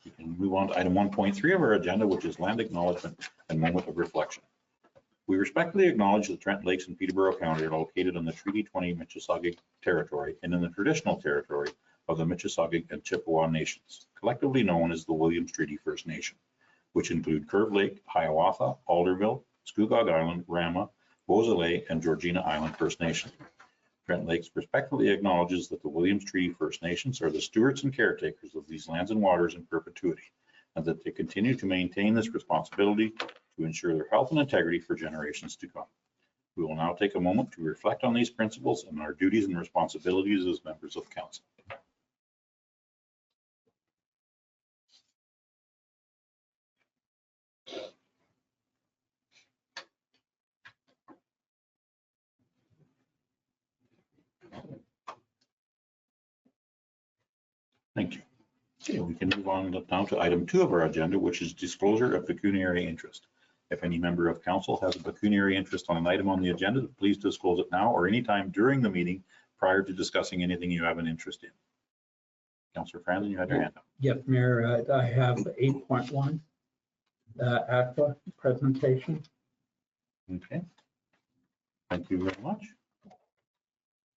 We can move on to item 1.3 of our agenda, which is land acknowledgement and moment of reflection. We respectfully acknowledge the Trent Lakes in Peterborough County are located on the Treaty 20 Mississauga territory and in the traditional territory of the Mississauga and Chippewa nations, collectively known as the Williams Treaty First Nation, which include Curve Lake, Hiawatha, Alderville, Scugog Island, Rama, Beausoleil, and Georgina Island First Nation. Trent Lakes respectfully acknowledges that the Williams Treaty First Nations are the stewards and caretakers of these lands and waters in perpetuity, and that they continue to maintain this responsibility to ensure their health and integrity for generations to come. We will now take a moment to reflect on these principles and our duties and responsibilities as members of council. Thank you. Okay, we can move on now to item 2 of our agenda, which is disclosure of pecuniary interest. If any member of council has a pecuniary interest on an item on the agenda, please disclose it now or anytime during the meeting prior to discussing anything you have an interest in. Councillor Franzen, you had your hand up. Yes, Mayor, I have 8.1 ACWA presentation. Okay. Thank you very much.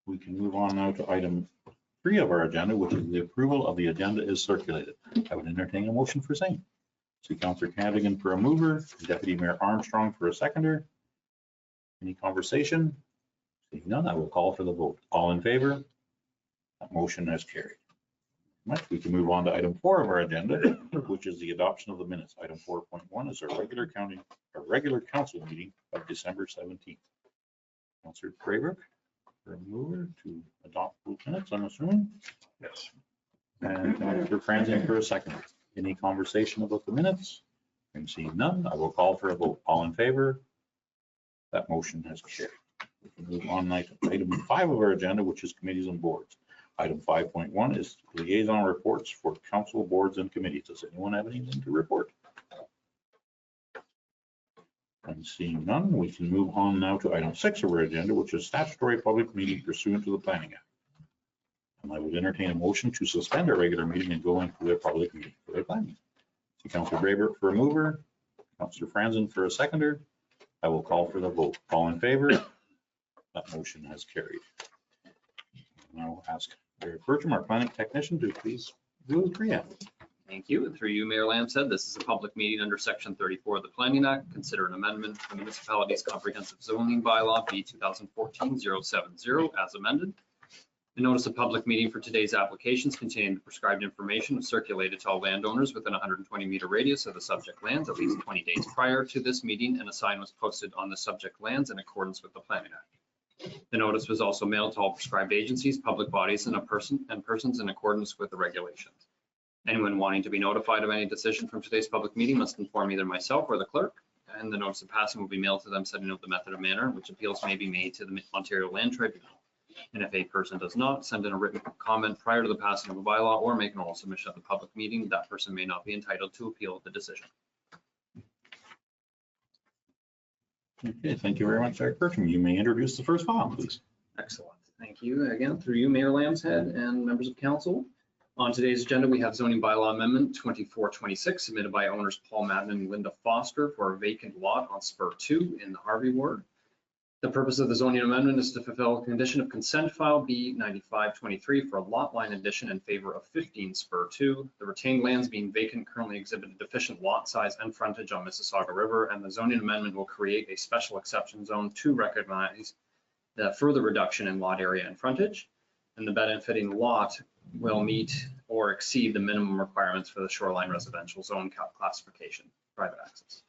We can move on now to item 3 of our agenda, which is the approval of the agenda is circulated. I would entertain a motion for same. See Councillor Cadigan for a mover, Deputy Mayor Armstrong for a seconder. Any conversation? Seeing none, I will call for the vote. All in favor? That motion is carried. Next, we can move on to item 4 of our agenda, which is the adoption of the minutes. Item 4.1 is our regular council meeting of December 17th. Councillor Crayberg for a mover to adopt those minutes, I'm assuming. Yes. And Councillor Franzen for a second. Any conversation about the minutes? I'm seeing none. I will call for a vote. All in favor? That motion has carried. We can move on to item 5 of our agenda, which is committees and boards. Item 5.1 is liaison reports for council boards and committees. Does anyone have anything to report? I'm seeing none. We can move on now to item 6 of our agenda, which is statutory public meeting pursuant to the Planning Act. And I would entertain a motion to suspend our regular meeting and go into a public meeting for their planning. See Councillor Brayberg for a mover, Councillor Franzen for a seconder. I will call for the vote. All in favor? That motion has carried. I'll ask Eric Bertram, our planning technician, to please do his preamble. Thank you. Through you, Mayor Lamstead, this is a public meeting under Section 34 of the Planning Act. Consider an amendment to the Municipality's Comprehensive Zoning Bylaw B 2014-070 as amended. The notice of public meeting for today's applications containing the prescribed information was circulated to all landowners within a 120-meter radius of the subject lands at least 20 days prior to this meeting, and a sign was posted on the subject lands in accordance with the Planning Act. The notice was also mailed to all prescribed agencies, public bodies, and persons in accordance with the regulations. Anyone wanting to be notified of any decision from today's public meeting must inform either myself or the clerk, and the notice of passing will be mailed to them, setting out the method of manner in which appeals may be made to the Ontario Land Tribunal. And if a person does not send in a written comment prior to the passing of a bylaw or make an oral submission at the public meeting, that person may not be entitled to appeal the decision. Okay, thank you very much, Eric Bertram. You may introduce the first file, please. Excellent. Thank you again, through you, Mayor Lamstead and members of council. On today's agenda, we have zoning bylaw amendment 2426 submitted by owners Paul Madden and Linda Foster for a vacant lot on Spur 2 in the Harvey ward. The purpose of the zoning amendment is to fulfill a condition of consent file B9523 for a lot line addition in favor of 15 Spur 2. The retained lands being vacant currently exhibit a deficient lot size and frontage on Mississauga River, and the zoning amendment will create a special exception zone to recognize the further reduction in lot area and frontage. And the benefiting lot will meet or exceed the minimum requirements for the shoreline residential zone classification, private access.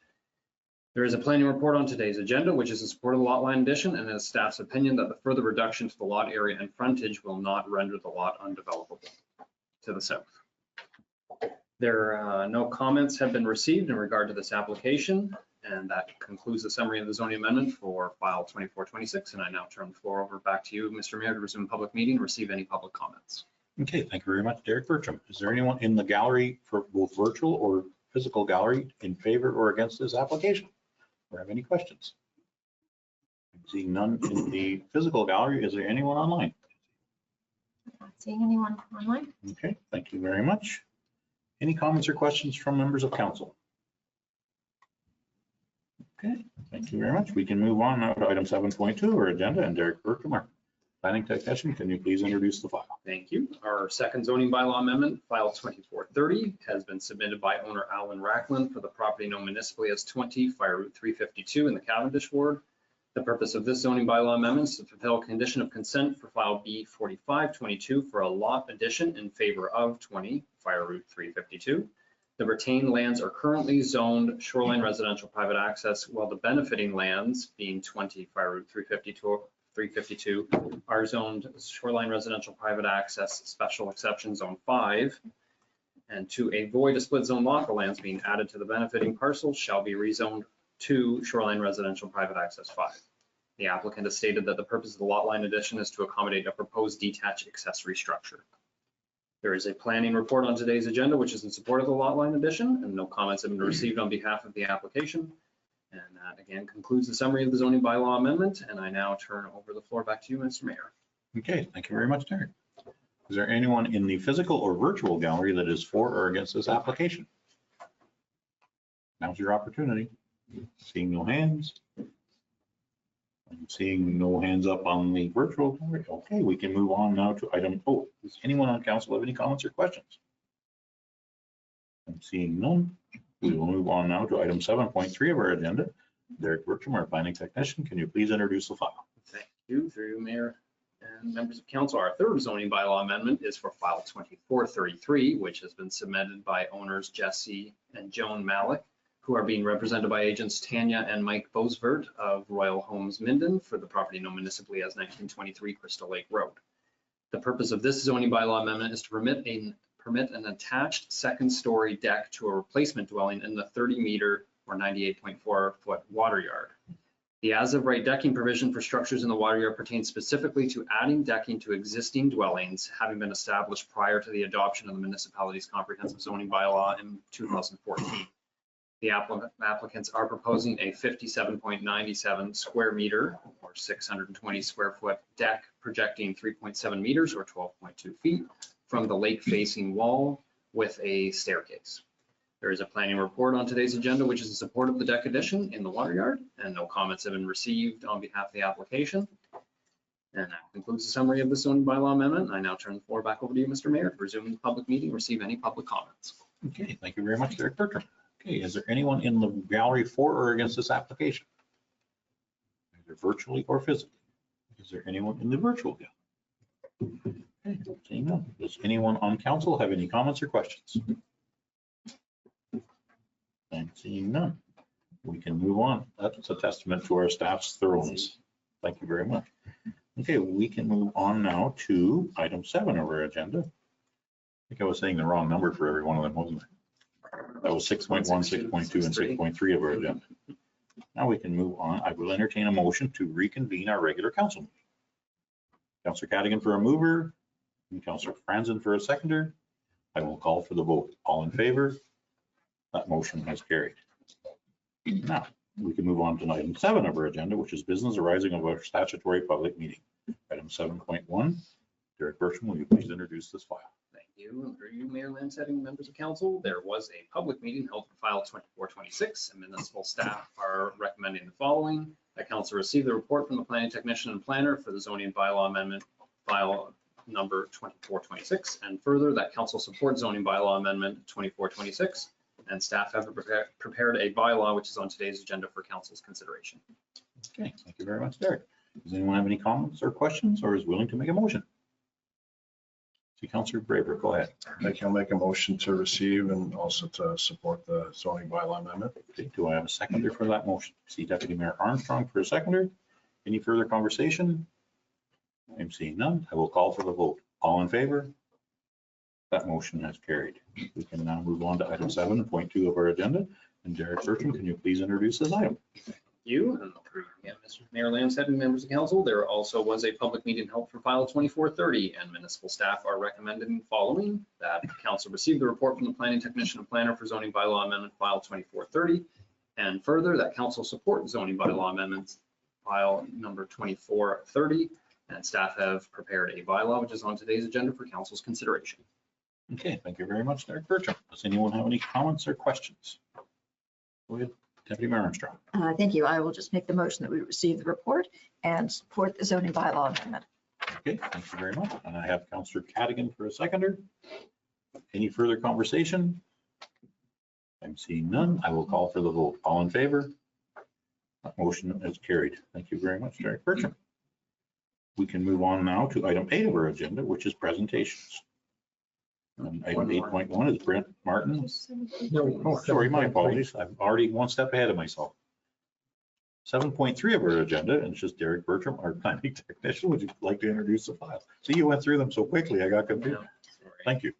There is a planning report on today's agenda, which is in support of the lot line addition, and is staff's opinion that the further reduction to the lot area and frontage will not render the lot undevelopable to the south. No comments have been received in regard to this application, and that concludes the summary of the zoning amendment for file 2426. And I now turn the floor over back to you, Mr. Mayor, to resume public meeting and receive any public comments. Okay, thank you very much, Derek Bertram. Is there anyone in the gallery, for both virtual or physical gallery, in favor or against this application? Or have any questions? I'm seeing none in the physical gallery. Is there anyone online? Not seeing anyone online. Okay, thank you very much. Any comments or questions from members of council? Okay, thank you very much. We can move on now to item 7.2, our agenda, and Derek Bertram, our planning technician, can you please introduce the file? Thank you. Our second zoning bylaw amendment, file 2430, has been submitted by owner Alan Racklin for the property known municipally as 20 Fire Route 352 in the Cavendish Ward. The purpose of this zoning bylaw amendment is to fulfill condition of consent for file B4522 for a lot addition in favor of 20 Fire Route 352. The retained lands are currently zoned shoreline residential private access, while the benefiting lands, being 20 Fire Route 352 are zoned shoreline residential private access special exception zone 5. And to avoid a split zone lot, the lands being added to the benefiting parcel shall be rezoned to shoreline residential private access 5. The applicant has stated that the purpose of the lot line addition is to accommodate a proposed detached accessory structure. There is a planning report on today's agenda, which is in support of the lot line addition, and no comments have been received on behalf of the application. And that again concludes the summary of the zoning bylaw amendment. And I now turn over the floor back to you, Mr. Mayor. Okay, thank you very much, Derek. Is there anyone in the physical or virtual gallery that is for or against this application? Now's your opportunity. Seeing no hands. I'm seeing no hands up on the virtual gallery. Okay, we can move on now to item, does anyone on council have any comments or questions? I'm seeing none. We will move on now to item 7.3 of our agenda. Derek Bertram, our planning technician, can you please introduce the file? Thank you, through you, Mayor and members of council. Our third zoning bylaw amendment is for file 2433, which has been submitted by owners Jesse and Joan Malik, who are being represented by agents Tanya and Mike Bosvert of Royal Homes Minden for the property known municipally as 1923 Crystal Lake Road. The purpose of this zoning bylaw amendment is to permit an attached second story deck to a replacement dwelling in the 30 meter or 98.4 foot water yard. The as of right decking provision for structures in the water yard pertains specifically to adding decking to existing dwellings having been established prior to the adoption of the municipality's comprehensive zoning bylaw in 2014. The applicants are proposing a 57.97 square meter or 620 square foot deck projecting 3.7 meters or 12.2 feet from the lake facing wall with a staircase. There is a planning report on today's agenda, which is in support of the deck addition in the water yard, and no comments have been received on behalf of the application. And that concludes the summary of the zoning bylaw amendment. I now turn the floor back over to you, Mr. Mayor, to resume the public meeting, receive any public comments. Okay, thank you very much, Derek Bertram. Okay, is there anyone in the gallery for or against this application? Either virtually or physically? Is there anyone in the virtual gallery? Okay, seeing none. Does anyone on council have any comments or questions? And seeing none, we can move on. That's a testament to our staff's thoroughness. Thank you very much. Okay, we can move on now to item 7 of our agenda. I think I was saying the wrong number for every one of them, wasn't I? That was 6.1, 6.2, and 6.3 of our agenda. Now we can move on. I will entertain a motion to reconvene our regular council meeting. Councillor Cadigan for a mover, and Councillor Franzen for a seconder. I will call for the vote. All in favor? That motion has carried. Now, we can move on to item 7 of our agenda, which is business arising of our statutory public meeting. Item 7.1. Derek Bertram, will you please introduce this file? Thank you. Through you, Mayor Landsetting, members of council, there was a public meeting held for file 2426, and municipal staff are recommending the following. That council receive the report from the planning technician and planner for the zoning bylaw amendment file number 2426, and further that council support zoning bylaw amendment 2426, and staff have prepared a bylaw which is on today's agenda for council's consideration. Okay, thank you very much, Derek. Does anyone have any comments or questions or is willing to make a motion? See, Councillor Braver, go ahead. I'll make a motion to receive and also to support the zoning bylaw amendment. Okay, do I have a seconder for that motion? See Deputy Mayor Armstrong for a seconder. Any further conversation? I'm seeing none. I will call for the vote. All in favor? That motion has carried. We can now move on to item 7.2 of our agenda. And Derek Bertram, can you please introduce this item? You and again, Mr. Mayor Landstead and members of council, there also was a public meeting held for file 2430, and municipal staff are recommending following that council receive the report from the planning technician and planner for zoning bylaw amendment file 2430, and further that council support zoning bylaw amendments file number 2430, and staff have prepared a bylaw which is on today's agenda for council's consideration. Okay, thank you very much, Derek Bertram. Does anyone have any comments or questions? Go ahead, Deputy Mayor Armstrong. Thank you. I will just make the motion that we receive the report and support the zoning bylaw amendment. Okay, thank you very much. And I have Councillor Cadigan for a seconder. Any further conversation? I'm seeing none. I will call for the vote. All in favor? That motion is carried. Thank you very much, Derek Bertram. We can move on now to item 8 of our agenda, which is presentations. And item 8.1 is Brent Martin. No, Oh, sorry, my apologies. I'm already one step ahead of myself. 7.3 of our agenda, and it's just Derek Bertram, our planning technician. Would you like to introduce the file? See, you went through them so quickly, I got confused. Thank you.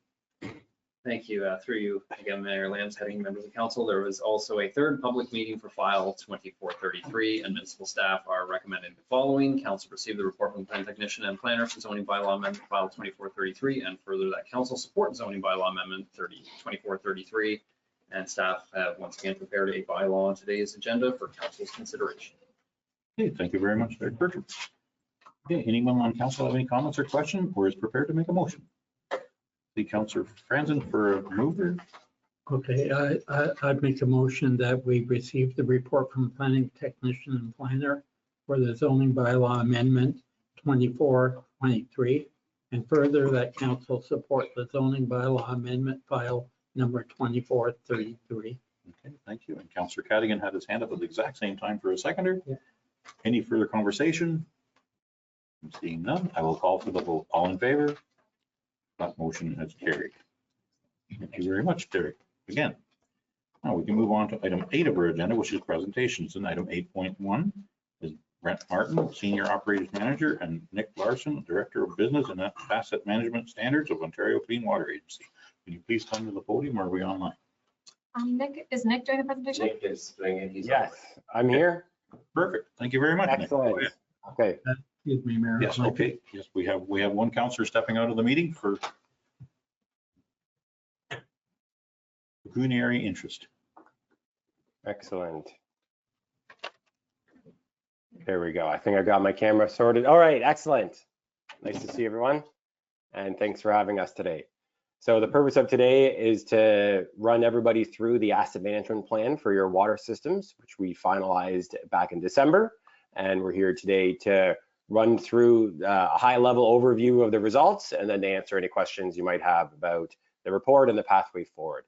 Thank you. Through you, again, Mayor Lamb's heading, members of council. There was also a third public meeting for file 2433, and municipal staff are recommending the following. Council received the report from the planning technician and planner for zoning bylaw amendment file 2433, and further that council support zoning bylaw amendment 2433. And staff have once again prepared a bylaw on today's agenda for council's consideration. Okay, thank you very much, Derek Bertram. Okay, anyone on council have any comments or questions, or is prepared to make a motion? The Councillor Franzen for a mover. Okay, I'd make a motion that we receive the report from planning technician and planner for the zoning bylaw amendment 2423, and further that council support the zoning bylaw amendment file number 2433. Okay, thank you. And Councillor Cadigan had his hand up at the exact same time for a seconder. Yeah. Any further conversation? I'm seeing none. I will call for the vote. All in favor? That motion has carried. Thank you very much, Derek. Again, now we can move on to item 8 of our agenda, which is presentations. And item 8.1 is Brent Martin, Senior Operations Manager, and Nick Larson, Director of Business and Asset Management Standards of Ontario Clean Water Agency. Can you please come to the podium, or are we online? Is Nick doing the presentation? Nick is doing it. Yes, I'm here. Perfect. Thank you very much, Nick. Go Excellent. ahead. Okay, Excuse me, Mayor. Yes, okay. Yes, we have one councillor stepping out of the meeting for pecuniary interest. excellent. There we go. I think I got my camera sorted. All right, excellent. Nice to see everyone. And thanks for having us today. So the purpose of today is to run everybody through the asset management plan for your water systems, which we finalized back in December. And we're here today to run through a high-level overview of the results and then to answer any questions you might have about the report and the pathway forward.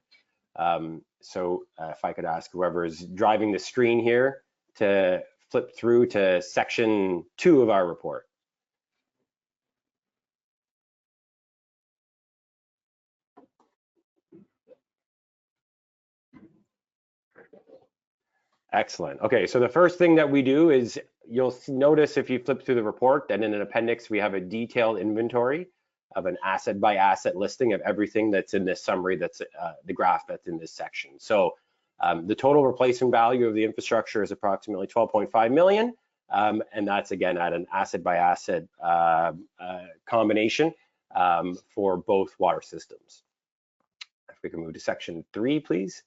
If I could ask whoever is driving the screen here to flip through to section 2 of our report. Excellent. Okay, so the first thing that we do is you'll notice if you flip through the report that in an appendix we have a detailed inventory of an asset by asset listing of everything that's in this summary, that's the graph that's in this section. So the total replacement value of the infrastructure is approximately 12.5 million. And that's again at an asset by asset combination for both water systems. If we can move to section 3, please.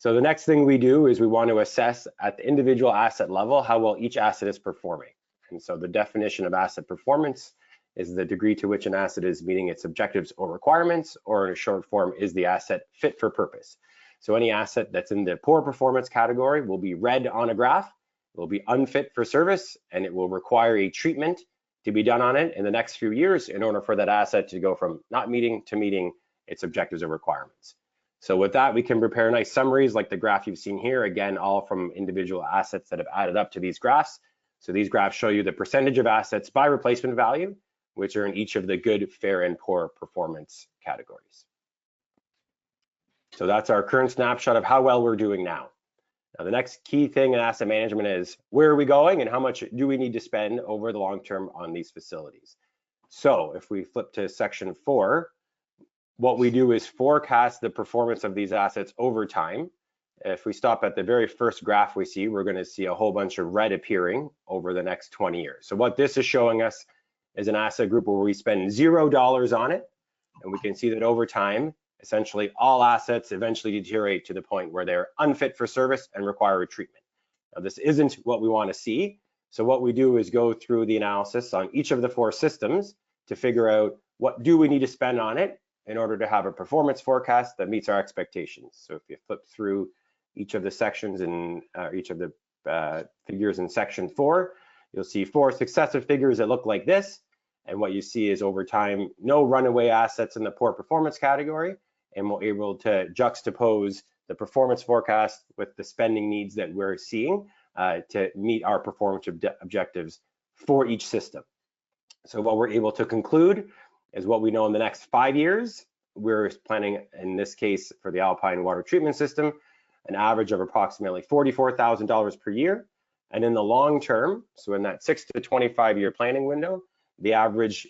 So the next thing we do is we want to assess at the individual asset level how well each asset is performing. And so the definition of asset performance is the degree to which an asset is meeting its objectives or requirements, or in a short form, is the asset fit for purpose. So any asset that's in the poor performance category will be red on a graph, will be unfit for service, and it will require a treatment to be done on it in the next few years in order for that asset to go from not meeting to meeting its objectives or requirements. So with that, we can prepare nice summaries like the graph you've seen here, again, all from individual assets that have added up to these graphs. So these graphs show you the percentage of assets by replacement value, which are in each of the good, fair, and poor performance categories. So that's our current snapshot of how well we're doing now. Now, the next key thing in asset management is where are we going and how much do we need to spend over the long term on these facilities? So if we flip to section 4, what we do is forecast the performance of these assets over time. If we stop at the very first graph we see, we're going to see a whole bunch of red appearing over the next 20 years. So what this is showing us is an asset group where we spend $0 on it, and we can see that over time, essentially all assets eventually deteriorate to the point where they're unfit for service and require a treatment. Now, this isn't what we want to see. So what we do is go through the analysis on each of the 4 systems to figure out what do we need to spend on it in order to have a performance forecast that meets our expectations. So if you flip through each of the sections and each of the figures in section 4, you'll see 4 successive figures that look like this. And what you see is over time, no runaway assets in the poor performance category, and we're able to juxtapose the performance forecast with the spending needs that we're seeing to meet our performance objectives for each system. So what we're able to conclude is what we know in the next 5 years. We're planning, in this case, for the Alpine water treatment system, an average of approximately $44,000 per year. And in the long term, so in that 6 to 25-year planning window, the average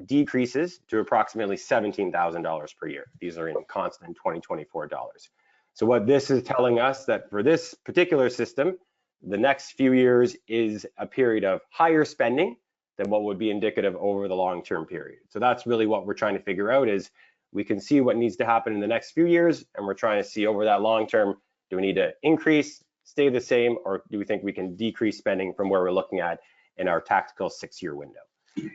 decreases to approximately $17,000 per year. These are in constant 2024 dollars. So what this is telling us that for this particular system, the next few years is a period of higher spending than what would be indicative over the long-term period. So that's really what we're trying to figure out is we can see what needs to happen in the next few years, and we're trying to see over that long term, do we need to increase, stay the same, or do we think we can decrease spending from where we're looking at in our tactical 6-year window?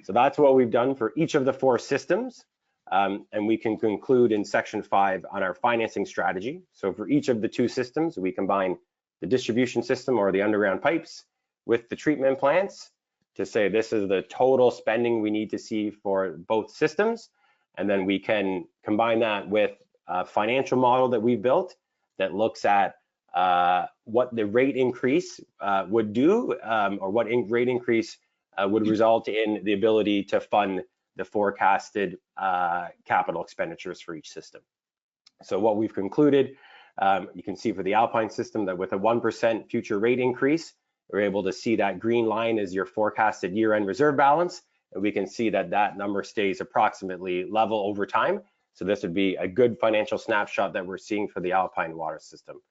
So that's what we've done for each of the 4 systems. And we can conclude in section 5 on our financing strategy. So for each of the 2 systems, we combine the distribution system or the underground pipes with the treatment plants to say this is the total spending we need to see for both systems. And then we can combine that with a financial model that we built that looks at what the rate increase would do, or what rate increase would result in the ability to fund the forecasted capital expenditures for each system. So what we've concluded, you can see for the Alpine system that with a 1% future rate increase, we're able to see that green line as your forecasted year-end reserve balance. And we can see that that number stays approximately level over time. So this would be a good financial snapshot that we're seeing for the Alpine water system.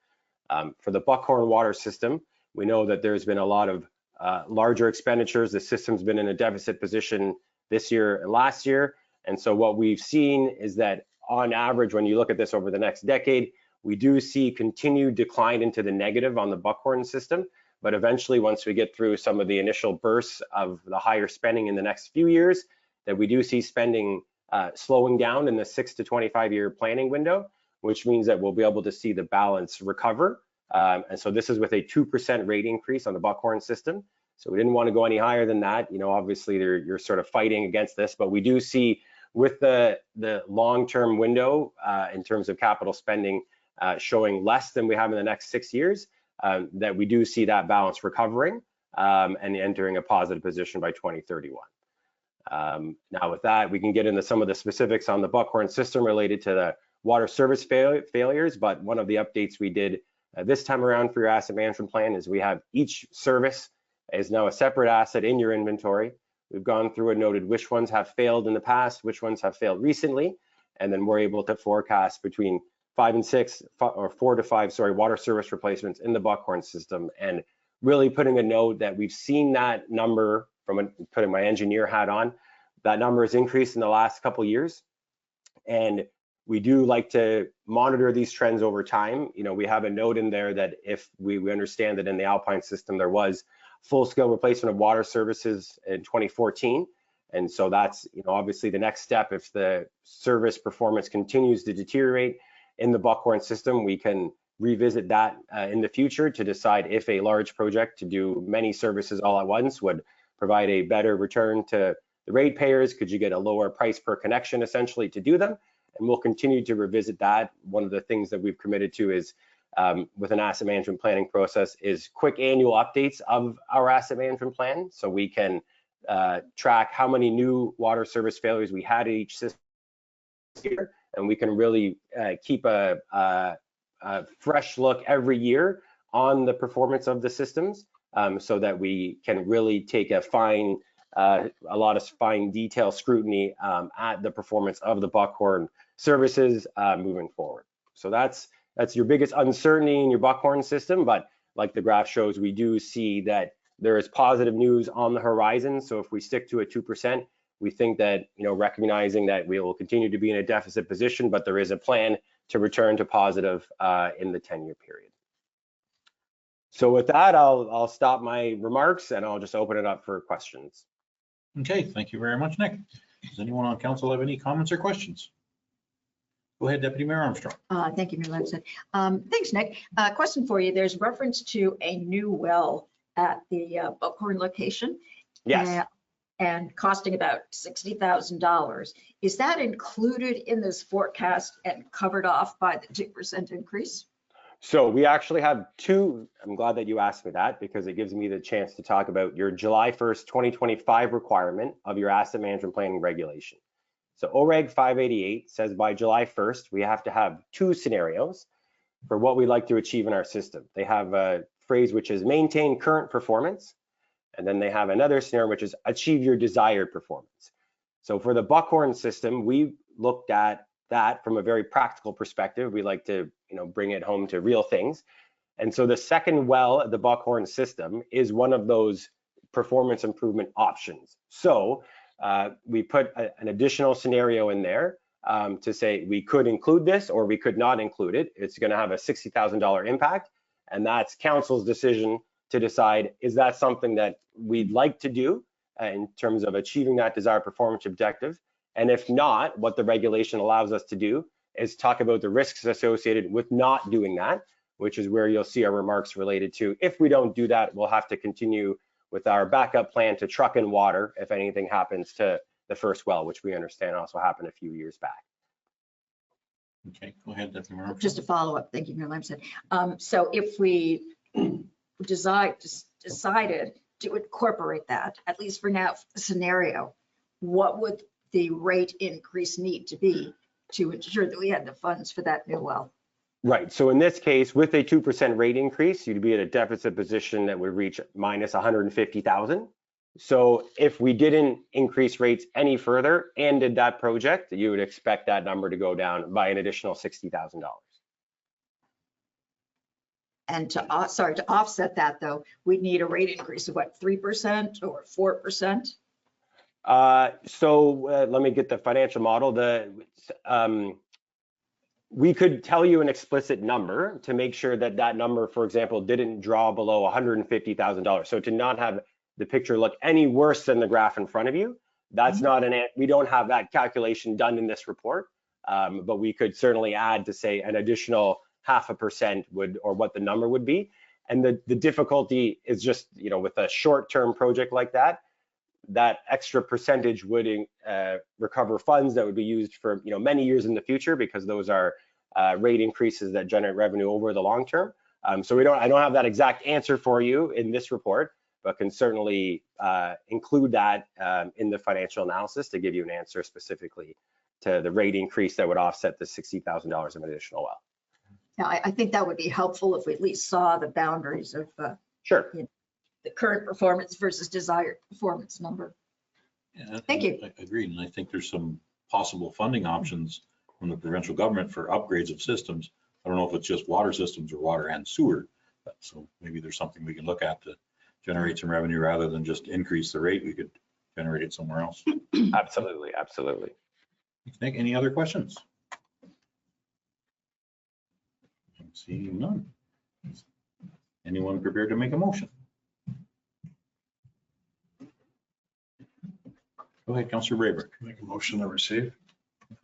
For the Buckhorn water system, we know that there's been a lot of larger expenditures. The system's been in a deficit position this year and last year. And so what we've seen is that on average, when you look at this over the next decade, we do see continued decline into the negative on the Buckhorn system. But eventually, once we get through some of the initial bursts of the higher spending in the next few years, that we do see spending slowing down in the 6 to 25-year planning window, which means that we'll be able to see the balance recover. And so this is with a 2% rate increase on the Buckhorn system. So we didn't want to go any higher than that. You know, obviously you're sort of fighting against this, but we do see with the long-term window in terms of capital spending showing less than we have in the next 6 years, that we do see that balance recovering and entering a positive position by 2031. Now with that, we can get into some of the specifics on the Buckhorn system related to the water service failures, but one of the updates we did this time around for your asset management plan is we have each service is now a separate asset in your inventory. We've gone through and noted which ones have failed in the past, which ones have failed recently, and then we're able to forecast between 4 to 5 water service replacements in the Buckhorn system, and really putting a note that we've seen that number from putting my engineer hat on, that number has increased in the last couple of years. And we do like to monitor these trends over time. You know, we have a note in there that if we understand that in the Alpine system, there was full-scale replacement of water services in 2014. And so that's, you know, obviously the next step. If the service performance continues to deteriorate in the Buckhorn system, we can revisit that in the future to decide if a large project to do many services all at once would provide a better return to the ratepayers. Could you get a lower price per connection essentially to do them? And we'll continue to revisit that. One of the things that we've committed to is with an asset management planning process is quick annual updates of our asset management plan, so we can track how many new water service failures we had at each system year, and we can really keep a fresh look every year on the performance of the systems, so that we can really take a lot of fine detail scrutiny at the performance of the Buckhorn services moving forward. So that's your biggest uncertainty in your Buckhorn system, but like the graph shows, we do see that there is positive news on the horizon. So if we stick to a 2%, we think that, you know, recognizing that we will continue to be in a deficit position, but there is a plan to return to positive in the 10-year period. So with that, I'll stop my remarks and I'll just open it up for questions. Okay, thank you very much, Nick. Does anyone on council have any comments or questions? Go ahead, Deputy Mayor Armstrong. Thank you, Mayor Lamson. Thanks, Nick. Question for you. There's reference to a new well at the Buckhorn location. Yes. And costing about $60,000. Is that included in this forecast and covered off by the 2% increase? So we actually have two. I'm glad that you asked me that because it gives me the chance to talk about your July 1st, 2025 requirement of your asset management planning regulation. So OREG 588 says by July 1st, we have to have two scenarios for what we'd like to achieve in our system. They have a phrase which is maintain current performance. And then they have another scenario, which is achieve your desired performance. So for the Buckhorn system, we looked at that from a very practical perspective. We like to, bring it home to real things. And so the second well at the Buckhorn system is one of those performance improvement options. So we put an additional scenario in there to say we could include this or we could not include it. It's going to have a $60,000 impact, and that's council's decision to decide, is that something that we'd like to do in terms of achieving that desired performance objective? And if not, what the regulation allows us to do is talk about the risks associated with not doing that, which is where you'll see our remarks related to, if we don't do that, we'll have to continue with our backup plan to truck in water if anything happens to the first well, which we understand also happened a few years back. Okay, go ahead, Deputy Mayor Armstrong. Just a follow-up. Thank you, Mayor Lamson. So if we decided to incorporate that, at least for now, scenario, what would the rate increase need to be to ensure that we had the funds for that new well? Right. So in this case, with a 2% rate increase, you'd be at a deficit position that would reach minus 150,000. So if we didn't increase rates any further and did that project, you would expect that number to go down by an additional $60,000. And to offset that though, we'd need a rate increase of what, 3% or 4%? Let me get the financial model. We could tell you an explicit number to make sure that that number, for example, didn't draw below $150,000. So to not have the picture look any worse than the graph in front of you, that's not we don't have that calculation done in this report, but we could certainly add to say an additional 0.5% would, or what the number would be. And the difficulty is just, with a short-term project like that, that extra percentage would recover funds that would be used for many years in the future, because those are rate increases that generate revenue over the long term. So I don't have that exact answer for you in this report, but can certainly include that in the financial analysis to give you an answer specifically to the rate increase that would offset the $60,000 of an additional well. Now, I think that would be helpful if we at least saw the boundaries of Sure. The current performance versus desired performance number. Yeah, Thank you. I agree, and I think there's some possible funding options from the provincial government for upgrades of systems. I don't know if it's just water systems or water and sewer, so maybe there's something we can look at to generate some revenue rather than just increase the rate. We could generate it somewhere else. Absolutely, absolutely. Nick, any other questions? Seeing none. Anyone prepared to make a motion? Go ahead, Councillor Brayberg. Make a motion to receive.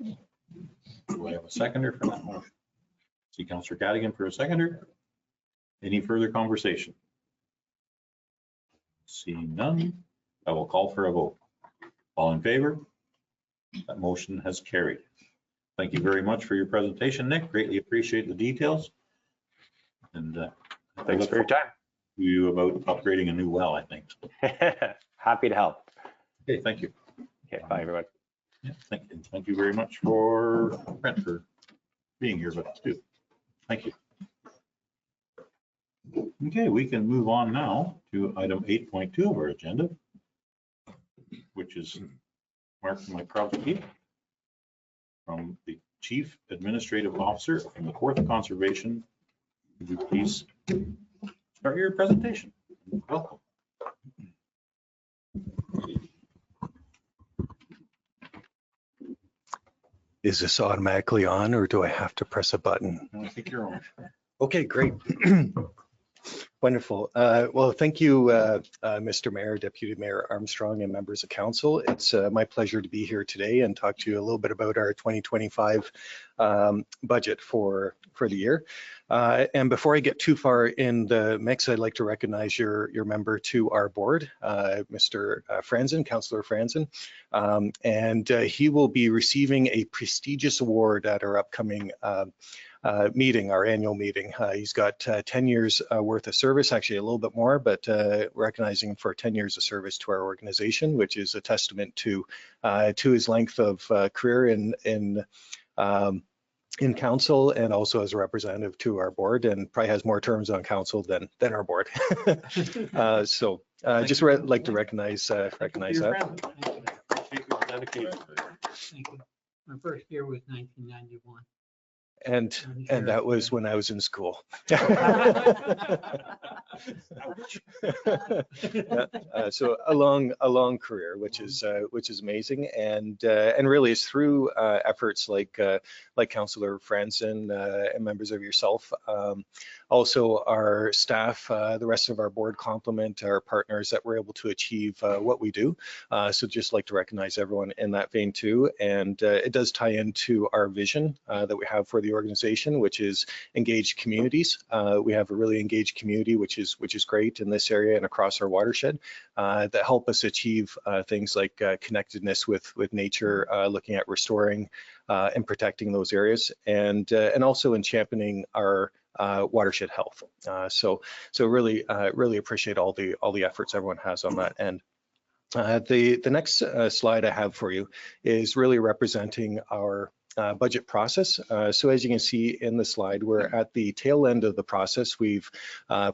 Do I have a seconder for that motion? See Councillor Cadigan for a seconder. Any further conversation? Seeing none, I will call for a vote. All in favor? That motion has carried. Thank you very much for your presentation, Nick. Greatly appreciate the details. And Thanks for your time. You about upgrading a new well, I think. Happy to help. Okay, thank you. Okay, bye everyone. Yeah, thank you very much for Trent for being here with us too. Thank you. Okay, we can move on now to item 8.2 of our agenda, which is Mark Microwski from the Chief Administrative Officer from the Kawartha Conservation. Would you please start your presentation? Welcome. Is this automatically on or do I have to press a button? I think you're on. Okay, great. Wonderful. Well, thank you, Mr. Mayor, Deputy Mayor Armstrong, and members of council. It's my pleasure to be here today and talk to you a little bit about our 2025 budget for the year. And before I get too far in the mix, I'd like to recognize your member to our board, Mr. Franzen, Councillor Franzen. And he will be receiving a prestigious award at our upcoming meeting, our annual meeting. He's got 10 years worth of service, actually a little bit more, but recognizing him for 10 years of service to our organization, which is a testament to his length of career in council and also as a representative to our board, and probably has more terms on council than our board. So just like to recognize that. Thank you. My first year was 1991. And that was when I was in school. So a long career, which is amazing, and really it's through efforts like Councillor Franzen and members of yourself, also our staff, the rest of our board complement our partners that we're able to achieve what we do. So just like to recognize everyone in that vein too, and it does tie into our vision that we have for the organization, which is engaged communities. We have a really engaged community, which is great in this area and across our watershed, that help us achieve things like connectedness with nature, looking at restoring and protecting those areas, and also in championing our watershed health. So really appreciate all the efforts everyone has on that end. The next slide I have for you is really representing our budget process. So as you can see in the slide, we're at the tail end of the process. We've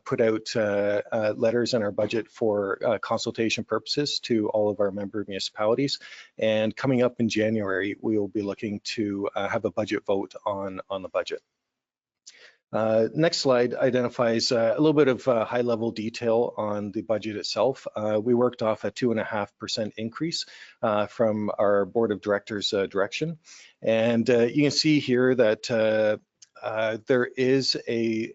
put out letters in our budget for consultation purposes to all of our member municipalities. And coming up in January, we will be looking to have a budget vote on the budget. Next slide identifies a little bit of high-level detail on the budget itself. We worked off a 2.5% increase from our board of directors direction. And you can see here that there is a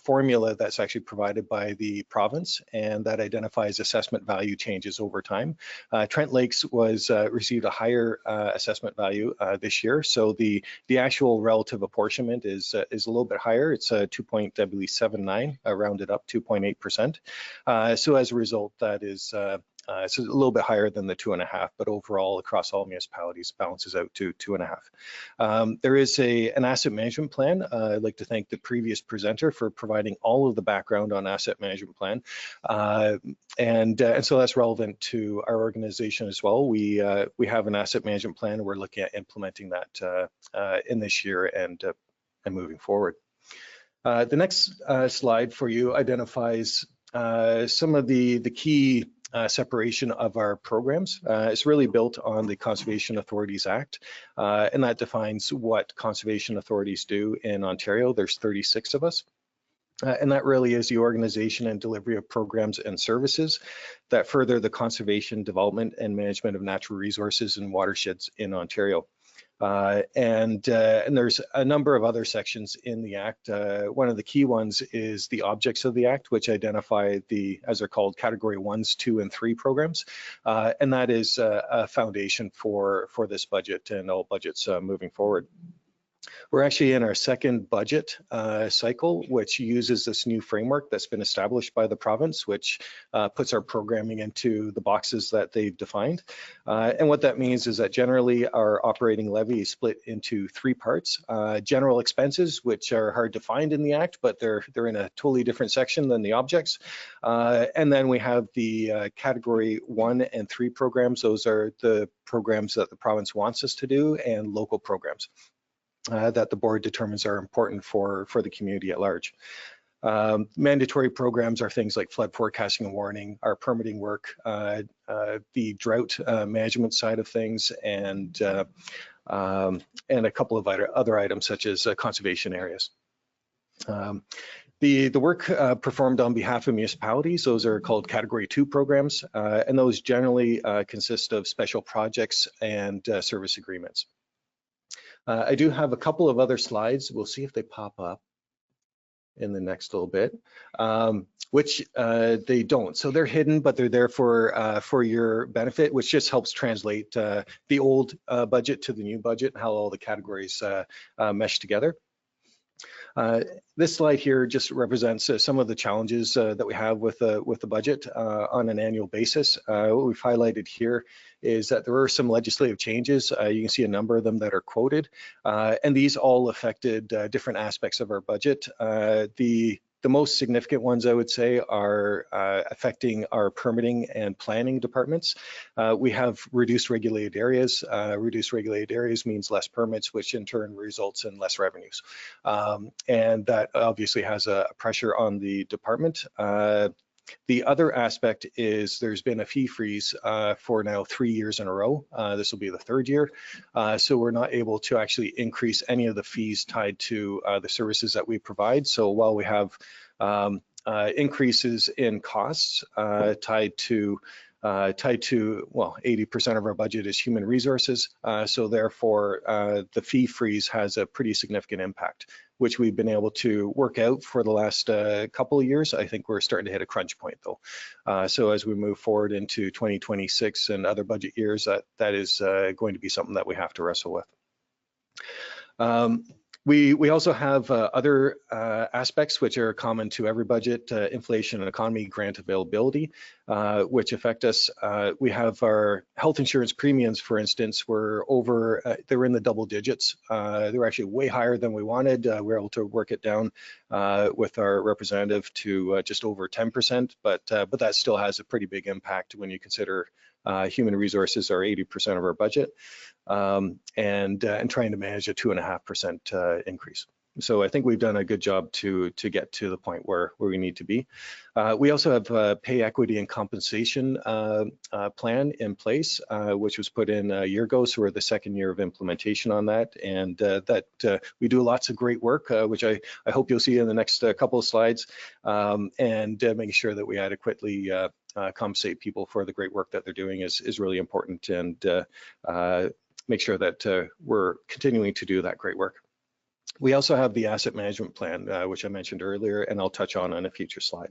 formula that's actually provided by the province, and that identifies assessment value changes over time. Trent Lakes received a higher assessment value this year, so the actual relative apportionment is a little bit higher. It's 2.79, rounded up 2.8%. So as a result, that is it's a little bit higher than the 2.5, but overall across all municipalities balances out to 2.5. There is an asset management plan. I'd like to thank the previous presenter for providing all of the background on asset management plan. And so that's relevant to our organization as well. We have an asset management plan. We're looking at implementing that in this year and moving forward. The next slide for you identifies some of the key separation of our programs. It's really built on the Conservation Authorities Act, and that defines what conservation authorities do in Ontario. There's 36 of us. And that really is the organization and delivery of programs and services that further the conservation, development, and management of natural resources and watersheds in Ontario. And there's a number of other sections in the Act. One of the key ones is the objects of the Act, which identify as they're called, Category 1, 2, and 3 programs. And that is a foundation for this budget and all budgets moving forward. We're actually in our second budget cycle, which uses this new framework that's been established by the province, which puts our programming into the boxes that they've defined. And what that means is that generally our operating levy is split into 3 parts. General expenses, which are hard to find in the Act, but they're in a totally different section than the objects. And then we have the Category 1 and 3 programs. Those are the programs that the province wants us to do, and local programs that the board determines are important for the community at large. Mandatory programs are things like flood forecasting and warning, our permitting work, the drought management side of things, and a couple of other items such as conservation areas. The work performed on behalf of municipalities, those are called Category 2 programs, and those generally consist of special projects and service agreements. I do have a couple of other slides. We'll see if they pop up in the next little bit, which they don't. So they're hidden, but they're there for your benefit, which just helps translate the old budget to the new budget and how all the categories mesh together. This slide here just represents some of the challenges that we have with the budget on an annual basis. What we've highlighted here is that there are some legislative changes. You can see a number of them that are quoted, and these all affected different aspects of our budget. The most significant ones, I would say, are affecting our permitting and planning departments. We have reduced regulated areas. Reduced regulated areas means less permits, which in turn results in less revenues. And that obviously has a pressure on the department. The other aspect is there's been a fee freeze for now 3 years in a row. This will be the third year. So we're not able to actually increase any of the fees tied to the services that we provide. So while we have increases in costs tied to, well, 80% of our budget is human resources. So therefore, the fee freeze has a pretty significant impact, which we've been able to work out for the last couple of years. I think we're starting to hit a crunch point though. So as we move forward into 2026 and other budget years, that is going to be something that we have to wrestle with. We also have other aspects which are common to every budget, inflation and economy, grant availability, which affect us. We have our health insurance premiums, for instance, were over, they were in the double digits. They were actually way higher than we wanted. We were able to work it down with our representative to just over 10%, but that still has a pretty big impact when you consider human resources are 80% of our budget, and trying to manage a 2.5% increase. So I think we've done a good job to get to the point where we need to be. We also have a pay equity and compensation plan in place, which was put in a year ago. So we're the second year of implementation on that, and we do lots of great work, which I hope you'll see in the next couple of slides, and making sure that we adequately compensate people for the great work that they're doing is really important, and make sure that we're continuing to do that great work. We also have the asset management plan, which I mentioned earlier, and I'll touch on a future slide.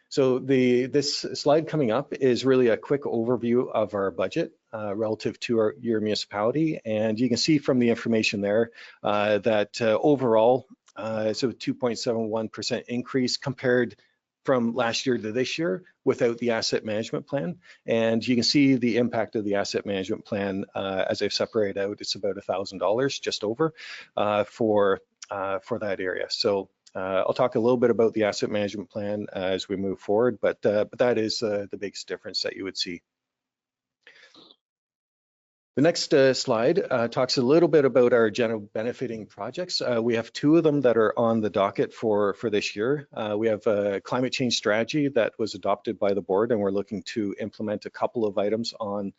So this slide coming up is really a quick overview of our budget relative to your municipality. And you can see from the information there that overall, so 2.71% increase compared from last year to this year without the asset management plan. And you can see the impact of the asset management plan as I've separated out. It's about $1,000 just over for that area. So I'll talk a little bit about the asset management plan as we move forward, but that is the biggest difference that you would see. The next slide talks a little bit about our general benefiting projects. We have 2 of them that are on the docket for this year. We have a climate change strategy that was adopted by the board, and we're looking to implement a couple of items on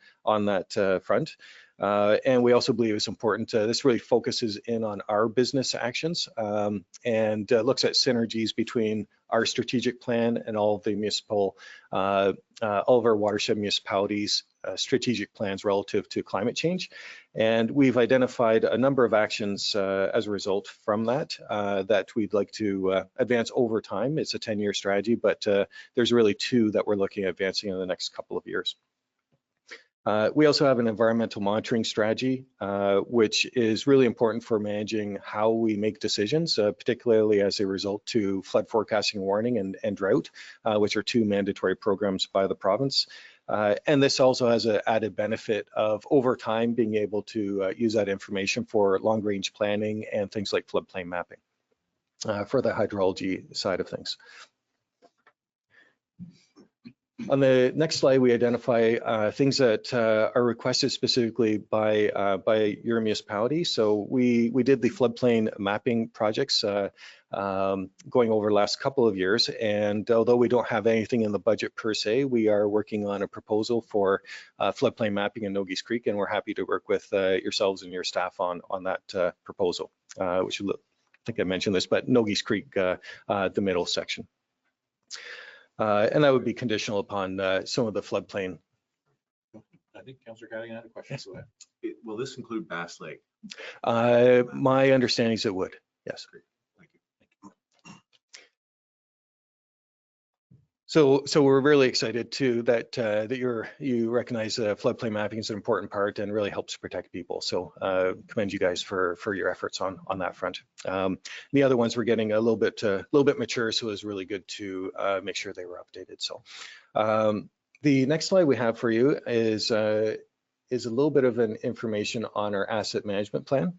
that front. And we also believe it's important. This really focuses in on our business actions and looks at synergies between our strategic plan and all of the municipal, all of our watershed municipalities' strategic plans relative to climate change. And we've identified a number of actions as a result from that that we'd like to advance over time. It's a 10-year strategy, but there's really 2 that we're looking at advancing in the next couple of years. We also have an environmental monitoring strategy, which is really important for managing how we make decisions, particularly as a result to flood forecasting warning and drought, which are 2 mandatory programs by the province. And this also has an added benefit of over time being able to use that information for long-range planning and things like floodplain mapping for the hydrology side of things. On the next slide, we identify things that are requested specifically by your municipality. So we did the floodplain mapping projects going over the last couple of years. And although we don't have anything in the budget per se, we are working on a proposal for floodplain mapping in Nogies Creek, and we're happy to work with yourselves and your staff on that proposal, which I think I mentioned this, but Nogies Creek, the middle section. And that would be conditional upon some of the floodplain. I think Councillor Cadigan had a question. So will this include Bass Lake? My understanding is it would, yes. Great. So we're really excited too that you recognize floodplain mapping is an important part and really helps protect people. So commend you guys for your efforts on that front. The other ones were getting a little bit mature, so it was really good to make sure they were updated. So the next slide we have for you is a little bit of an information on our asset management plan.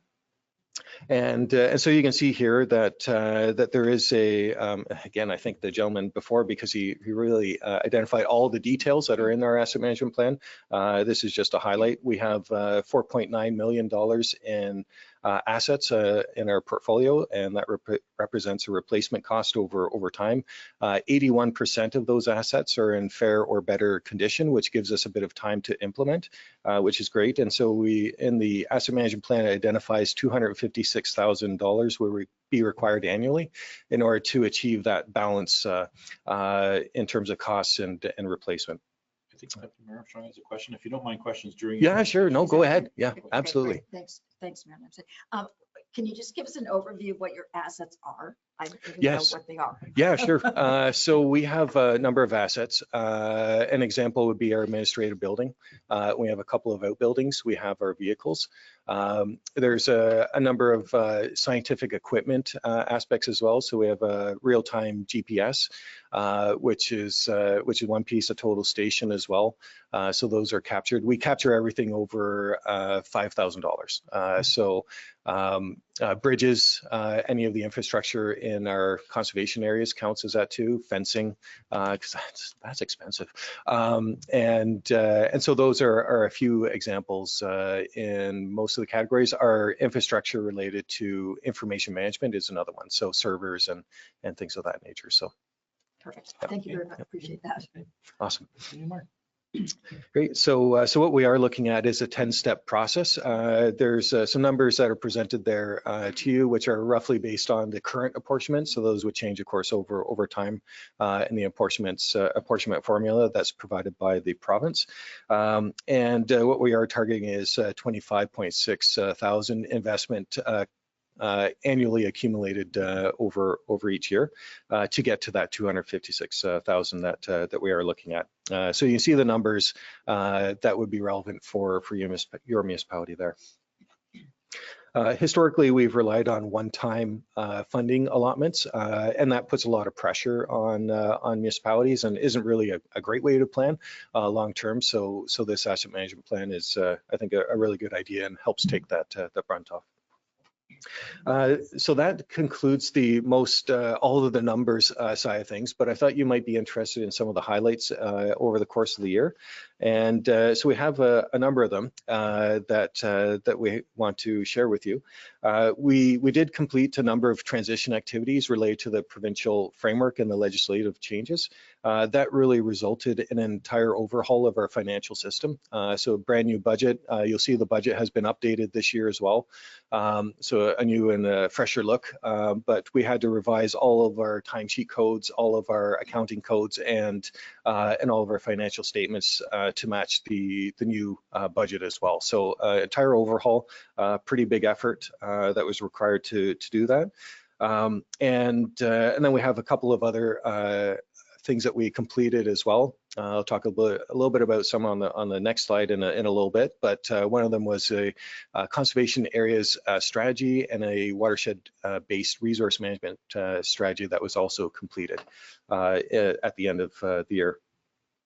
And so you can see here that there is again, I think the gentleman before, because he really identified all the details that are in our asset management plan. This is just a highlight. We have $4.9 million in assets in our portfolio, and that represents a replacement cost over time. 81% of those assets are in fair or better condition, which gives us a bit of time to implement, which is great. And so in the asset management plan, it identifies $256,000 will be required annually in order to achieve that balance in terms of costs and replacement. I think Deputy Mayor Armstrong has a question. If you don't mind questions during. Yeah, sure. No, go ahead. Yeah, Okay, absolutely. great. Thanks, Mayor Lamson. Can you just give us an overview of what your assets are? I don't even Yes. know what they are. Yeah, sure. So we have a number of assets. An example would be our administrative building. We have a couple of outbuildings. We have our vehicles. There's a number of scientific equipment aspects as well. So we have a real-time GPS, which is one piece, a total station as well. So those are captured. We capture everything over $5,000. So bridges, any of the infrastructure in our conservation areas counts as that too. Fencing, because that's expensive. And so those are a few examples in most of the categories. Our infrastructure related to information management is another one. So servers and things of that nature. So Perfect. Thank you very much. Appreciate that. awesome. Great. So what we are looking at is a 10-step process. There's some numbers that are presented there to you, which are roughly based on the current apportionment. So those would change, of course, over time in the apportionment formula that's provided by the province. And what we are targeting is 25.6 thousand investment annually accumulated over each year to get to that 256,000 that we are looking at. So you see the numbers that would be relevant for your municipality there. Historically, we've relied on one-time funding allotments, and that puts a lot of pressure on municipalities and isn't really a great way to plan long-term. So this asset management plan is, I think, a really good idea and helps take that brunt off. So that concludes the all of the numbers side of things, but I thought you might be interested in some of the highlights over the course of the year. And so we have a number of them that we want to share with you. We did complete a number of transition activities related to the provincial framework and the legislative changes. That really resulted in an entire overhaul of our financial system. So a brand new budget. You'll see the budget has been updated this year as well. So a new and a fresher look, but we had to revise all of our timesheet codes, all of our accounting codes, and all of our financial statements to match the new budget as well. So entire overhaul, pretty big effort that was required to do that. And then we have a couple of other things that we completed as well. I'll talk a little bit about some on the next slide in a little bit, but one of them was a conservation areas strategy and a watershed based resource management strategy that was also completed at the end of the year.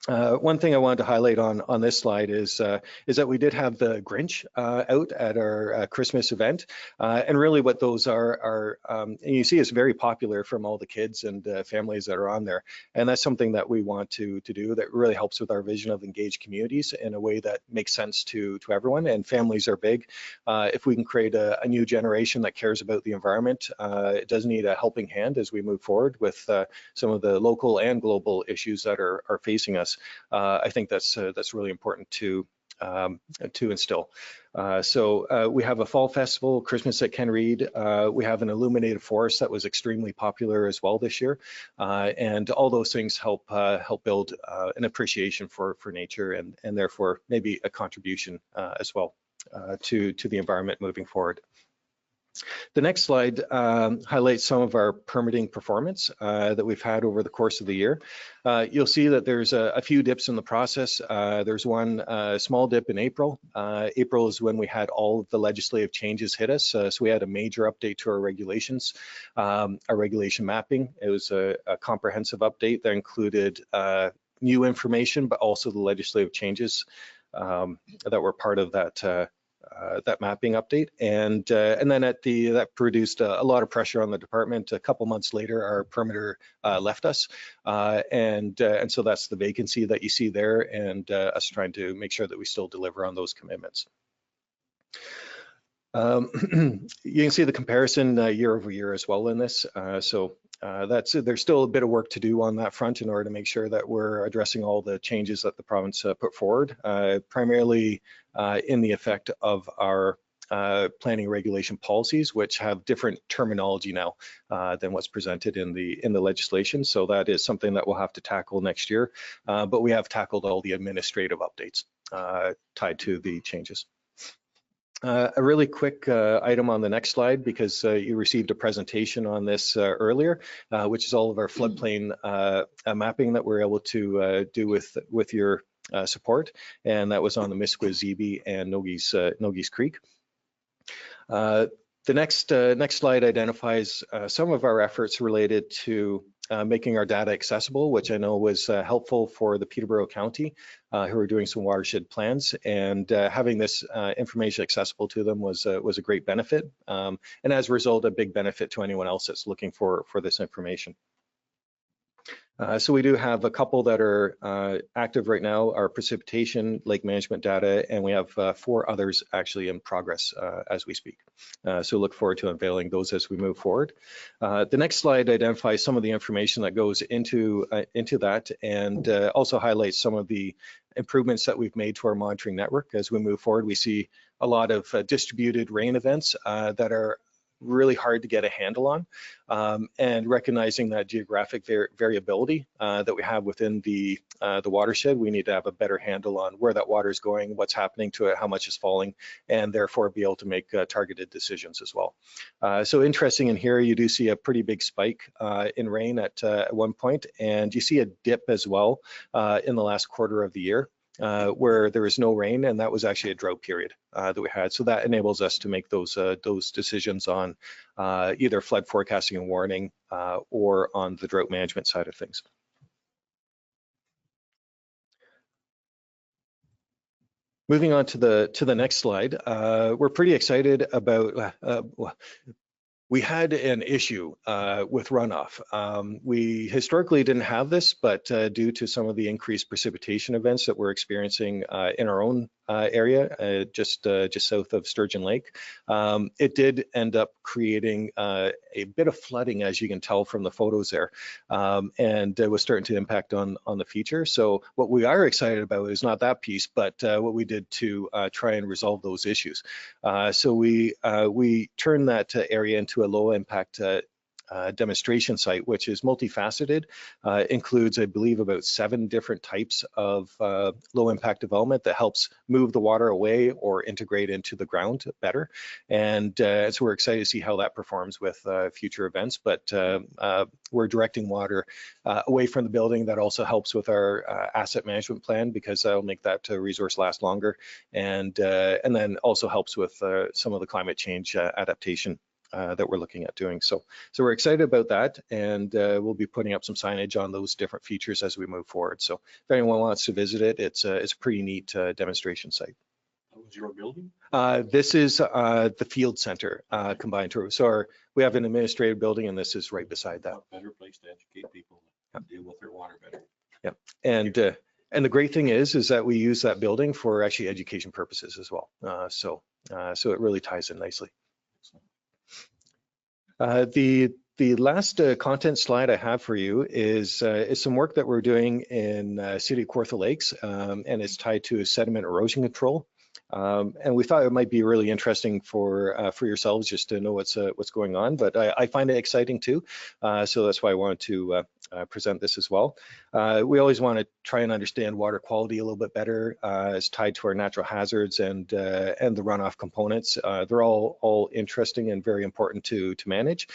One thing I wanted to highlight on this slide is that we did have the Grinch out at our Christmas event, and really what those are and you see it's very popular from all the kids and families that are on there, and that's something that we want to do that really helps with our vision of engaged communities in a way that makes sense to everyone, and families are big. If we can create a new generation that cares about the environment, it does need a helping hand as we move forward with some of the local and global issues that are facing us. I think that's really important to instill. So we have a fall festival, Christmas at Ken Reed. We have an illuminated forest that was extremely popular as well this year, and all those things help build an appreciation for nature and therefore maybe a contribution as well to the environment moving forward. The next slide highlights some of our permitting performance that we've had over the course of the year. You'll see that there's a few dips in the process. There's one small dip in April. April is when we had all of the legislative changes hit us. So we had a major update to our regulations, our regulation mapping. It was a comprehensive update that included new information, but also the legislative changes that were part of that mapping update, and then that produced a lot of pressure on the department. A couple months later, our permitter left us, and so that's the vacancy that you see there, and us trying to make sure that we still deliver on those commitments. You can see the comparison year over year as well in this. There's still a bit of work to do on that front in order to make sure that we're addressing all the changes that the province put forward, primarily in the effect of our planning regulation policies, which have different terminology now than what's presented in the legislation. So that is something that we'll have to tackle next year. But we have tackled all the administrative updates tied to the changes. A really quick item on the next slide, because you received a presentation on this earlier, which is all of our floodplain mapping that we're able to do with your support, and that was on the Misquizzibi and Nogies Creek. The next slide identifies some of our efforts related to making our data accessible, which I know was helpful for the Peterborough County, who are doing some watershed plans, and having this information accessible to them was a great benefit, and as a result, a big benefit to anyone else that's looking for this information. So we do have a couple that are active right now, our precipitation, lake management data, and we have 4 others actually in progress as we speak. So look forward to unveiling those as we move forward. The next slide identifies some of the information that goes into that, and also highlights some of the improvements that we've made to our monitoring network. As we move forward, we see a lot of distributed rain events that are really hard to get a handle on, and recognizing that geographic variability that we have within the watershed, we need to have a better handle on where that water is going, what's happening to it, how much is falling, and therefore be able to make targeted decisions as well. So interesting in here, you do see a pretty big spike in rain at one point, and you see a dip as well in the last quarter of the year, where there was no rain, and that was actually a drought period that we had. So that enables us to make those decisions on either flood forecasting and warning or on the drought management side of things. Moving on to the next slide, we're pretty excited about. We had an issue with runoff. We historically didn't have this, but due to some of the increased precipitation events that we're experiencing in our own area, just south of Sturgeon Lake, it did end up creating a bit of flooding, as you can tell from the photos there, and it was starting to impact on the feature. So what we are excited about is not that piece, but what we did to try and resolve those issues. So we turned that area into a low impact demonstration site, which is multifaceted, includes, I believe, about 7 different types of low impact development that helps move the water away or integrate into the ground better. And so we're excited to see how that performs with future events, but we're directing water away from the building. That also helps with our asset management plan, because that'll make that resource last longer, and then also helps with some of the climate change adaptation that we're looking at doing. So we're excited about that, and we'll be putting up some signage on those different features as we move forward. So if anyone wants to visit it, it's a pretty neat demonstration site. That was your building? This is the field center combined to, so we have an administrative building, and this is right beside that. A better place to educate people and deal with their water better. Yeah, and the great thing is that we use that building for actually education purposes as well. So it really ties in nicely. The last content slide I have for you is some work that we're doing in City of Kawartha Lakes, and it's tied to sediment erosion control. And we thought it might be really interesting for yourselves just to know what's going on, but I find it exciting too. So that's why I wanted to present this as well. We always want to try and understand water quality a little bit better. It's tied to our natural hazards and the runoff components. They're all interesting and very important to manage.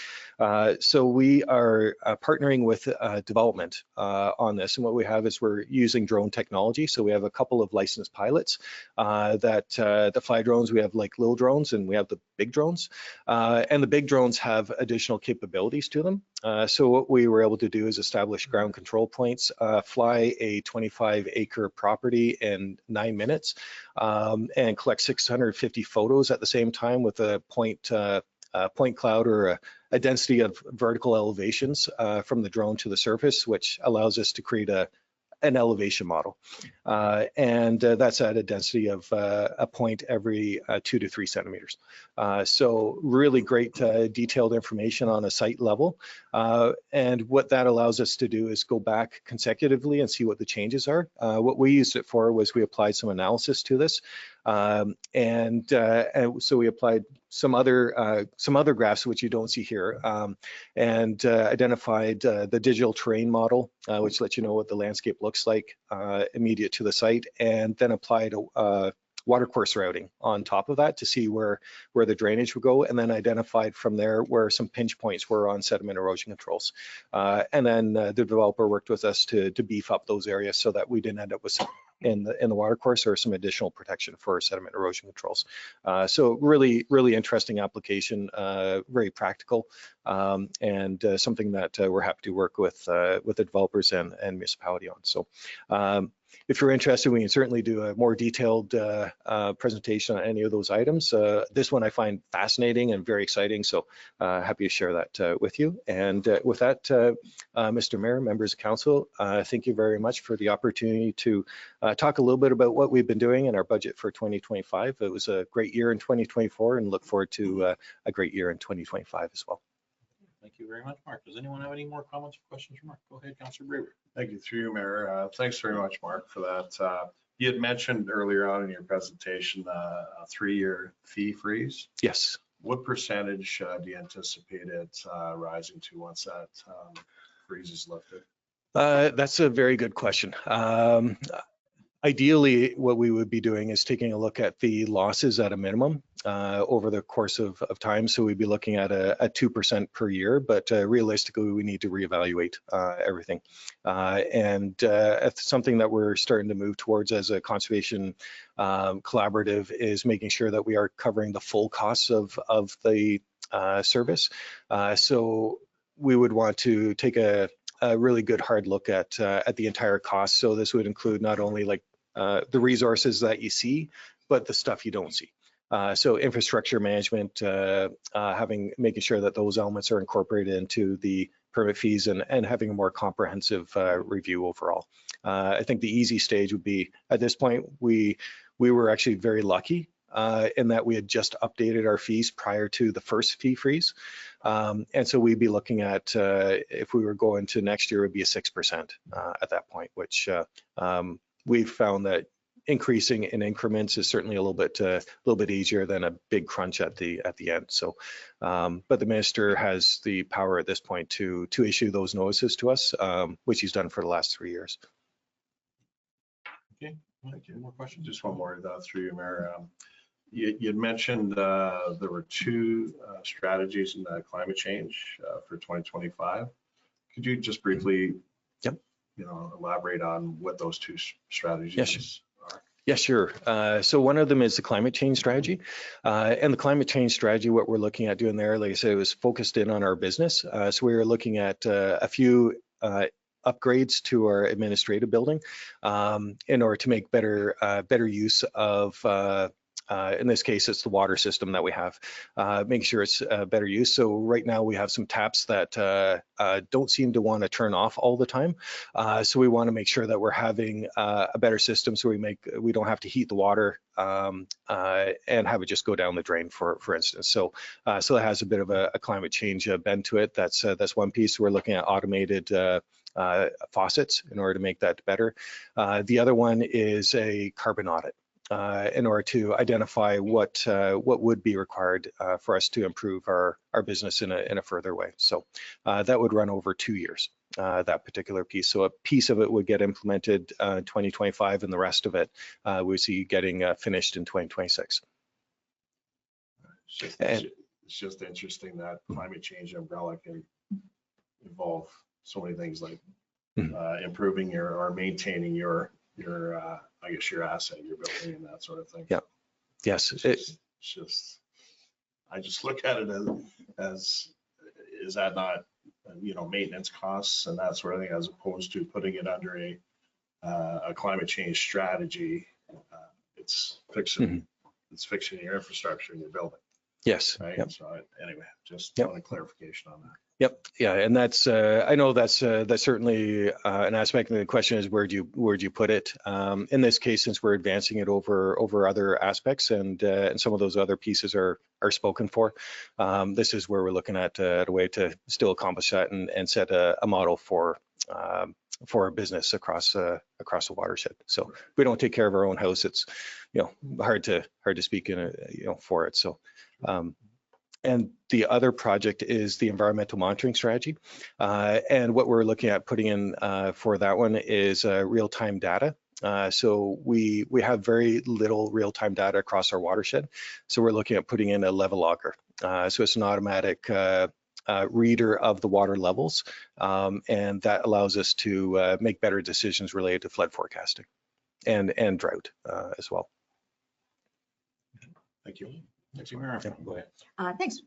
So we are partnering with development on this, and what we have is we're using drone technology. So we have a couple of licensed pilots that fly drones. We have like little drones and we have the big drones, and the big drones have additional capabilities to them. So what we were able to do is establish ground control points, fly a 25-acre property in 9 minutes, and collect 650 photos at the same time with a point cloud or a density of vertical elevations from the drone to the surface, which allows us to create an elevation model. And that's at a density of a point every 2 to 3 centimeters. So really great detailed information on a site level. And what that allows us to do is go back consecutively and see what the changes are. What we used it for was we applied some analysis to this. And so we applied some other graphs which you don't see here, and identified the digital terrain model, which lets you know what the landscape looks like immediate to the site, and then applied a water course routing on top of that to see where the drainage would go, and then identified from there where some pinch points were on sediment erosion controls. And then the developer worked with us to beef up those areas so that we didn't end up with some in the water course or some additional protection for sediment erosion controls. So really interesting application, very practical, and something that we're happy to work with the developers and municipality on. So if you're interested, we can certainly do a more detailed presentation on any of those items. This one I find fascinating and very exciting, so happy to share that with you. And with that, Mr. Mayor, members of council, thank you very much for the opportunity to talk a little bit about what we've been doing in our budget for 2025. It was a great year in 2024 and look forward to a great year in 2025 as well. Thank you very much, Mark. Does anyone have any more comments or questions for Mark? Go ahead, Councillor Braver. Thank you, through you, Mayor. Thanks very much, Mark, for that. You had mentioned earlier on in your presentation a 3-year fee freeze. Yes. What percentage do you anticipate it rising to once that freeze is lifted? That's a very good question. Ideally, what we would be doing is taking a look at the losses at a minimum over the course of time. So we'd be looking at a 2% per year, but realistically, we need to reevaluate everything. And it's something that we're starting to move towards as a conservation collaborative is making sure that we are covering the full costs of the service. So we would want to take a really good hard look at the entire cost. So this would include not only like the resources that you see, but the stuff you don't see. So infrastructure management, making sure that those elements are incorporated into the permit fees and having a more comprehensive review overall. I think the easy stage would be, at this point, we were actually very lucky in that we had just updated our fees prior to the first fee freeze. And so we'd be looking at, if we were going to next year, it would be a 6% at that point, which we've found that increasing in increments is certainly a little bit easier than a big crunch at the end. So, but the minister has the power at this point to issue those notices to us, which he's done for the last 3 years. Okay, thank you. More questions? Just one more through you, Mayor. You'd mentioned there were 2 strategies in climate change for 2025. Could you just briefly, elaborate on what those 2 strategies are? Yeah, sure. So one of them is the climate change strategy. And the climate change strategy, what we're looking at doing there, like I said, it was focused in on our business. So we were looking at a few upgrades to our administrative building in order to make better use of in this case, it's the water system that we have, making sure it's better use. So right now we have some taps that don't seem to want to turn off all the time. So we want to make sure that we're having a better system so we don't have to heat the water and have it just go down the drain, for instance. So so it has a bit of a climate change bend to it. That's one piece. We're looking at automated faucets in order to make that better. The other one is a carbon audit. in order to identify what would be required for us to improve our business in a further way. So that would run over 2 years, that particular piece. So a piece of it would get implemented 2025, and the rest of it we see getting finished in 2026. It's just interesting that climate change umbrella can involve so many things like improving or maintaining your I guess your asset, your building, and that sort of thing. Yeah. Yes. It's just I just look at it as is that not maintenance costs and that sort of thing, as opposed to putting it under a climate change strategy. It's fixing your infrastructure in your building. Yes. Right. Yep. So anyway, just Yep. want a clarification on that. Yep. Yeah, and that's I know that's certainly an aspect. And the question is, where do you put it? In this case, since we're advancing it over other aspects, and some of those other pieces are spoken for, this is where we're looking at a way to still accomplish that and set a model for our business across the watershed. So if we don't take care of our own house, it's hard to speak in for it. So. And the other project is the environmental monitoring strategy. And what we're looking at putting in for that one is real-time data. So we have very little real-time data across our watershed. So we're looking at putting in a level logger. So it's an automatic reader of the water levels. And that allows us to make better decisions related to flood forecasting and drought as well. Thank you. Go ahead. Thanks.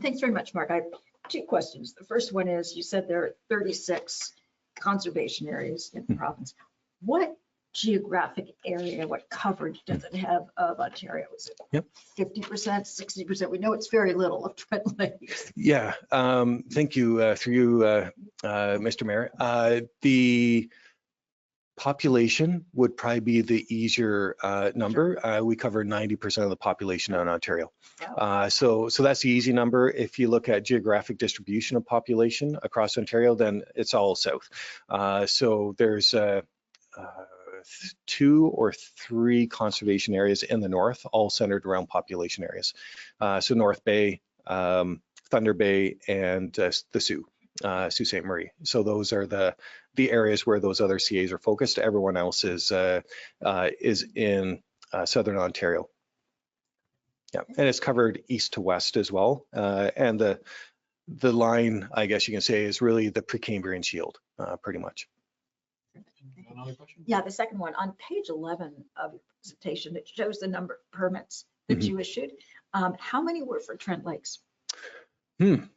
Thanks very much, Mark. I have 2 questions. The first one is, you said there are 36 conservation areas in the province. What geographic area, what coverage does it have of Ontario? Is it 50%, 60%? We know it's very little of Trent Lakes. Yeah, thank you through you, Mr. Mayor. The population would probably be the easier number. We cover 90% of the population in Ontario. So that's the easy number. If you look at geographic distribution of population across Ontario, then it's all south. So there's 2 or 3 conservation areas in the north, all centered around population areas. So North Bay, Thunder Bay, and the Sault Ste. Marie. So those are the areas where those other CAs are focused. Everyone else is in southern Ontario. Yeah, and it's covered east to west as well. And the line, I guess you can say, is really the Precambrian Shield, pretty much. Another question? Yeah, the second one, on page 11 of your presentation, it shows the number of permits that you issued. How many were for Trent Lakes? And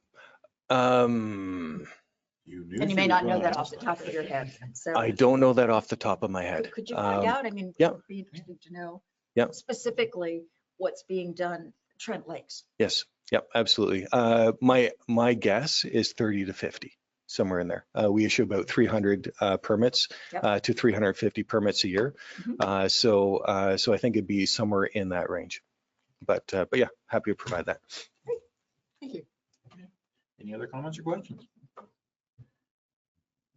you may not know that off the top of your head. So I don't know that off the top of my head. could you find out? I mean, it would be interesting to know specifically what's being done at Trent Lakes. Yes. Yep. Absolutely. My guess is 30 to 50, somewhere in there. We issue about 300 permits to 350 permits a year. So I think it'd be somewhere in that range. But yeah, happy to provide that. Great. Thank you. Any other comments or questions?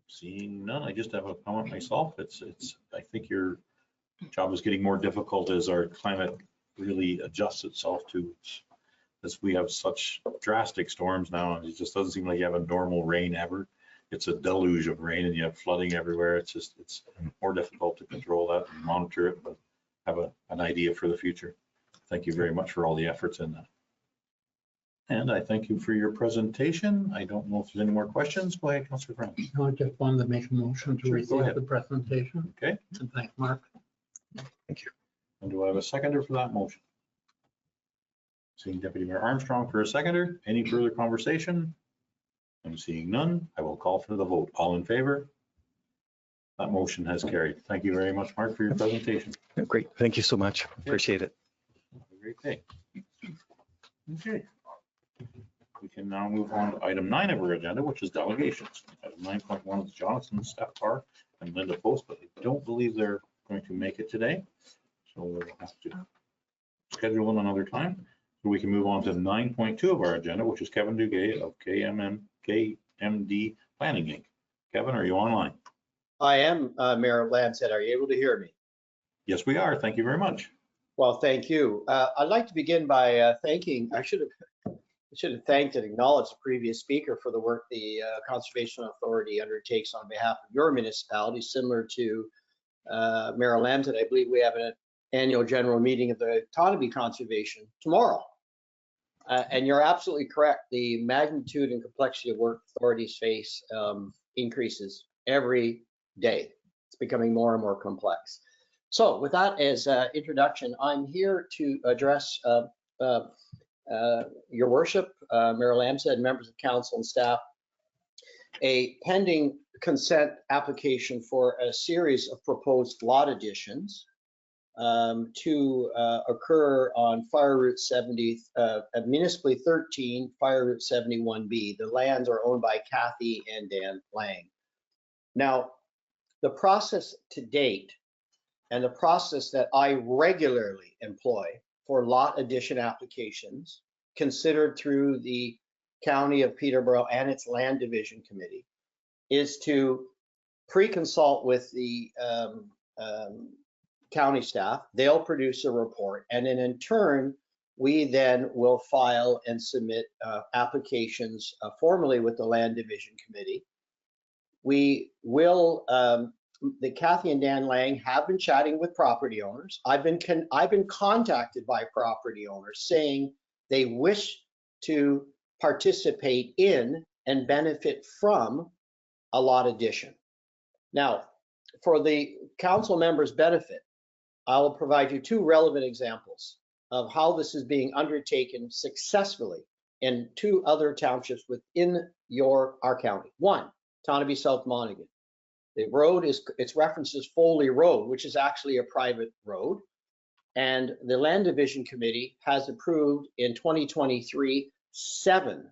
Seeing none, I just have a comment myself. I think your job is getting more difficult as our climate really adjusts itself to, as we have such drastic storms now. It just doesn't seem like you have a normal rain ever. It's a deluge of rain and you have flooding everywhere. It's more difficult to control that and monitor it, but have an idea for the future. Thank you very much for all the efforts in that. And I thank you for your presentation. I don't know if there's any more questions. Go ahead, Councillor Brown. No, I just wanted to make a motion to Sure, go receive ahead. the presentation. Okay. And thank Mark. Thank you. And do I have a seconder for that motion? Seeing Deputy Mayor Armstrong for a seconder. Any further conversation? I'm seeing none. I will call for the vote. All in favor? That motion has carried. Thank you very much, Mark, for your presentation. Great. Thank you so much. Appreciate it. Have a great day. Okay. We can now move on to item 9 of our agenda, which is delegations. Item 9.1 is Jonathan Stepar and Linda Post, but I don't believe they're going to make it today. So we'll have to schedule them another time. So we can move on to 9.2 of our agenda, which is Kevin Duguay of KMD Planning Inc. Kevin, are you online? I am, Mayor Lansett. Are you able to hear me? Yes, we are. Thank you very much. Well, thank you. I'd like to begin by thanking, I should have thanked and acknowledged the previous speaker for the work the Conservation Authority undertakes on behalf of your municipality, similar to Mayor Lambton. I believe we have an annual general meeting of the Tonabee Conservation tomorrow. And you're absolutely correct. The magnitude and complexity of work authorities face increases every day. It's becoming more and more complex. So with that as introduction, I'm here to address your worship, Mayor Lambton, members of council and staff, a pending consent application for a series of proposed lot additions to occur on Fire Route 70, Municipally 13, Fire Route 71B. The lands are owned by Kathy and Dan Lang. Now, the process to date and the process that I regularly employ for lot addition applications considered through the County of Peterborough and its Land Division Committee is to pre-consult with the county staff. They'll produce a report, and then in turn, we then will file and submit applications formally with the Land Division Committee. We will, the Kathy and Dan Lang have been chatting with property owners. I've been contacted by property owners saying they wish to participate in and benefit from a lot addition. Now, for the council members' benefit, I will provide you two relevant examples of how this is being undertaken successfully in two other townships within our county. One, Tonabee South Monaghan. The road its reference is Foley Road, which is actually a private road. And the Land Division Committee has approved in 2023 7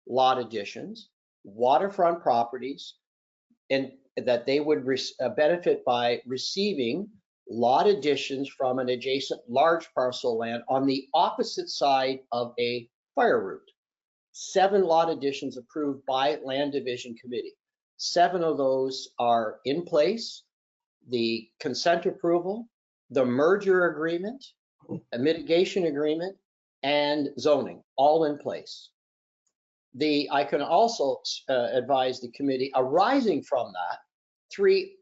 lot additions, waterfront properties, and that they would benefit by receiving lot additions from an adjacent large parcel land on the opposite side of a fire route. 7 lot additions approved by Land Division Committee. 7 of those are in place. The consent approval, the merger agreement, a mitigation agreement, and zoning, all in place. I can also advise the committee, arising from that, 3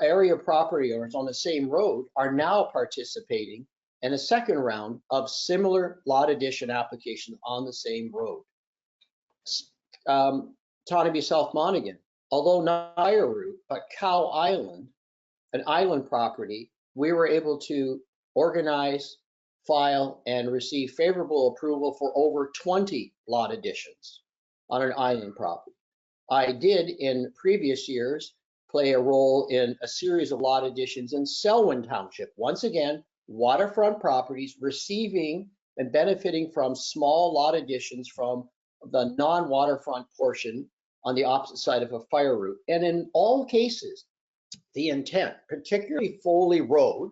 area property owners on the same road are now participating in a second round of similar lot addition applications on the same road. Tonabee South Monaghan, although not fire route, but Cow Island, an island property, we were able to organize, file, and receive favorable approval for over 20 lot additions on an island property. I did in previous years play a role in a series of lot additions in Selwyn Township. Once again, waterfront properties receiving and benefiting from small lot additions from the non-waterfront portion on the opposite side of a fire route. And in all cases, the intent, particularly Foley Road,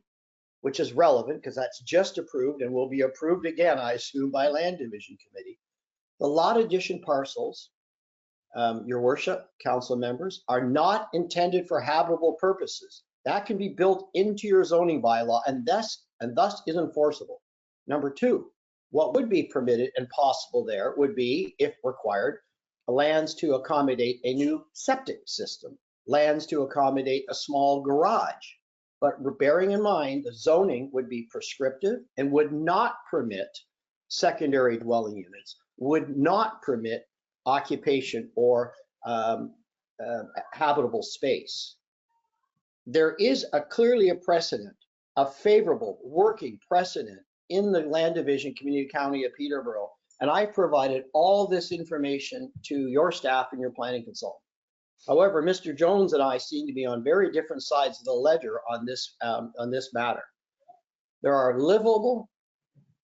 which is relevant because that's just approved and will be approved again, I assume, by Land Division Committee. The lot addition parcels, your worship, council members, are not intended for habitable purposes. That can be built into your zoning bylaw and thus is enforceable. Number 2, what would be permitted and possible there would be, if required, lands to accommodate a new septic system, lands to accommodate a small garage. But bearing in mind, the zoning would be prescriptive and would not permit secondary dwelling units, would not permit occupation or habitable space. There is clearly a precedent, a favorable working precedent in the Land Division Community County of Peterborough, and I provided all this information to your staff and your planning consultant. However, Mr. Jones and I seem to be on very different sides of the ledger on this matter. There are livable,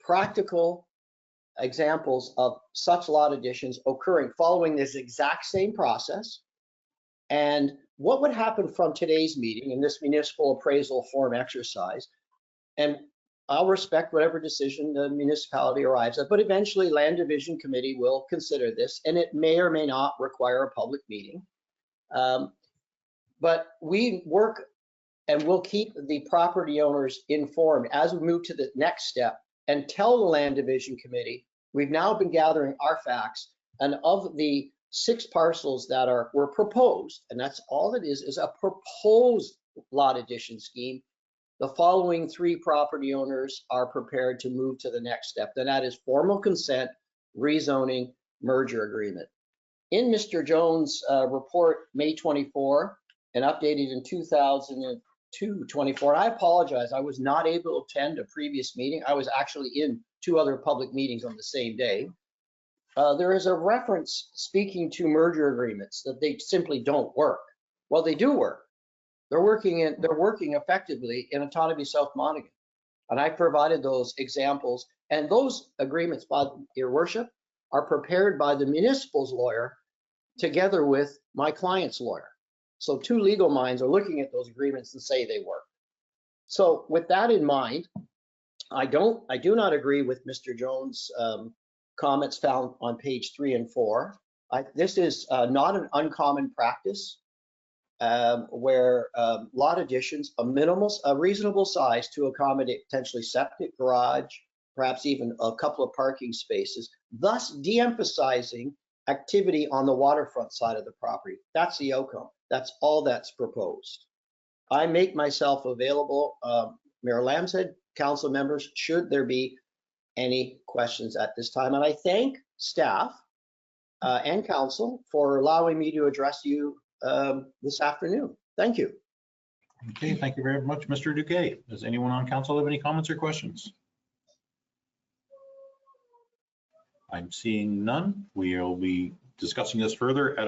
practical examples of such lot additions occurring following this exact same process. And what would happen from today's meeting in this municipal appraisal form exercise, and I'll respect whatever decision the municipality arrives at, but eventually Land Division Committee will consider this, and it may or may not require a public meeting. But we work And we'll keep the property owners informed as we move to the next step and tell the Land Division Committee, we've now been gathering our facts, and of the 6 parcels that were proposed, and that's all it is a proposed lot addition scheme, the following 3 property owners are prepared to move to the next step. Then that is formal consent, rezoning, merger agreement. In Mr. Jones' report, May 24, and updated in 2002-24, I apologize, I was not able to attend a previous meeting. I was actually in 2 other public meetings on the same day. There is a reference speaking to merger agreements that they simply don't work. Well, they do work. They're working effectively in Autonomy South Monaghan. And I provided those examples. And those agreements, by your worship, are prepared by the municipal's lawyer together with my client's lawyer. So 2 legal minds are looking at those agreements and say they work. So with that in mind, I do not agree with Mr. Jones' comments found on page 3 and 4. This is not an uncommon practice where lot additions, a reasonable size to accommodate potentially septic, garage, perhaps even a couple of parking spaces, thus de-emphasizing activity on the waterfront side of the property. That's the outcome. That's all that's proposed. I make myself available, Mayor Lambshead, council members, should there be any questions at this time. And I thank staff and council for allowing me to address you this afternoon. Thank you. Okay, thank you very much, Mr. Duque. Does anyone on council have any comments or questions? I'm seeing none. We'll be discussing this further at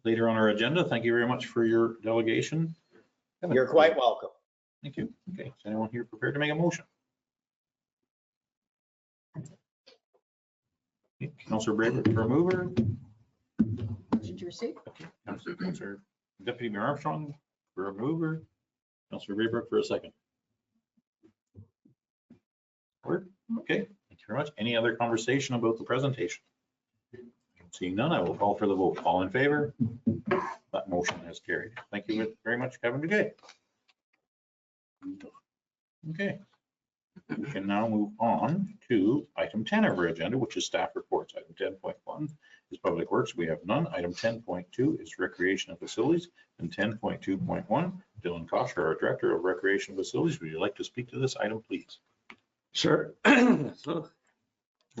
later on our agenda. Thank you very much for your delegation. You're quite welcome. Thank you. Okay, is anyone here prepared to make a motion? Okay, Councillor Braber for a mover. Motion to receive. Okay, Councillor Deputy Mayor Armstrong for a mover. Councillor Braber for a second. Word? Okay, thank you very much. Any other conversation about the presentation? Seeing none, I will call for the vote. All in favor? That motion has carried. Thank you very much, Kevin Duguay. Okay. We can now move on to item 10 of our agenda, which is staff reports. Item 10.1 is public works. We have none. Item 10.2 is recreation and facilities. And 10.2.1, Dylan Kosh, our Director of Recreation Facilities. Would you like to speak to this item, please? Sure.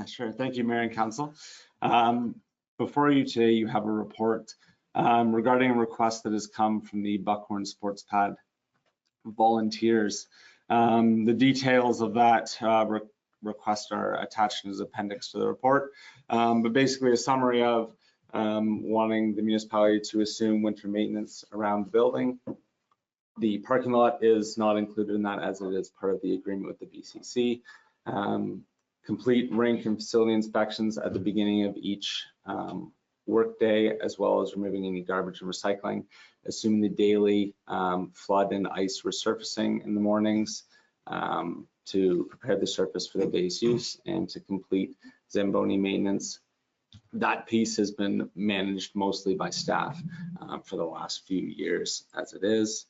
Sure. Thank you, Mayor and Council. Before you today, you have a report regarding a request that has come from the Buckhorn Sports Pad volunteers. The details of that request are attached as appendix to the report, but basically a summary of wanting the municipality to assume winter maintenance around the building. The parking lot is not included in that as it is part of the agreement with the BCC. Complete rink and facility inspections at the beginning of each workday, as well as removing any garbage and recycling, assuming the daily flood and ice resurfacing in the mornings to prepare the surface for the day's use, and to complete Zamboni maintenance. That piece has been managed mostly by staff for the last few years as it is.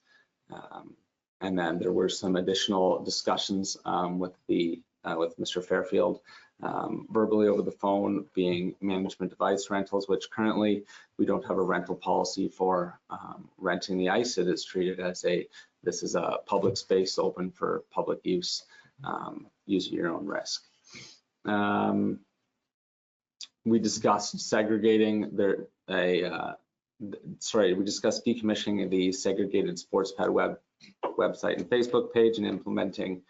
And then there were some additional discussions with Mr. Fairfield verbally over the phone, being management of ice rentals, which currently we don't have a rental policy for renting the ice. It is treated as this is a public space open for public use, use at your own risk. We discussed segregating we discussed decommissioning the segregated sports pad website and Facebook page and implementing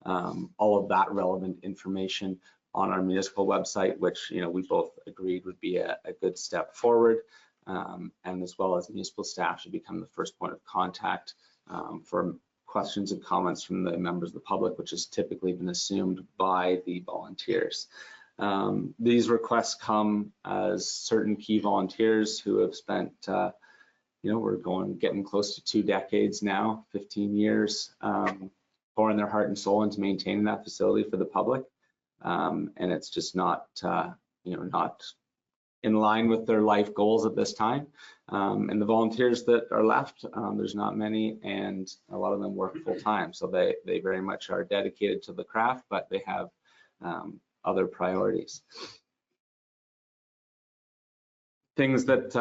all of that relevant information on our municipal website, which we both agreed would be a good step forward, and as well as municipal staff should become the first point of contact for questions and comments from the members of the public, which has typically been assumed by the volunteers. These requests come as certain key volunteers who have spent, we're getting close to 2 decades now, 15 years, pouring their heart and soul into maintaining that facility for the public. And it's just not in line with their life goals at this time. And the volunteers that are left, there's not many, and a lot of them work full time. So they very much are dedicated to the craft, but they have other priorities. Things that,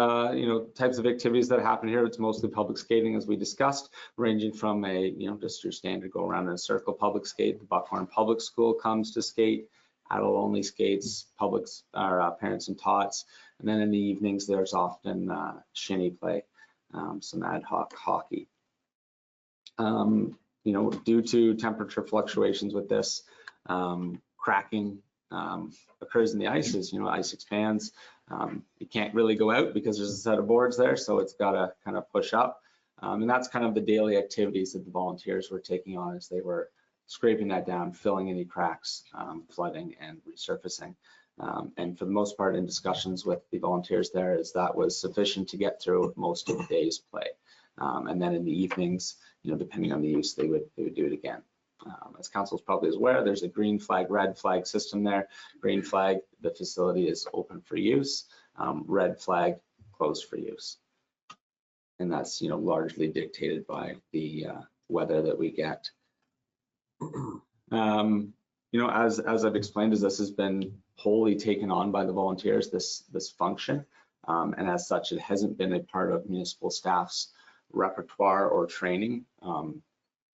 types of activities that happen here, it's mostly public skating, as we discussed, ranging from just your standard go around in a circle public skate. The Buckhorn Public School comes to skate, adult only skates, publics, or parents and tots. And then in the evenings, there's often shinny play, some ad hoc hockey. Due to temperature fluctuations with this, cracking occurs in the ice as, ice expands. You can't really go out because there's a set of boards there, so it's got to kind of push up. And that's kind of the daily activities that the volunteers were taking on as they were scraping that down, filling any cracks, flooding and resurfacing. And for the most part in discussions with the volunteers there is that was sufficient to get through most of the day's play. And then in the evenings, depending on the use, they would do it again. As council is probably aware, there's a green flag, red flag system there. Green flag, the facility is open for use. Red flag, closed for use. And that's, largely dictated by the weather that we get. As I've explained, as this has been wholly taken on by the volunteers, this function, and as such, it hasn't been a part of municipal staff's repertoire or training,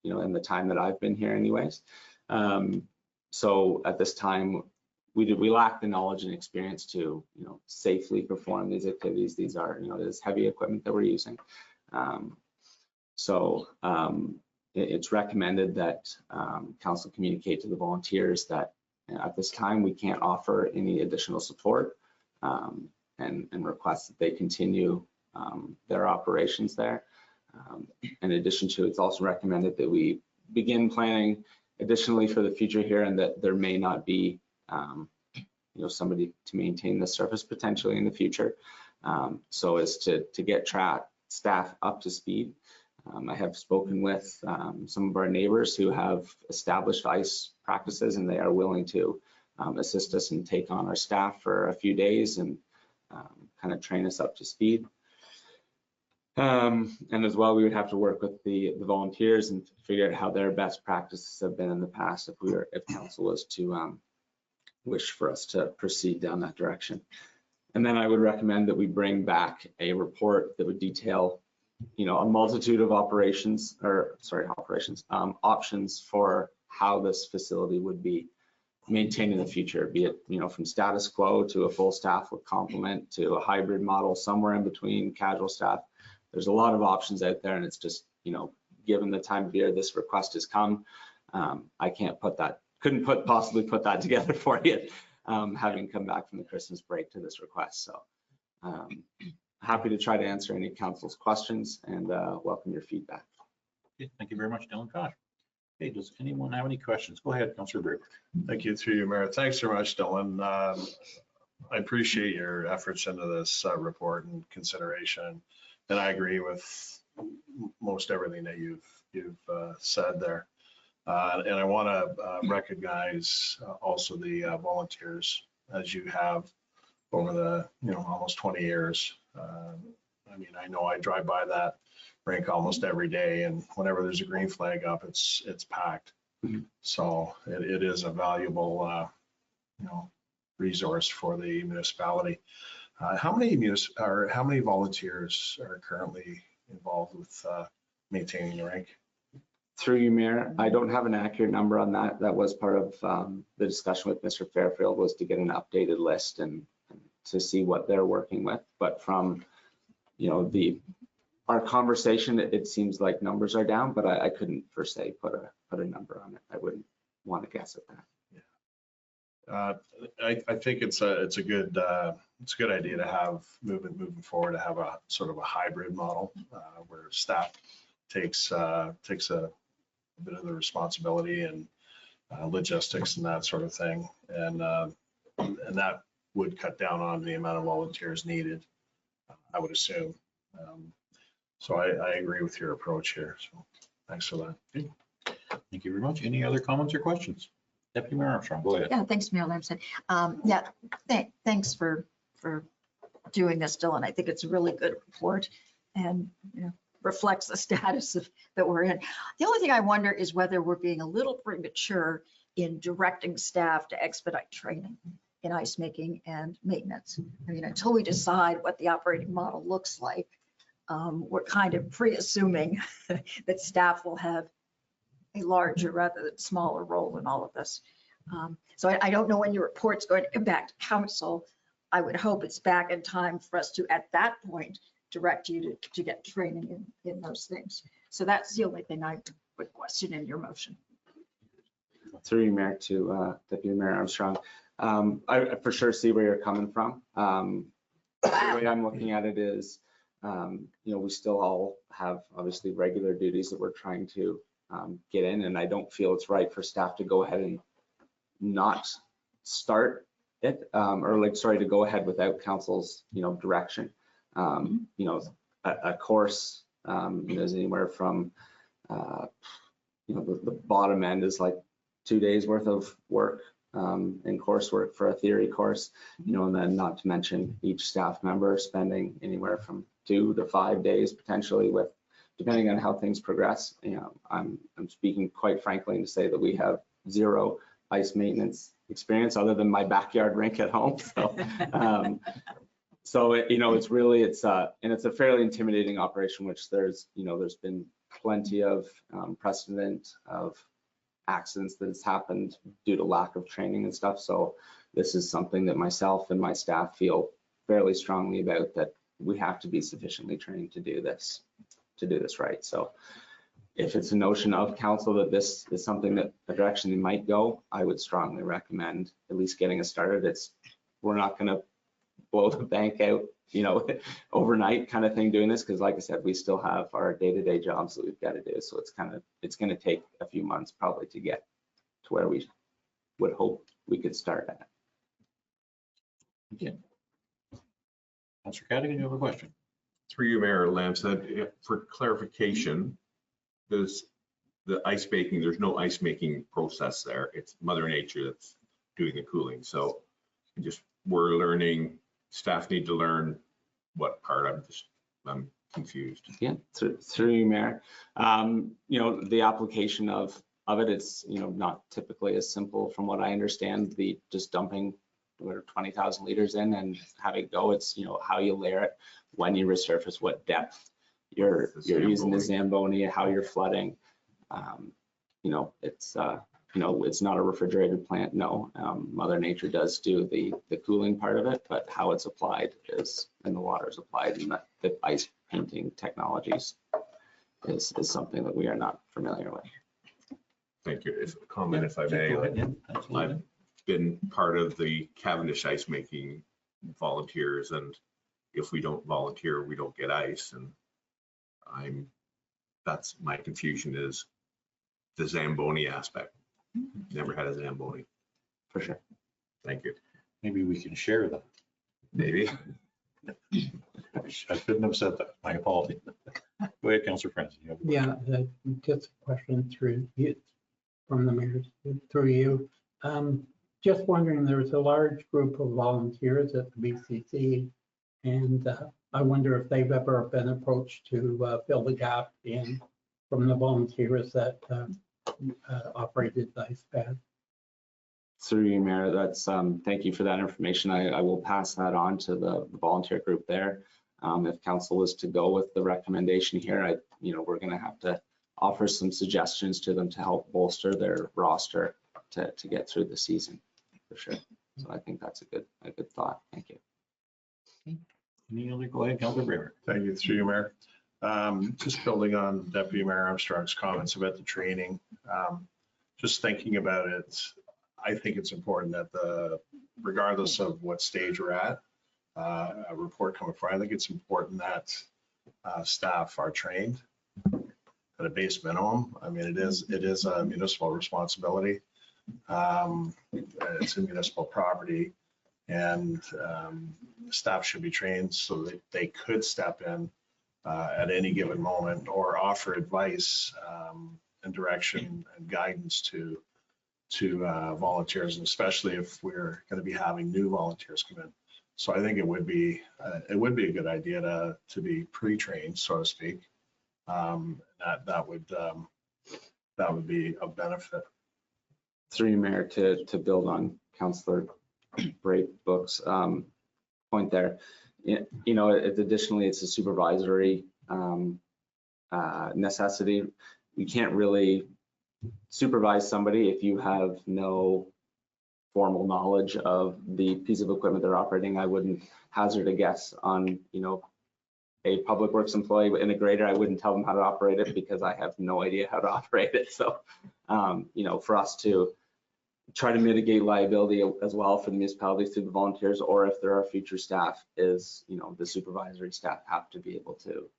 in the time that I've been here anyways. So at this time, we lack the knowledge and experience to, safely perform these activities. These are, this heavy equipment that we're using. It's recommended that council communicate to the volunteers that at this time we can't offer any additional support, and request that they continue their operations there. In addition to, it's also recommended that we begin planning additionally for the future here, and that there may not be somebody to maintain the surface potentially in the future, so as to get staff up to speed. I have spoken with some of our neighbors who have established ice practices, and they are willing to assist us and take on our staff for a few days and kind of train us up to speed. And as well, we would have to work with the volunteers and figure out how their best practices have been in the past if council was to wish for us to proceed down that direction. And then I would recommend that we bring back a report that would detail a multitude of options for how this facility would be maintained in the future, be it, from status quo to a full staff with complement to a hybrid model, somewhere in between casual staff. There's a lot of options out there, and it's just, given the time of year this request has come, I couldn't possibly put that together for you, having come back from the Christmas break to this request. So happy to try to answer any council's questions, and welcome your feedback. Okay, thank you very much, Dylan Koch. Okay, does anyone have any questions? Go ahead, Councillor Braber. Thank you, through you, Mayor. Thanks very much, Dylan. I appreciate your efforts into this report and consideration, and I agree with most everything that you've said there. And I want to recognize also the volunteers, as you have over the almost 20 years. I know I drive by that rink almost every day, and whenever there's a green flag up, it's packed. Mm-hmm. So it is a valuable resource for the municipality. How many volunteers are currently involved with maintaining the rink? Through you, Mayor, I don't have an accurate number on that. That was part of the discussion with Mr. Fairfield, was to get an updated list and to see what they're working with. But from our conversation, it seems like numbers are down, but I couldn't per se put a number on it. I wouldn't want to guess at that. I think it's a good idea to have moving forward, to have a sort of a hybrid model where staff takes a bit of the responsibility and logistics and that sort of thing, and that would cut down on the amount of volunteers needed, I would assume. So I agree with your approach here. So thanks for that. Okay. Thank you very much. Any other comments or questions? Deputy Mayor Armstrong, go ahead. Yeah, thanks, Mayor Lamson. Thanks for doing this, Dylan. I think it's a really good report and, reflects the status that we're in. The only thing I wonder is whether we're being a little premature in directing staff to expedite training in ice making and maintenance. I mean, until we decide what the operating model looks like, we're kind of pre-assuming that staff will have a larger rather than smaller role in all of this. So I don't know when your report's going to come back to council. I would hope it's back in time for us to, at that point, direct you to get training in those things. So that's the only thing I would question in your motion. Through you, Mayor, to Deputy Mayor Armstrong. I for sure see where you're coming from. The way I'm looking at it is, we still all have obviously regular duties that we're trying to get in, and I don't feel it's right for staff to go ahead and not start it, to go ahead without council's, direction. A course is anywhere from, the bottom end is like 2 days worth of work in coursework for a theory course, and then not to mention each staff member spending anywhere from 2 to 5 days potentially with, depending on how things progress. I'm speaking quite frankly to say that we have zero ice maintenance experience other than my backyard rink at home. So, it's really, and it's a fairly intimidating operation, which there's been plenty of precedent of accidents that has happened due to lack of training and stuff. So this is something that myself and my staff feel fairly strongly about, that we have to be sufficiently trained to do this right. So if it's a notion of council that this is something that a direction they might go, I would strongly recommend at least getting us started. We're not going to blow the bank out, overnight kind of thing doing this, because like I said, we still have our day-to-day jobs that we've got to do. So it's going to take a few months probably to get to where we would hope we could start at. Yeah. Councilor Cadigan, you have a question? Through you, Mayor Lamstead, for clarification, does the ice making, there's no ice making process there. It's Mother Nature that's doing the cooling. So we're learning, staff need to learn what part? I'm confused. Yeah, through you, Mayor. The application of it, it's, not typically as simple from what I understand, just dumping 20,000 liters in and having it go. It's, how you layer it, when you resurface, what depth you're using the Zamboni, how you're flooding. It's not a refrigerated plant, no. Mother Nature does do the cooling part of it, but how it's applied is, and the water is applied, and the ice painting technologies is something that we are not familiar with. Thank you. If I may, I've been part of the Cavendish ice making volunteers, and if we don't volunteer, we don't get ice. And that's my confusion, is the Zamboni aspect. Never had a Zamboni. For sure. Thank you. Maybe we can share them. Maybe. I shouldn't have said that. My apologies. Go ahead, Councilor Francis. Yeah, just a question through you, from the mayor, through you. Just wondering, there's a large group of volunteers at the BCC, and I wonder if they've ever been approached to fill the gap from the volunteers that operated the ice pad. Through you, Mayor, that's thank you for that information. I will pass that on to the volunteer group there. If council is to go with the recommendation here, we're going to have to offer some suggestions to them to help bolster their roster to get through the season, for sure. So I think that's a good thought. Thank you. Any other? Go ahead, Councilor Bremer. Thank you, through you, Mayor. Just building on Deputy Mayor Armstrong's comments about the training, just thinking about it, I think it's important that regardless of what stage we're at, a report coming forward, I think it's important that staff are trained at a base minimum. I mean, it is a municipal responsibility. It's a municipal property, and staff should be trained so that they could step in at any given moment or offer advice and direction and guidance to volunteers, and especially if we're going to be having new volunteers come in. So I think it would be a good idea to be pre-trained, so to speak. That would be of benefit. Through you, Mayor, to build on Councillor Brake's point there. Additionally, it's a supervisory necessity. You can't really supervise somebody if you have no formal knowledge of the piece of equipment they're operating. I wouldn't hazard a guess on, a public works employee in a grader. I wouldn't tell them how to operate it because I have no idea how to operate it. So, for us to try to mitigate liability as well for the municipality through the volunteers, or if there are future staff, is, the supervisory staff have to be able to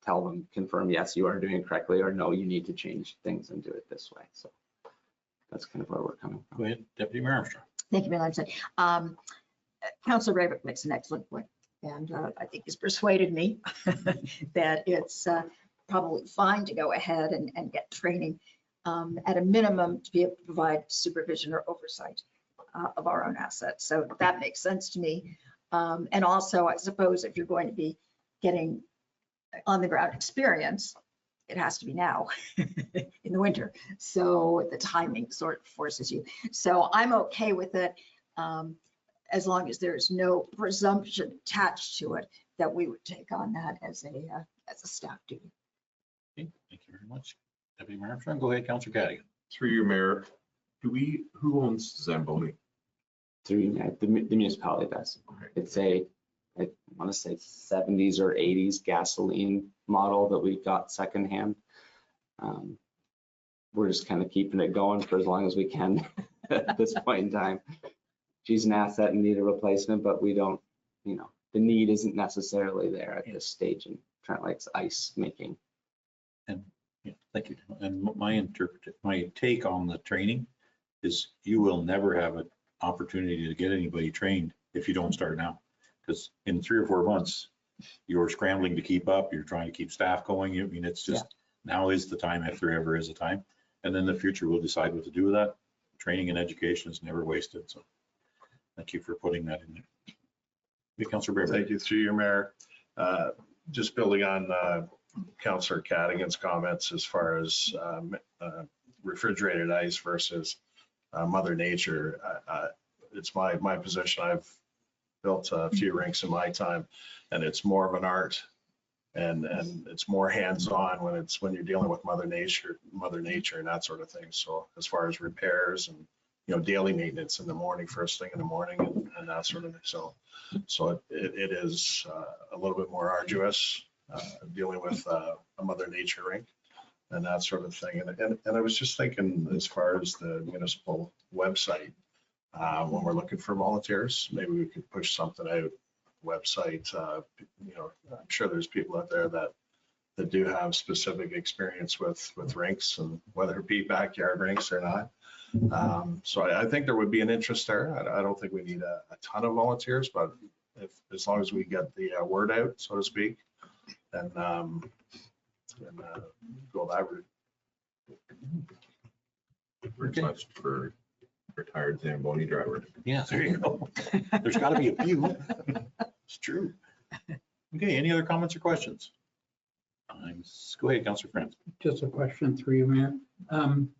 tell them, confirm, yes, you are doing it correctly, or no, you need to change things and do it this way. So that's kind of where we're coming from. Go ahead, Deputy Mayor Armstrong. Thank you, Mayor Lamson. Councilor Brayback makes an excellent point, and I think he's persuaded me that it's probably fine to go ahead and get training at a minimum to be able to provide supervision or oversight of our own assets. So that makes sense to me. And also, I suppose if you're going to be getting on the ground experience, it has to be now in the winter. So the timing sort of forces you. So I'm okay with it as long as there's no presumption attached to it that we would take on that as a staff duty. Okay, thank you very much. Deputy Mayor Armstrong, go ahead, Councillor Cadigan. Through you, Mayor, who owns Zamboni? Through you, Mayor, the municipality does. It's I want to say 70s or 80s gasoline model that we got secondhand. We're just kind of keeping it going for as long as we can at this point in time. She's an asset and need a replacement, but we don't, the need isn't necessarily there at this stage in Trent Lake's ice making. And yeah, thank you. And my take on the training is you will never have an opportunity to get anybody trained if you don't start now. Because in 3 or 4 months, you're scrambling to keep up, you're trying to keep staff going. It's just, now is the time, if there ever is a time. And then the future will decide what to do with that. Training and education is never wasted. So thank you for putting that in there. Hey, Councillor Brayback. Thank you, through your Mayor. Just building on Councillor Cadigan's comments as far as refrigerated ice versus Mother Nature. It's my position. I've built a few rinks in my time, and it's more of an art, and it's more hands-on when you're dealing with Mother Nature and that sort of thing. So as far as repairs and daily maintenance in the morning, first thing in the morning, and that sort of thing. So it is a little bit more arduous dealing with a Mother Nature rink and that sort of thing. And I was just thinking, as far as the municipal website, when we're looking for volunteers, maybe we could push something out website. I'm sure there's people out there that do have specific experience with rinks, and whether it be backyard rinks or not. So I think there would be an interest there. I don't think we need a ton of volunteers, but as long as we get the word out, so to speak, and go that route. Request for retired Zamboni driver. Yeah, there you go. There's got to be a few. It's true. Okay, any other comments or questions? Go ahead, Councillor Trent. Just a question through you, Mayor. I'm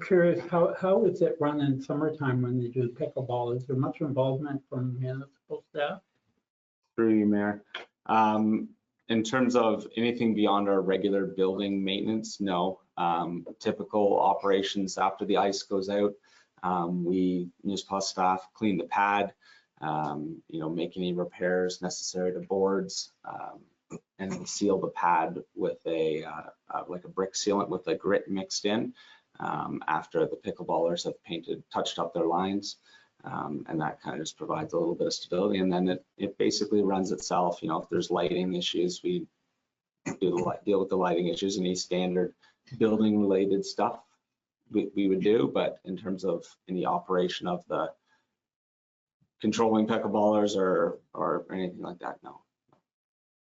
curious, how is it run in summertime when they do pickleball? Is there much involvement from municipal staff? Through you, Mayor. In terms of anything beyond our regular building maintenance, no. Typical operations after the ice goes out, municipal staff clean the pad, make any repairs necessary to boards, and then seal the pad with like a brick sealant with a grit mixed in after the pickleballers have touched up their lines. And that kind of just provides a little bit of stability, and then it basically runs itself. If there's lighting issues, we deal with the lighting issues. Any standard building related stuff we would do, but in terms of any operation of the controlling pickleballers or anything like that, no.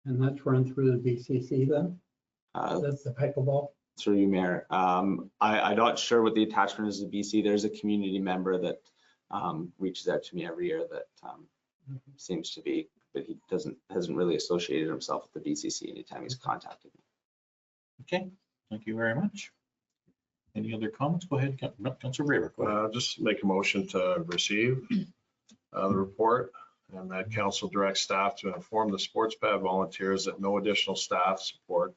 And that's run through the BCC then? That's the pickleball? Through you, Mayor. I'm not sure what the attachment is to BC. There's a community member that reaches out to me every year that seems to be, but he hasn't really associated himself with the BCC anytime he's contacted me. Okay, thank you very much. Any other comments? Go ahead, Councilor Braver. Go ahead. Just make a motion to receive the report, and that council directs staff to inform the sports pad volunteers that no additional staff support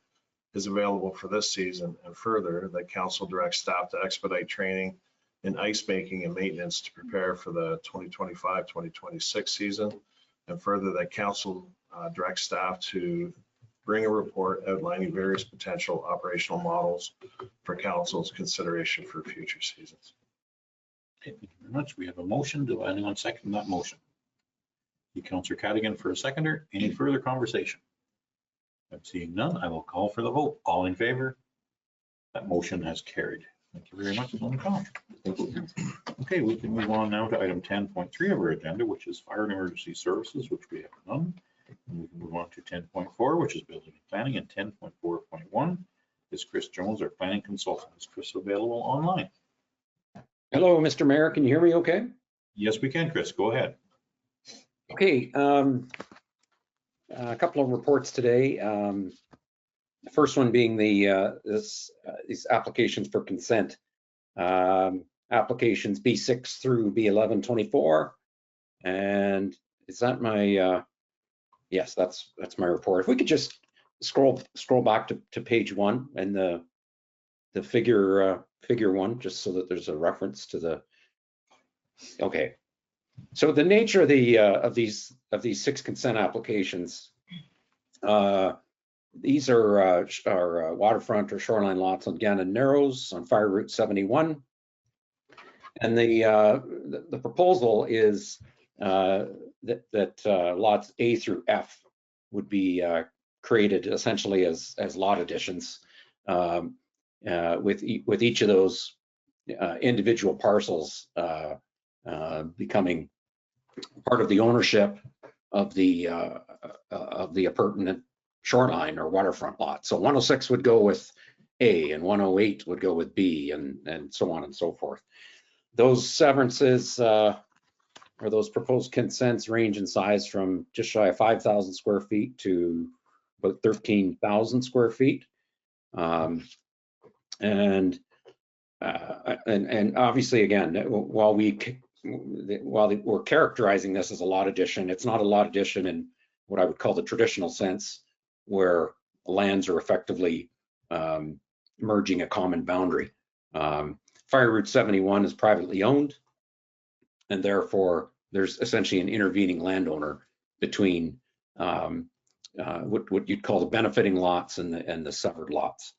is available for this season, and further, that council directs staff to expedite training in ice making and maintenance to prepare for the 2025-2026 season, and further, that council directs staff to bring a report outlining various potential operational models for council's consideration for future seasons. Okay, thank you very much. We have a motion. Do anyone second that motion? You, Councilor Cadigan, for a seconder. Any further conversation? I'm seeing none. I will call for the vote. All in favor? That motion has carried. Thank you very much, Alderman Collins. Thank you. Okay, we can move on now to item 10.3 of our agenda, which is fire and emergency services, which we have none. And we can move on to 10.4, which is building and planning, and 10.4.1 is Chris Jones, our planning consultant. Is Chris available online? Hello, Mr. Mayor. Can you hear me okay? Yes, we can, Chris. Go ahead. Okay. A couple of reports today. The first one being these applications for consent. Applications B6 through B1124. And is that my, yes, that's my report. If we could just scroll back to page 1 and the figure one, just so that there's a reference to the, okay. So the nature of these 6 consent applications, these are waterfront or shoreline lots on Gannon Narrows on Fire Route 71. And the proposal is that lots A through F would be created essentially as lot additions, with each of those individual parcels becoming part of the ownership of the appurtenant shoreline or waterfront lot. So 106 would go with A and 108 would go with B, and so on and so forth. Those severances or those proposed consents range in size from just shy of 5,000 square feet to about 13,000 square feet. And obviously, again, while we're characterizing this as a lot addition, it's not a lot addition in what I would call the traditional sense, where lands are effectively merging a common boundary. Fire Route 71 is privately owned, and therefore there's essentially an intervening landowner between what you'd call the benefiting lots and the severed lots.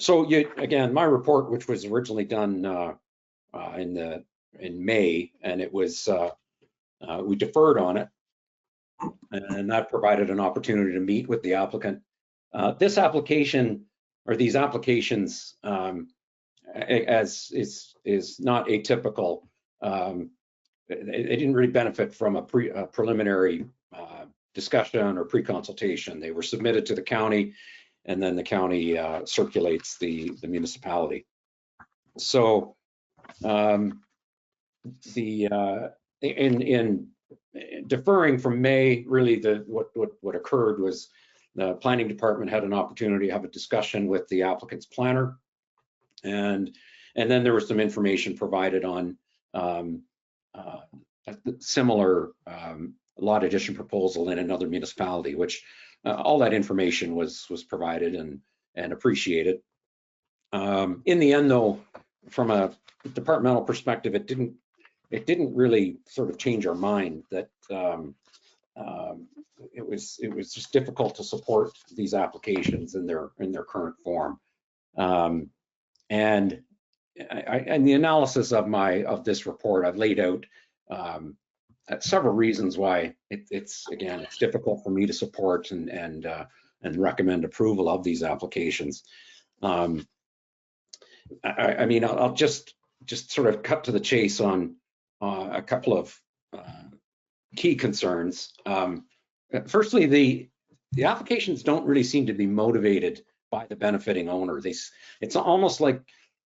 So again, my report, which was originally done in May, and it was we deferred on it, and that provided an opportunity to meet with the applicant. This application or these applications, as is not atypical, they didn't really benefit from a preliminary discussion or pre-consultation. They were submitted to the county, and then the county circulates the municipality. So in deferring from May, really what occurred was the planning department had an opportunity to have a discussion with the applicant's planner, and then there was some information provided on a similar lot addition proposal in another municipality, which all that information was provided and appreciated. In the end, though, from a departmental perspective, it didn't really sort of change our mind that it was just difficult to support these applications in their current form. And the analysis of this report, I've laid out several reasons why it's difficult for me to support and recommend approval of these applications. I mean, I'll just sort of cut to the chase on a couple of key concerns. Firstly, the applications don't really seem to be motivated by the benefiting owner. It's almost like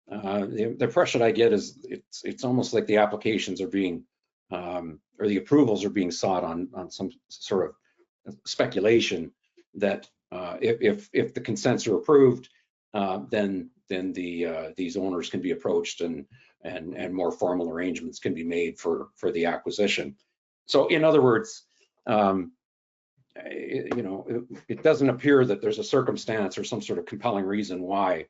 the impression I get is it's almost like the applications are being or the approvals are being sought on some sort of speculation that if the consents are approved, then these owners can be approached and more formal arrangements can be made for the acquisition. So in other words, it doesn't appear that there's a circumstance or some sort of compelling reason why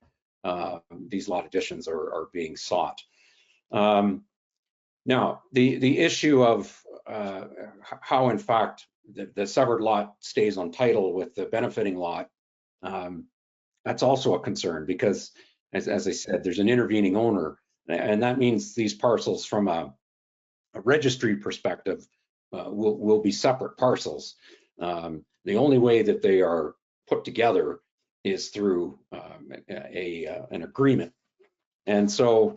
these lot additions are being sought. Now, the issue of how, in fact, the severed lot stays on title with the benefiting lot, that's also a concern because, as I said, there's an intervening owner, and that means these parcels from a registry perspective will be separate parcels. The only way that they are put together is through an agreement. And so,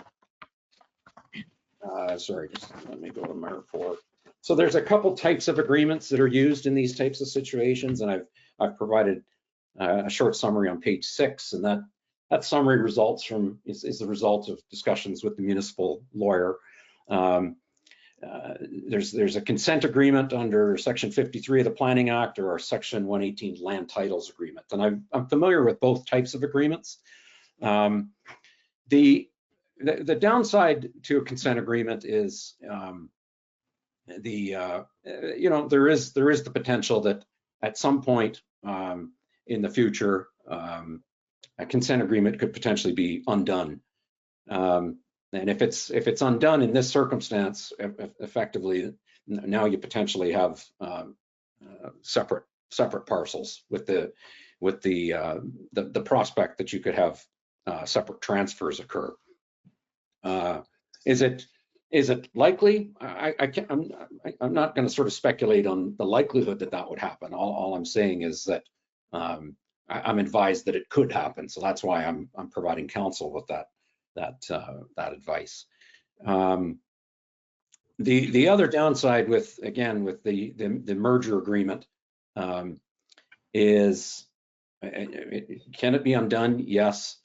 sorry, just let me go to my report. So there's a couple types of agreements that are used in these types of situations, and I've provided a short summary on page 6, and that summary is the result of discussions with the municipal lawyer. There's a consent agreement under Section 53 of the Planning Act or Section 118 land titles agreement, and I'm familiar with both types of agreements. The downside to a consent agreement is there is the potential that at some point in the future a consent agreement could potentially be undone. And if it's undone in this circumstance, effectively, now you potentially have separate parcels with the prospect that you could have separate transfers occur. Is it likely? I'm not going to sort of speculate on the likelihood that would happen. All I'm saying is that I'm advised that it could happen, so that's why I'm providing counsel with that advice. The other downside with the merger agreement is, can it be undone? Yes.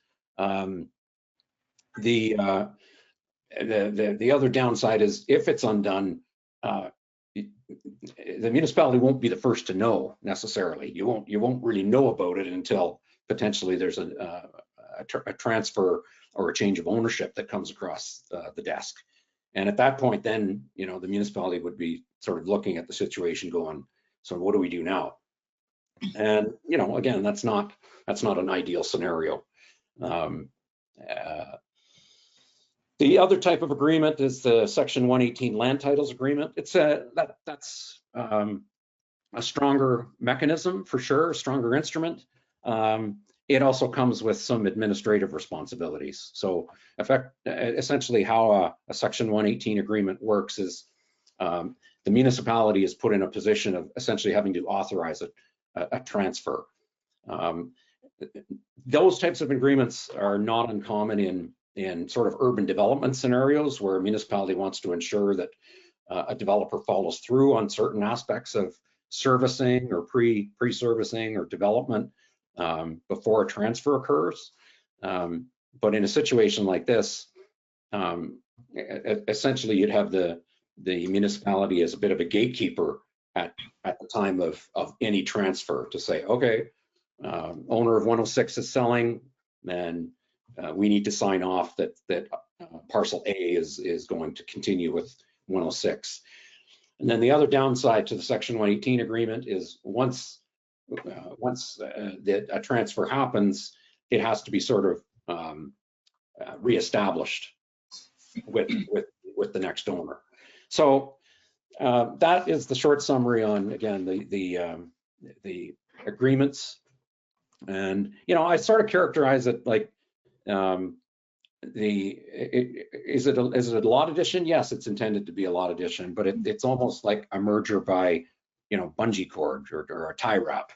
The other downside is if it's undone, the municipality won't be the first to know necessarily. You won't really know about it until potentially there's a transfer or a change of ownership that comes across the desk. And at that point, then, the municipality would be sort of looking at the situation going, so what do we do now? And, again, that's not an ideal scenario. The other type of agreement is the Section 118 land titles agreement. It's that's a stronger mechanism for sure, a stronger instrument. It also comes with some administrative responsibilities. So essentially how a Section 118 agreement works is the municipality is put in a position of essentially having to authorize a transfer. Those types of agreements are not uncommon in sort of urban development scenarios where a municipality wants to ensure that a developer follows through on certain aspects of servicing or pre-servicing or development before a transfer occurs. But in a situation like this, essentially you'd have the municipality as a bit of a gatekeeper at the time of any transfer to say, okay, owner of 106 is selling, and we need to sign off that parcel A is going to continue with 106. And then the other downside to the Section 118 agreement is once that a transfer happens, it has to be sort of reestablished with the next owner. So that is the short summary on, again, the agreements. And I sort of characterize it like, is it a lot addition? Yes, it's intended to be a lot addition, but it's almost like a merger by bungee cord or a tie wrap.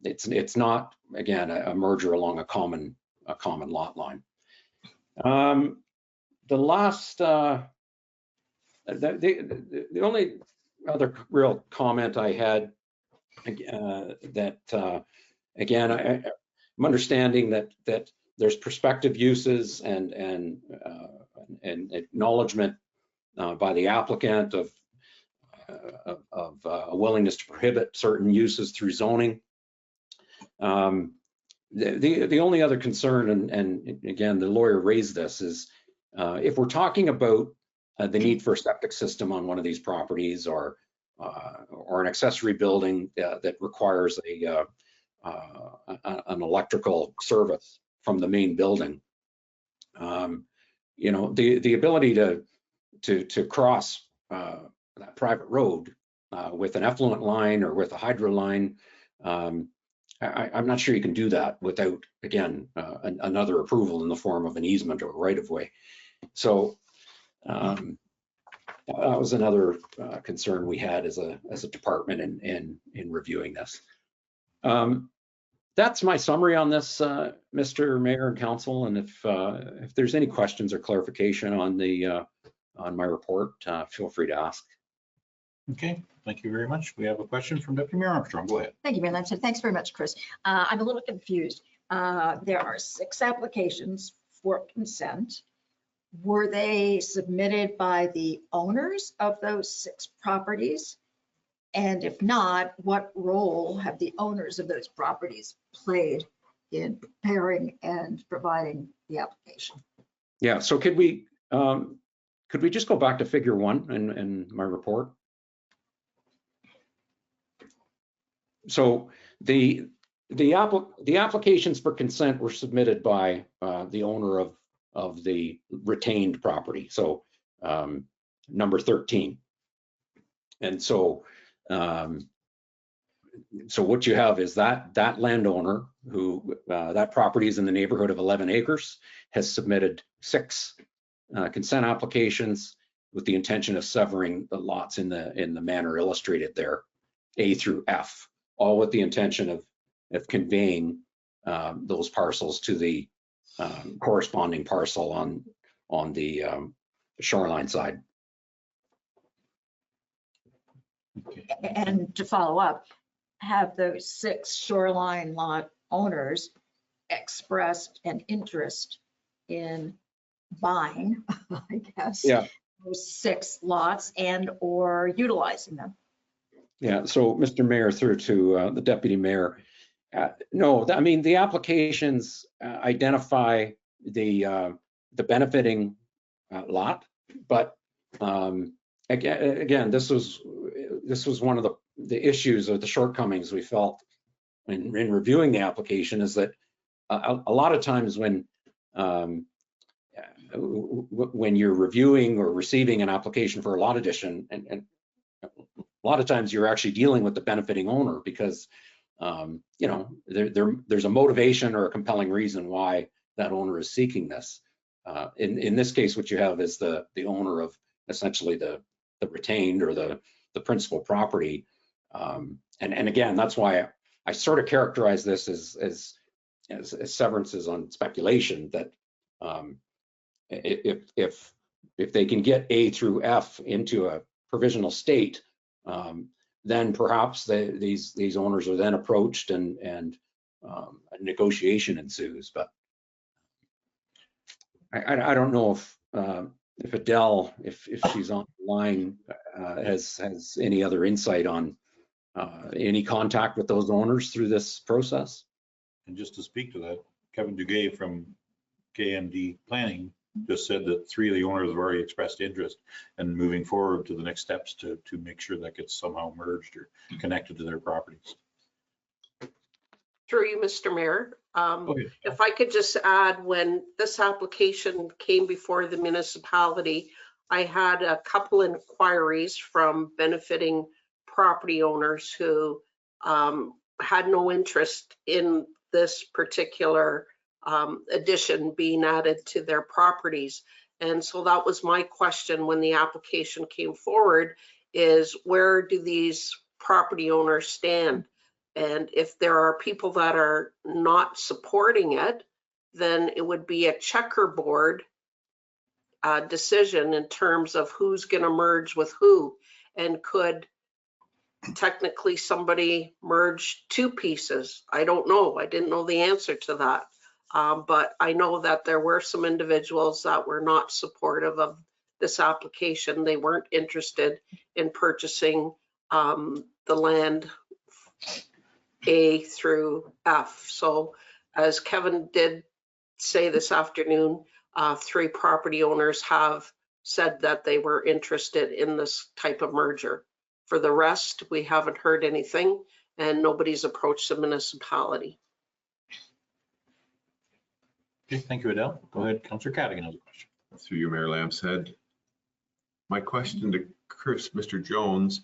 It's not, again, a merger along a common lot line. The last the only other real comment I had that again, I'm understanding that there's prospective uses and acknowledgement by the applicant of a willingness to prohibit certain uses through zoning. The only other concern, and again, the lawyer raised this, is if we're talking about the need for a septic system on one of these properties, or an accessory building that requires an electrical service from the main building, you know, the ability to cross that private road with an effluent line or with a hydro line, I'm not sure you can do that without, again, another approval in the form of an easement or right of way. So that was another concern we had as a department in reviewing this. That's my summary on this, Mr. Mayor and Council. And if there's any questions or clarification on my report, feel free to ask. Okay, thank you very much. We have a question from Deputy Mayor Armstrong. Go ahead. Thank you, Mayor Lamson. Thanks very much, Chris. I'm a little confused. There are 6 applications for consent. Were they submitted by the owners of those 6 properties? And if not, what role have the owners of those properties played in preparing and providing the application? Yeah, so could we just go back to figure 1 in my report? So the applications for consent were submitted by the owner of the retained property. So number 13. And so what you have is that landowner who that property is in the neighborhood of 11 acres has submitted 6 consent applications with the intention of severing the lots in the manner illustrated there, A through F, all with the intention of conveying those parcels to the corresponding parcel on the shoreline side. And to follow up, have those 6 shoreline lot owners expressed an interest in buying, I guess, those 6 lots and or utilizing them? Yeah, so Mr. Mayor, through to the Deputy Mayor, no, I mean, the applications identify the benefiting lot, but again, this was one of the issues or the shortcomings we felt in reviewing the application, is that a lot of times when you're reviewing or receiving an application for a lot addition, and a lot of times you're actually dealing with the benefiting owner, because you know, there's a motivation or a compelling reason why that owner is seeking this. In this case, what you have is the owner of essentially the retained or the principal property. And again, that's why I sort of characterize this as severances on speculation, that if they can get A through F into a provisional state, then perhaps these owners are then approached and a negotiation ensues. But I don't know if Adele, if she's on the line, has any other insight on any contact with those owners through this process. And just to speak to that, Kevin Duguay from KMD Planning just said that 3 of the owners have already expressed interest in moving forward to the next steps to make sure that gets somehow merged or connected to their properties. Through you, Mr. Mayor, if I could just add, when this application came before the municipality, I had a couple inquiries from benefiting property owners who had no interest in this particular addition being added to their properties. And so that was my question when the application came forward, is where do these property owners stand? And if there are people that are not supporting it, then it would be a checkerboard decision in terms of who's going to merge with who. And could technically somebody merge 2 pieces? I don't know. I didn't know the answer to that. But I know that there were some individuals that were not supportive of this application. They weren't interested in purchasing the land A through F. So as Kevin did say this afternoon, 3 property owners have said that they were interested in this type of merger. For the rest, we haven't heard anything and nobody's approached the municipality. Okay, thank you, Adele. Go ahead, Councillor Cadigan has a question. Through you, Mayor Lambshead. My question to Chris, Mr. Jones,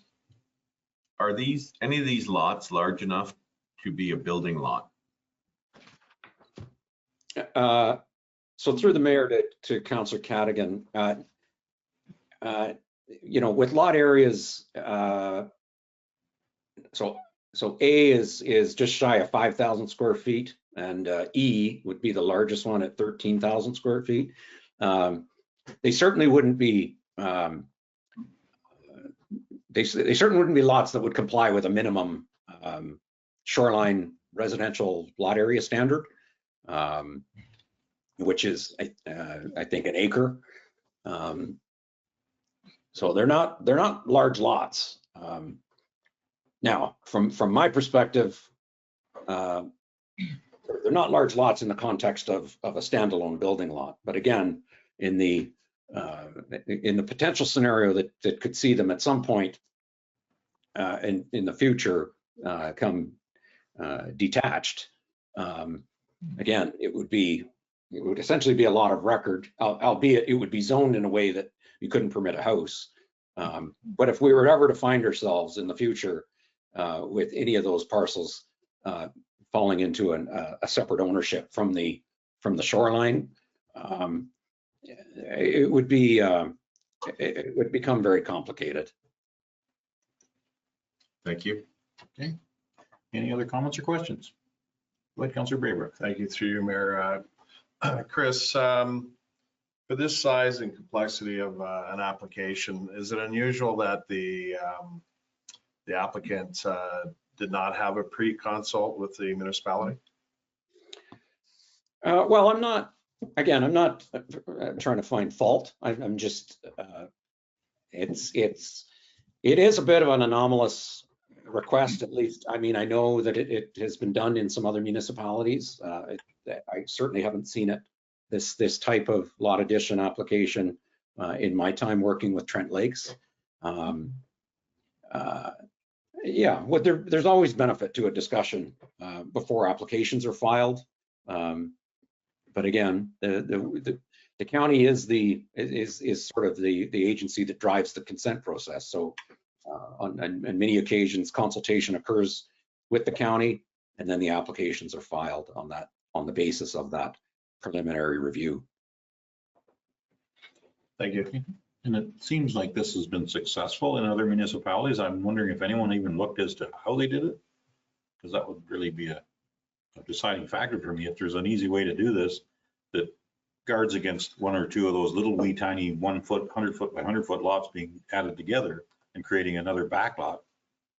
are any of these lots large enough to be a building lot? So through the mayor to Councillor Cadigan, with lot areas, so A is just shy of 5,000 square feet, and E would be the largest one at 13,000 square feet. They certainly wouldn't be. They certainly wouldn't be lots that would comply with a minimum shoreline residential lot area standard, which is I think an acre. So they're not large lots. Now, from my perspective, they're not large lots in the context of a standalone building lot. But again, in the potential scenario that could see them at some point in the future come detached, again, it would essentially be a lot of record, albeit it would be zoned in a way that you couldn't permit a house. But if we were ever to find ourselves in the future with any of those parcels falling into a separate ownership from the shoreline, it would become very complicated. Thank you. Okay. Any other comments or questions? Go ahead, Councillor Braybrook. Thank you, through you, Mayor. Chris, for this size and complexity of an application, is it unusual that the applicant did not have a pre-consult with the municipality? Well, I'm not trying to find fault. I'm just, it is a bit of an anomalous request, at least. I mean, I know that it has been done in some other municipalities. I certainly haven't seen it, this type of lot addition application in my time working with Trent Lakes. Yeah, there's always benefit to a discussion before applications are filed. But again, the county is sort of the agency that drives the consent process. So on many occasions, consultation occurs with the county, and then the applications are filed on the basis of that preliminary review. Thank you. And it seems like this has been successful in other municipalities. I'm wondering if anyone even looked as to how they did it, because that would really be a deciding factor for me. If there's an easy way to do this that guards against one or two of those little wee tiny 1 foot, 100 foot by 100 foot lots being added together and creating another back lot,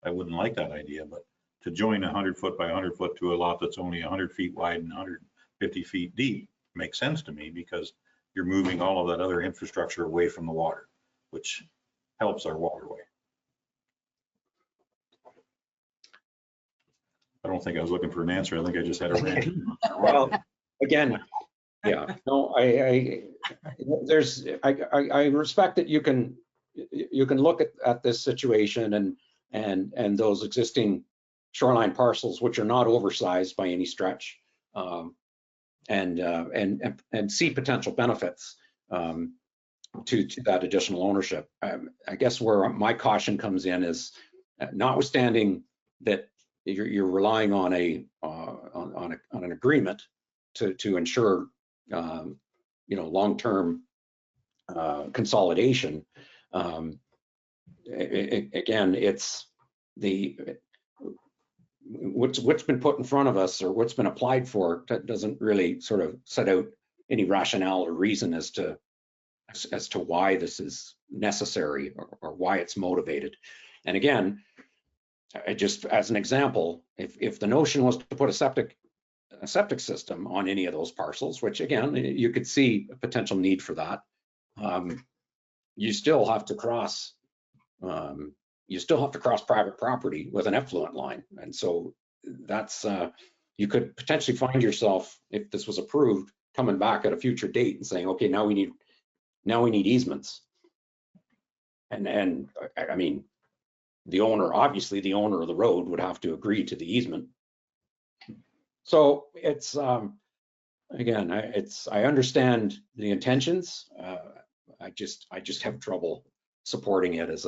I wouldn't like that idea. But to join 100 foot by 100 foot to a lot that's only 100 feet wide and 150 feet deep makes sense to me, because you're moving all of that other infrastructure away from the water, which helps our waterway. I don't think I was looking for an answer. I think I just had a rant. Well, again, yeah, no, I respect that you can look at this situation and those existing shoreline parcels, which are not oversized by any stretch, and see potential benefits to that additional ownership. I guess where my caution comes in is, notwithstanding that you're relying on an agreement to ensure long-term consolidation. Again, it's what's been put in front of us, or what's been applied for, that doesn't really sort of set out any rationale or reason as to why this is necessary, or why it's motivated. And again, just as an example, if the notion was to put a septic system on any of those parcels, which again, you could see a potential need for that, you still have to cross private property with an effluent line. And so that's, you could potentially find yourself, if this was approved, coming back at a future date and saying, okay, now we need easements. And I mean, obviously the owner of the road would have to agree to the easement. So it's, again, I understand the intentions. I just have trouble supporting it as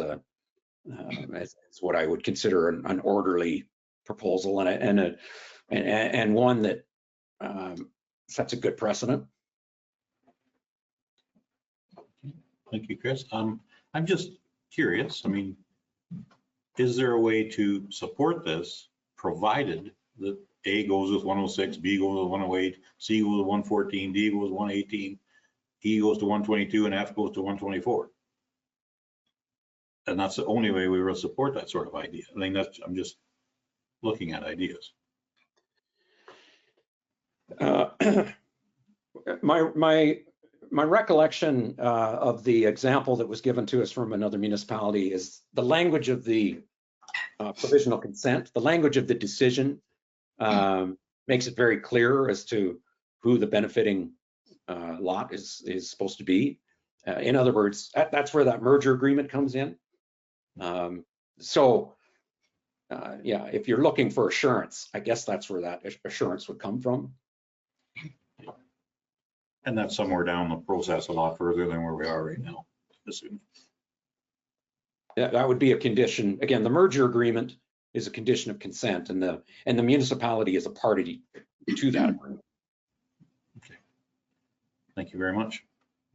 what I would consider an orderly proposal and one that sets a good precedent. Thank you, Chris. I'm just curious. I mean, is there a way to support this provided that A goes with 106, B goes with 108, C goes with 114, D goes with 118, E goes to 122, and F goes to 124? And that's the only way we will support that sort of idea. I think I'm just looking at ideas. My recollection of the example that was given to us from another municipality is the language of the provisional consent, the language of the decision makes it very clear as to who the benefiting lot is supposed to be. In other words, that's where that merger agreement comes in. Yeah, if you're looking for assurance, I guess that's where that assurance would come from. And that's somewhere down the process a lot further than where we are right now. Yeah, that would be a condition. Again, the merger agreement is a condition of consent, and the municipality is a party to that agreement. Okay. Thank you very much.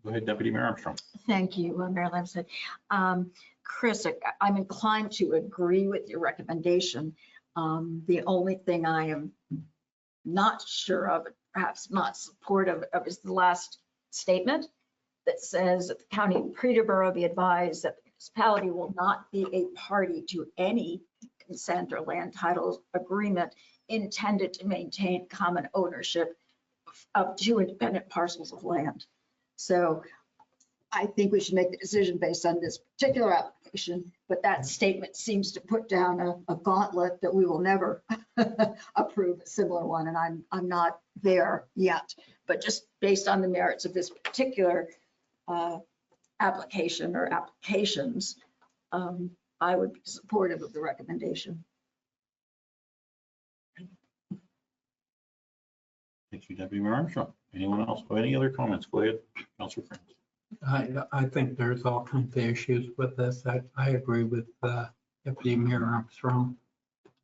Go ahead, Deputy Mayor Armstrong. Thank you, Mayor Lamson. Chris, I'm inclined to agree with your recommendation. The only thing I am not sure of, perhaps not supportive of, is the last statement that says that the County of Peterborough be advised that the municipality will not be a party to any consent or land titles agreement intended to maintain common ownership of two independent parcels of land. So I think we should make the decision based on this particular application, but that statement seems to put down a gauntlet that we will never approve a similar one, and I'm not there yet. But just based on the merits of this particular application or applications, I would be supportive of the recommendation. Thank you, Deputy Mayor Armstrong. Anyone else? Any other comments? Go ahead, Councilor Friends. I think there's all kinds of issues with this. I agree with Deputy Mayor Armstrong.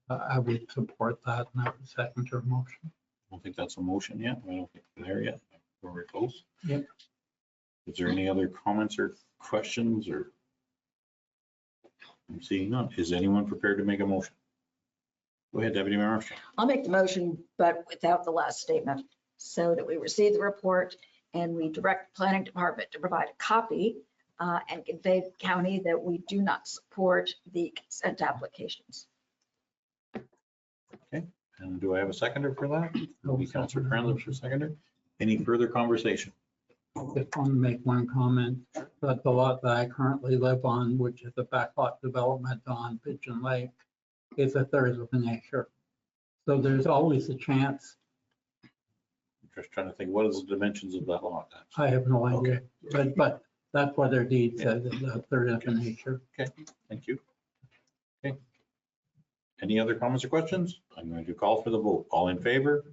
I would support that, and I would second your motion. I don't think that's a motion yet. I don't think we're there yet. We're close. Yep. Is there any other comments or questions, or? I'm seeing none. Is anyone prepared to make a motion? Go ahead, Deputy Mayor Armstrong. I'll make the motion, but without the last statement, so that we receive the report and we direct the planning department to provide a copy and convey to the county that we do not support the consent applications. Okay, and do I have a seconder for that? Will be Councilor Friends for seconder. Any further conversation? I just want to make one comment that the lot that I currently live on, which is a backlot development on Pigeon Lake, is a third of an acre. So there's always a chance. I'm just trying to think, what is the dimensions of that lot? I have no idea, Okay. but that's what their deed says, is a third of an acre. Okay, thank you. Okay. Any other comments or questions? I'm going to call for the vote. All in favor?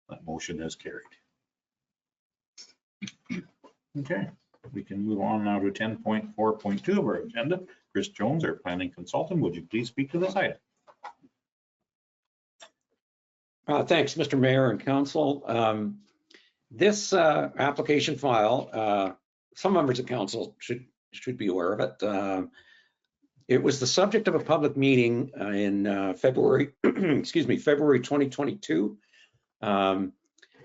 That motion is carried. Okay, we can move on now to 10.4.2 of our agenda. Chris Jones, our planning consultant, would you please speak to this item? Thanks, Mr. Mayor and Council. This application file, some members of council should be aware of it. It was the subject of a public meeting in February, excuse me, February 2022.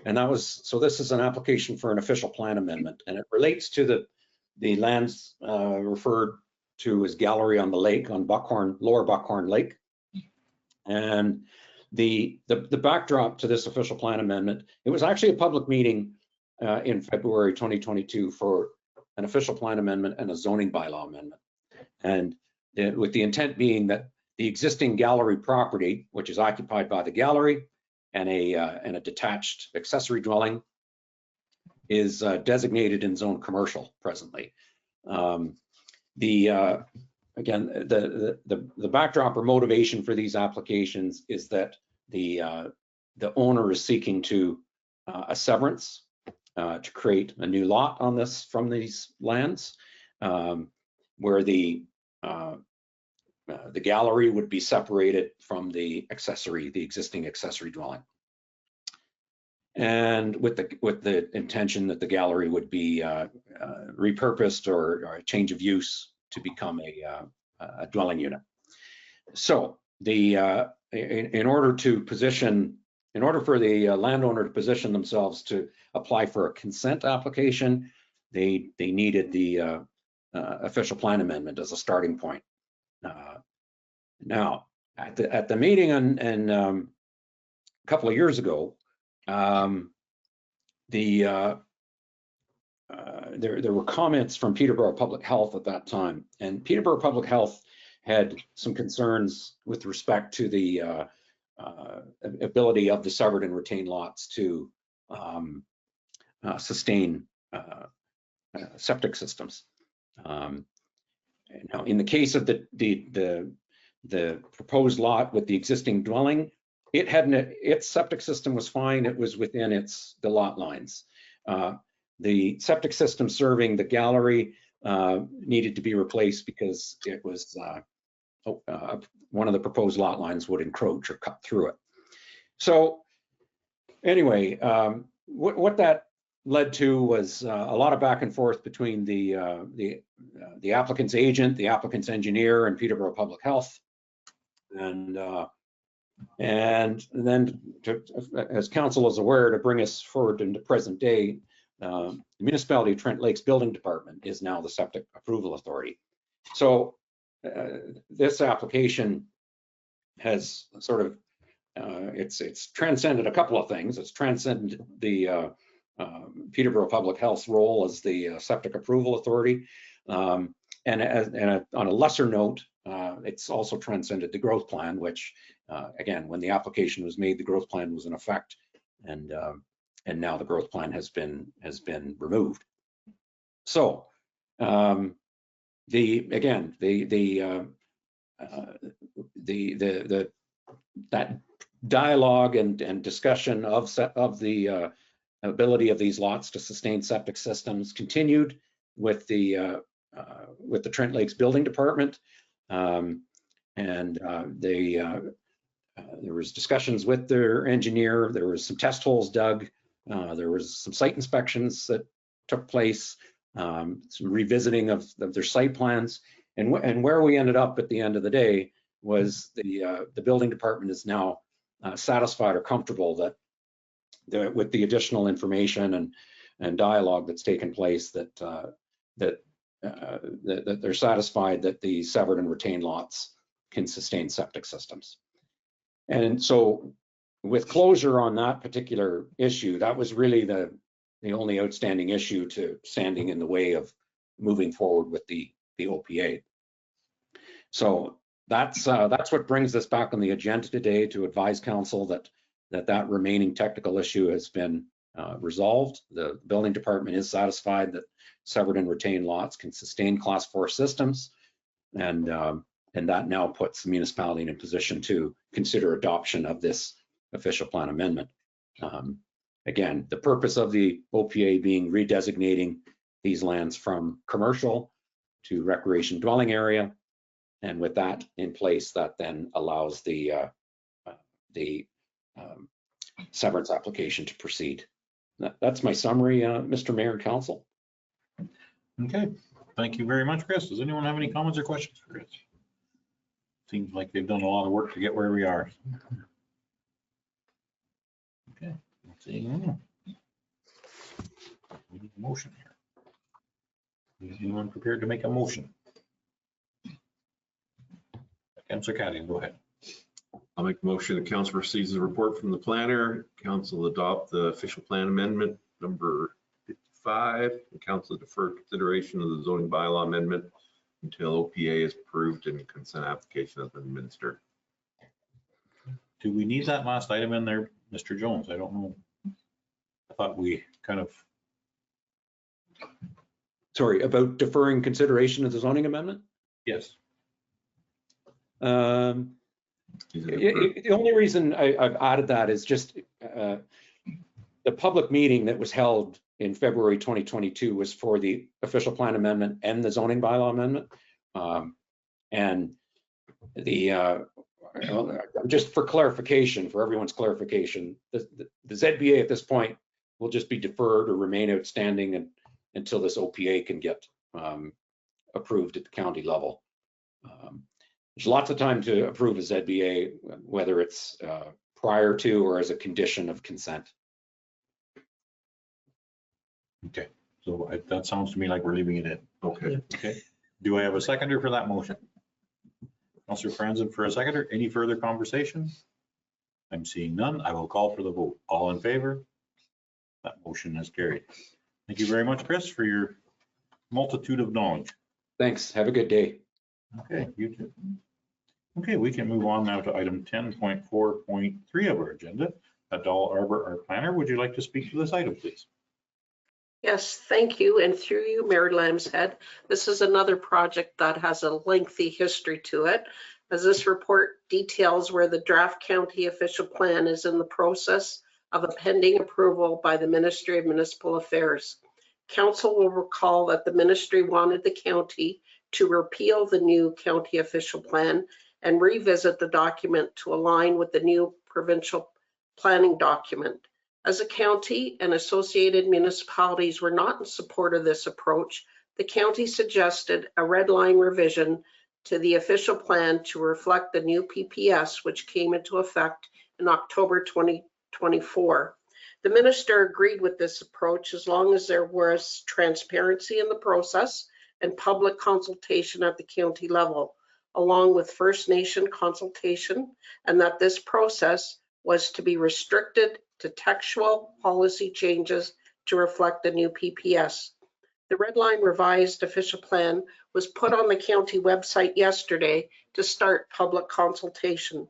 And that was, so this is an application for an official plan amendment, and it relates to the lands referred to as Gallery on the Lake on Buckhorn, Lower Buckhorn Lake. And the backdrop to this official plan amendment, it was actually a public meeting in February 2022 for an official plan amendment, and a zoning bylaw amendment. And with the intent being that the existing gallery property, which is occupied by the gallery and a detached accessory dwelling, is designated in zone commercial presently. Again, the backdrop or motivation for these applications is that the owner is seeking to a severance to create a new lot on this from these lands, where the gallery would be separated from the existing accessory dwelling, and with the intention that the gallery would be repurposed or a change of use to become a dwelling unit. So in order for the landowner to position themselves to apply for a consent application, they needed the official plan amendment as a starting point. Now, at the meeting a couple of years ago, there were comments from Peterborough Public Health at that time, and Peterborough Public Health had some concerns with respect to the ability of the severed and retained lots to sustain septic systems. Now, in the case of the proposed lot with the existing dwelling, its septic system was fine. It was within the lot lines. The septic system serving the gallery needed to be replaced because it was one of the proposed lot lines would encroach or cut through it. So anyway, what that led to was a lot of back and forth between the applicant's agent, the applicant's engineer, and Peterborough Public Health. And then, as council is aware, to bring us forward into present day, the Municipality of Trent Lakes Building Department is now the septic approval authority. So this application has sort of, it's transcended a couple of things. It's transcended the Peterborough Public Health's role as the septic approval authority. And on a lesser note, it's also transcended the growth plan, which again, when the application was made, the growth plan was in effect, and now the growth plan has been removed. So that dialogue and discussion of the ability of these lots to sustain septic systems continued with the Trent Lakes Building Department, there was discussions with their engineer. There was some test holes dug. There was some site inspections that took place, some revisiting of their site plans, and where we ended up at the end of the day was the building department is now satisfied or comfortable that with the additional information and dialogue that's taken place that they're satisfied that the severed and retained lots can sustain septic systems. And so with closure on that particular issue, that was really the only outstanding issue standing in the way of moving forward with the OPA. So that's what brings us back on the agenda today, to advise council that remaining technical issue has been resolved. The building department is satisfied that severed and retained lots can sustain Class 4 systems, and that now puts the municipality in a position to consider adoption of this official plan amendment. Again, the purpose of the OPA being redesignating these lands from commercial to recreation dwelling area, and with that in place, that then allows the severance application to proceed. That's my summary, Mr. Mayor and Council. Okay, thank you very much, Chris. Does anyone have any comments or questions for Chris? Seems like they've done a lot of work to get where we are. Okay, let's see. We need a motion here. Is anyone prepared to make a motion? Councilor Caddy, go ahead. I'll make a motion that council receives a report from the planner. Council adopt the official plan amendment number 2025. The council defer consideration of the zoning bylaw amendment until OPA is approved and consent application has been administered. Do we need that last item in there, Mr. Jones? I don't know. I thought we kind of, Sorry, about deferring consideration of the zoning amendment? yes. The only reason I've added that is just the public meeting that was held in February 2022 was for the official plan amendment and the zoning bylaw amendment. And just for clarification, for everyone's clarification, the ZBA at this point will just be deferred or remain outstanding until this OPA can get approved at the county level. There's lots of time to approve a ZBA, whether it's prior to or as a condition of consent. Okay, so that sounds to me like we're leaving it in. Okay. Okay. Do I have a seconder for that motion? Councillor Franzen for a seconder. Any further conversation? I'm seeing none. I will call for the vote. All in favor? That motion is carried. Thank you very much, Chris, for your multitude of knowledge. Thanks. Have a good day. Okay, you too. Okay, we can move on now to item 10.4.3 of our agenda. Adele Arbor, our planner, would you like to speak to this item, please? Yes, thank you. And through you, Mayor Lambshead, this is another project that has a lengthy history to it, as this report details where the draft county official plan is in the process of a pending approval by the Ministry of Municipal Affairs. Council will recall that the ministry wanted the county to repeal the new county official plan and revisit the document to align with the new provincial planning document. As a county and associated municipalities were not in support of this approach, the county suggested a red line revision to the official plan to reflect the new PPS, which came into effect in October 2024. The minister agreed with this approach as long as there was transparency in the process and public consultation at the county level, along with First Nation consultation, and that this process was to be restricted to textual policy changes to reflect the new PPS. The red line revised official plan was put on the county website yesterday to start public consultation.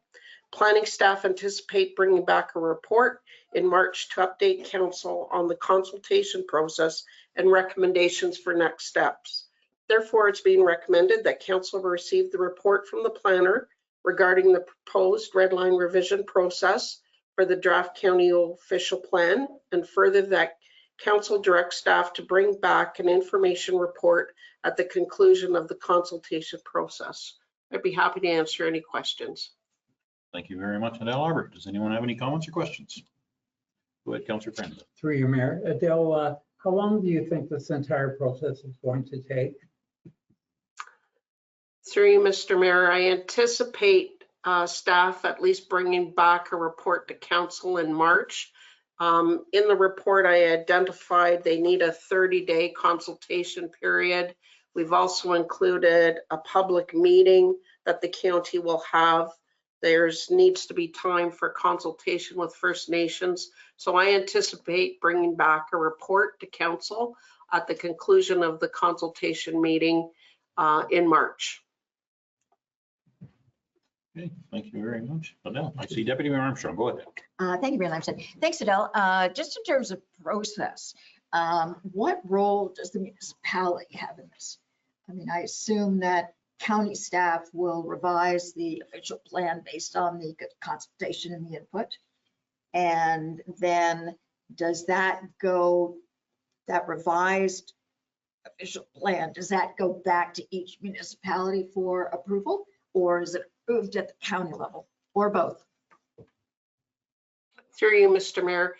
Planning staff anticipate bringing back a report in March to update council on the consultation process and recommendations for next steps. Therefore, it's being recommended that council receive the report from the planner regarding the proposed red line revision process for the draft county official plan, and further that council direct staff to bring back an information report at the conclusion of the consultation process. I'd be happy to answer any questions. Thank you very much, Adele Arbor. Does anyone have any comments or questions? Go ahead, Councillor Franzen. Through you, Mayor. Adele, how long do you think this entire process is going to take? Through you, Mr. Mayor, I anticipate staff at least bringing back a report to council in March. In the report, I identified they need a 30-day consultation period. We've also included a public meeting that the county will have. There's needs to be time for consultation with First Nations. So I anticipate bringing back a report to council at the conclusion of the consultation meeting in March. Okay, thank you very much. Adele, I see Deputy Mayor Armstrong. Go ahead. Thank you, Mayor Lambshead. Thanks, Adele. Just in terms of process, what role does the municipality have in this? I mean, I assume that county staff will revise the official plan based on the consultation and the input. And then does that revised official plan, does that go back to each municipality for approval? Or is it approved at the county level, or both? Through you, Mr. Mayor,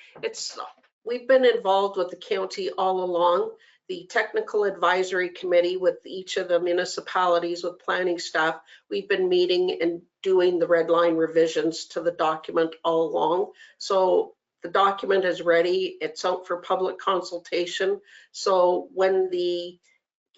we've been involved with the county all along. The technical advisory committee with each of the municipalities with planning staff, we've been meeting and doing the red line revisions to the document all along. So the document is ready. It's out for public consultation. So when the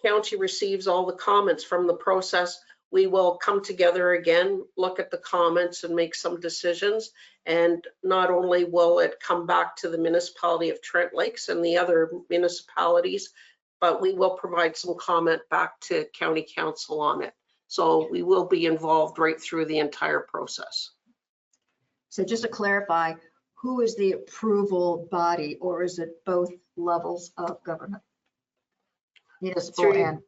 county receives all the comments from the process, we will come together again, look at the comments and make some decisions. And not only will it come back to the municipality of Trent Lakes and the other municipalities, but we will provide some comment back to county council on it. So we will be involved right through the entire process. So just to clarify, who is the approval body, or is it both levels of government? Municipal and.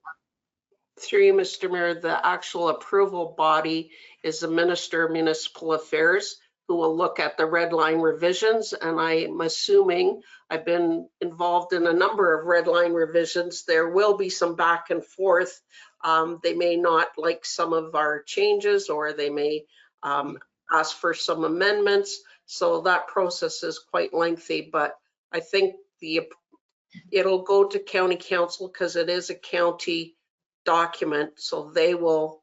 Through you, Mr. Mayor, the actual approval body is the Minister of Municipal Affairs, who will look at the red line revisions. And I'm assuming, I've been involved in a number of red line revisions, there will be some back and forth. They may not like some of our changes, or they may ask for some amendments. So that process is quite lengthy, but I think it'll go to county council because it is a county document. So they will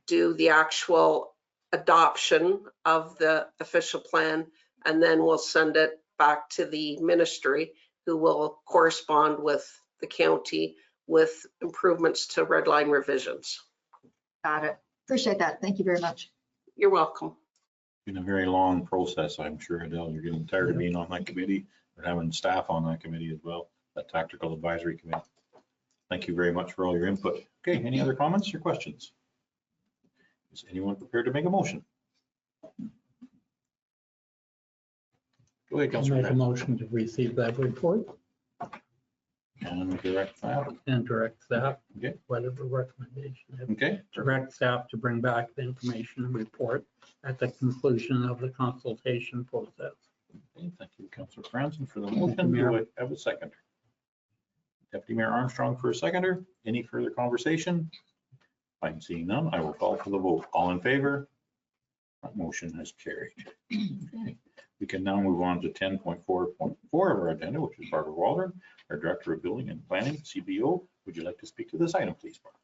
do the actual adoption of the official plan, and then we'll send it back to the ministry, who will correspond with the county with improvements to red line revisions. Got it. Appreciate that. Thank you very much. You're welcome. Been a very long process, I'm sure, Adele. You're getting tired of being on that committee, or having staff on that committee as well, that tactical advisory committee. Thank you very much for all your input. Okay, any other comments or questions? Is anyone prepared to make a motion? Go ahead, I'll Councilor make a Trent. motion to receive that report And direct staff. and direct staff, Okay. whatever recommendation. Okay, Direct staff to bring back the information and report at the conclusion of the consultation process. okay, thank you, Councilor Franzen, for the Thank you, motion. Mayor. Do I have a seconder? Deputy Mayor Armstrong for a seconder. Any further conversation? I'm seeing none. I will call for the vote. All in favor? That motion has carried. Okay. We can now move on to 10.4.4 of our agenda, which is Barbara Waldron, our Director of Building and Planning, CBO. Would you like to speak to this item, please, Barbara?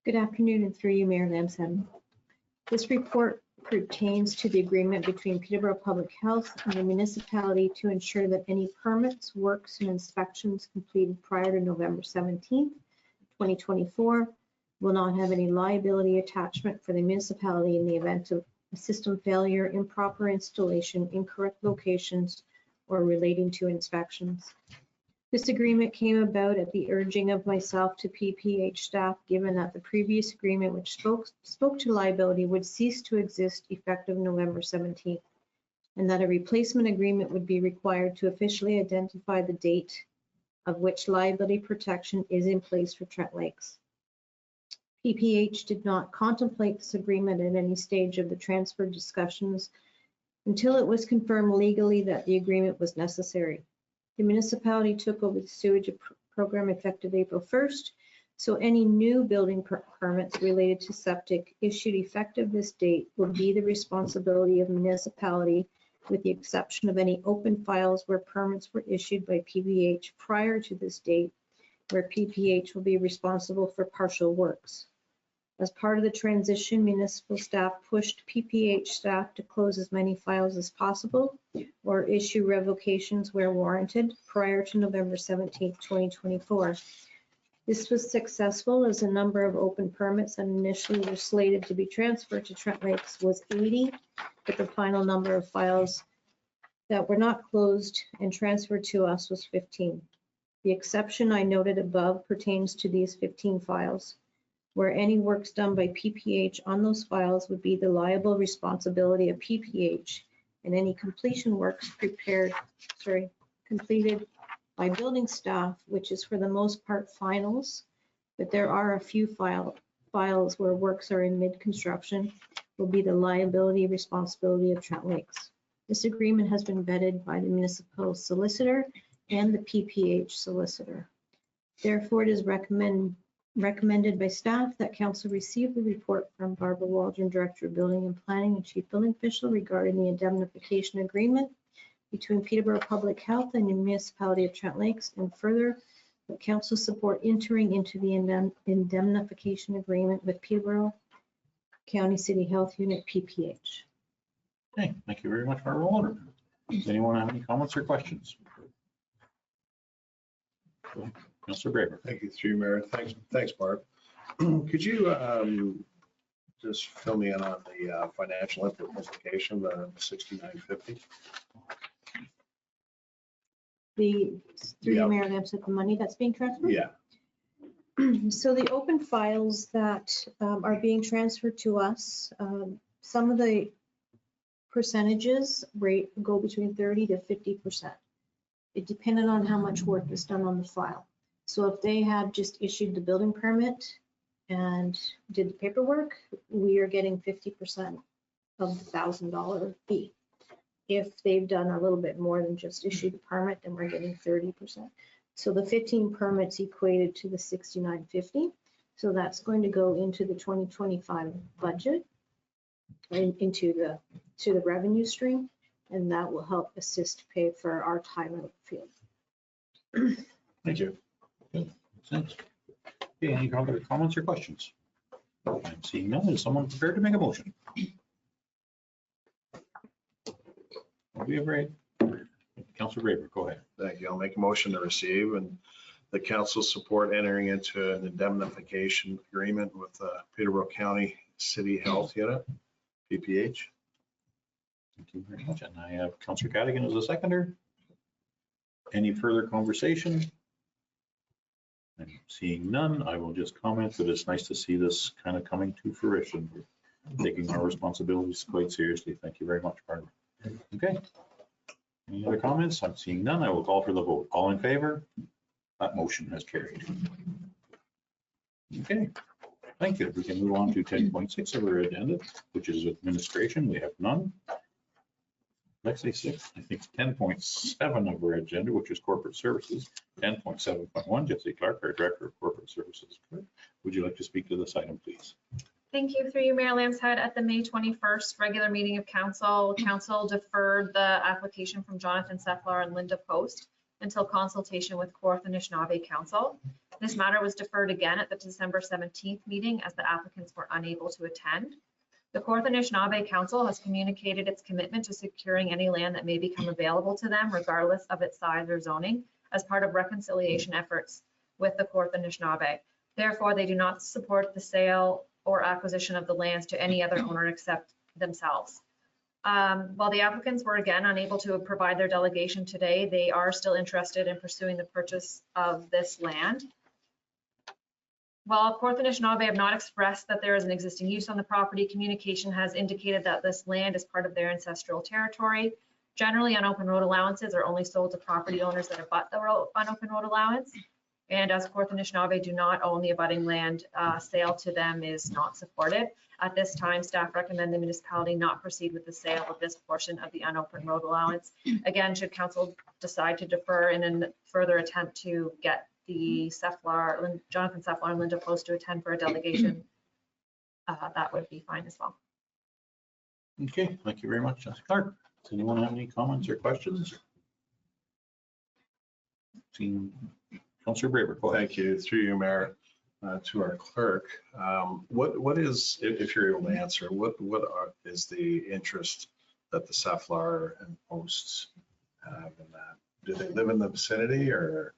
Good afternoon, and through you, Mayor Lamshead. This report pertains to the agreement between Peterborough Public Health and the municipality to ensure that any permits, works, and inspections completed prior to November 17th, 2024 will not have any liability attachment for the municipality in the event of a system failure, improper installation, incorrect locations, or relating to inspections. This agreement came about at the urging of myself to PPH staff, given that the previous agreement, which spoke to liability, would cease to exist effective November 17th, and that a replacement agreement would be required to officially identify the date of which liability protection is in place for Trent Lakes. PPH did not contemplate this agreement at any stage of the transfer discussions until it was confirmed legally that the agreement was necessary. The municipality took over the sewage program effective April 1st, so any new building permits related to septic issued effective this date will be the responsibility of municipality, with the exception of any open files where permits were issued by PPH prior to this date, where PPH will be responsible for partial works. As part of the transition, municipal staff pushed PPH staff to close as many files as possible or issue revocations where warranted prior to November 17th, 2024. This was successful as the number of open permits that initially were slated to be transferred to Trent Lakes was 80, but the final number of files that were not closed and transferred to us was 15. The exception I noted above pertains to these 15 files, where any works done by PPH on those files would be the liable responsibility of PPH, and any completion works completed by building staff, which is for the most part finals, but there are a few files where works are in mid-construction, will be the liability responsibility of Trent Lakes. This agreement has been vetted by the municipal solicitor and the PPH solicitor. Therefore, it is recommended by staff that council receive the report from Barbara Waldron, Director of Building and Planning and Chief Building Official, regarding the indemnification agreement between Peterborough Public Health and the municipality of Trent Lakes, and further, that council support entering into the indemnification agreement with Peterborough County City Health Unit, PPH. Okay, thank you very much, Barbara Waldron. Does anyone have any comments or questions? Councilor Braver. Thank you, through Mayor. Thanks, Barb. Could you just fill me in on the financial implication, the 6950. Through Yeah. you, Mayor Lamson, the money that's being transferred? Yeah. So the open files that are being transferred to us, some of the percentages rate go between 30 to 50%. It depended on how much work was done on the file. So if they had just issued the building permit and did the paperwork, we are getting 50% of the $1,000 fee. If they've done a little bit more than just issued the permit, then we're getting 30%. So the 15 permits equated to the 6950. So that's going to go into the 2025 budget and into the revenue stream, and that will help assist pay for our time in the field. Thank you. Good. Thanks. Okay, any other comments or questions? I'm seeing none. Is someone prepared to make a motion? We have Ray. Councilor Graber, go ahead. Thank you. I'll make a motion to receive and the council support entering into an indemnification agreement with Peterborough County City Health Unit, PPH. Thank you very much. And I have Councilor Cadigan as a seconder. Any further conversation? I'm seeing none. I will just comment that it's nice to see this kind of coming to fruition. We're taking our responsibilities quite seriously. Thank you very much, Barbara. Okay. Any other comments? I'm seeing none. I will call for the vote. All in favor? That motion has carried. Okay, thank you. We can move on to 10.6 of our agenda, which is administration. We have none. Next, I think 10.7 of our agenda, which is corporate services. 10.7.1, Jesse Clark, our Director of Corporate Services. Would you like to speak to this item, please? Thank you. Through you, Mayor Lambshead, at the May 21st regular meeting of council, council deferred the application from Jonathan Seflar and Linda Post until consultation with Kawartha Anishinaabe Council. This matter was deferred again at the December 17th meeting as the applicants were unable to attend. The Kawartha Anishinaabe Council has communicated its commitment to securing any land that may become available to them, regardless of its size or zoning, as part of reconciliation efforts with the Kawartha Anishinaabe. Therefore, they do not support the sale or acquisition of the lands to any other owner except themselves. While the applicants were again unable to provide their delegation today, they are still interested in pursuing the purchase of this land. While Kawartha Anishinaabe have not expressed that there is an existing use on the property, communication has indicated that this land is part of their ancestral territory. Generally, unopened road allowances are only sold to property owners that abut the unopened road allowance. And as Kawartha Anishinaabe do not own the abutting land, sale to them is not supported. At this time, staff recommend the municipality not proceed with the sale of this portion of the unopened road allowance. Again, should council decide to defer in a further attempt to get the Jonathan Seflar and Linda Post to attend for a delegation, that would be fine as well. Okay, thank you very much, Jesse Clark. Does anyone have any comments or questions? Seeing Councilor Braver, go ahead. Thank you. Through you, Mayor, to our clerk. What is, if you're able to answer, is the interest that the Seflar and Posts have in that? Do they live in the vicinity or?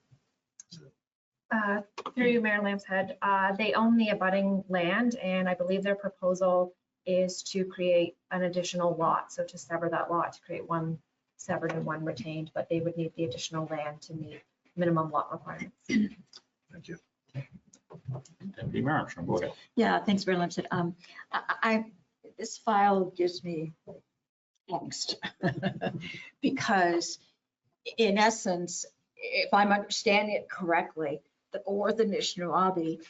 Through you, Mayor Lambshead, they own the abutting land, and I believe their proposal is to create an additional lot. So to sever that lot, to create one severed and one retained, but they would need the additional land to meet minimum lot requirements. Thank you. Deputy Mayor Armstrong, go ahead. Yeah, thanks very much. This file gives me angst because in essence, if I'm understanding it correctly, the Kawartha Anishinaabe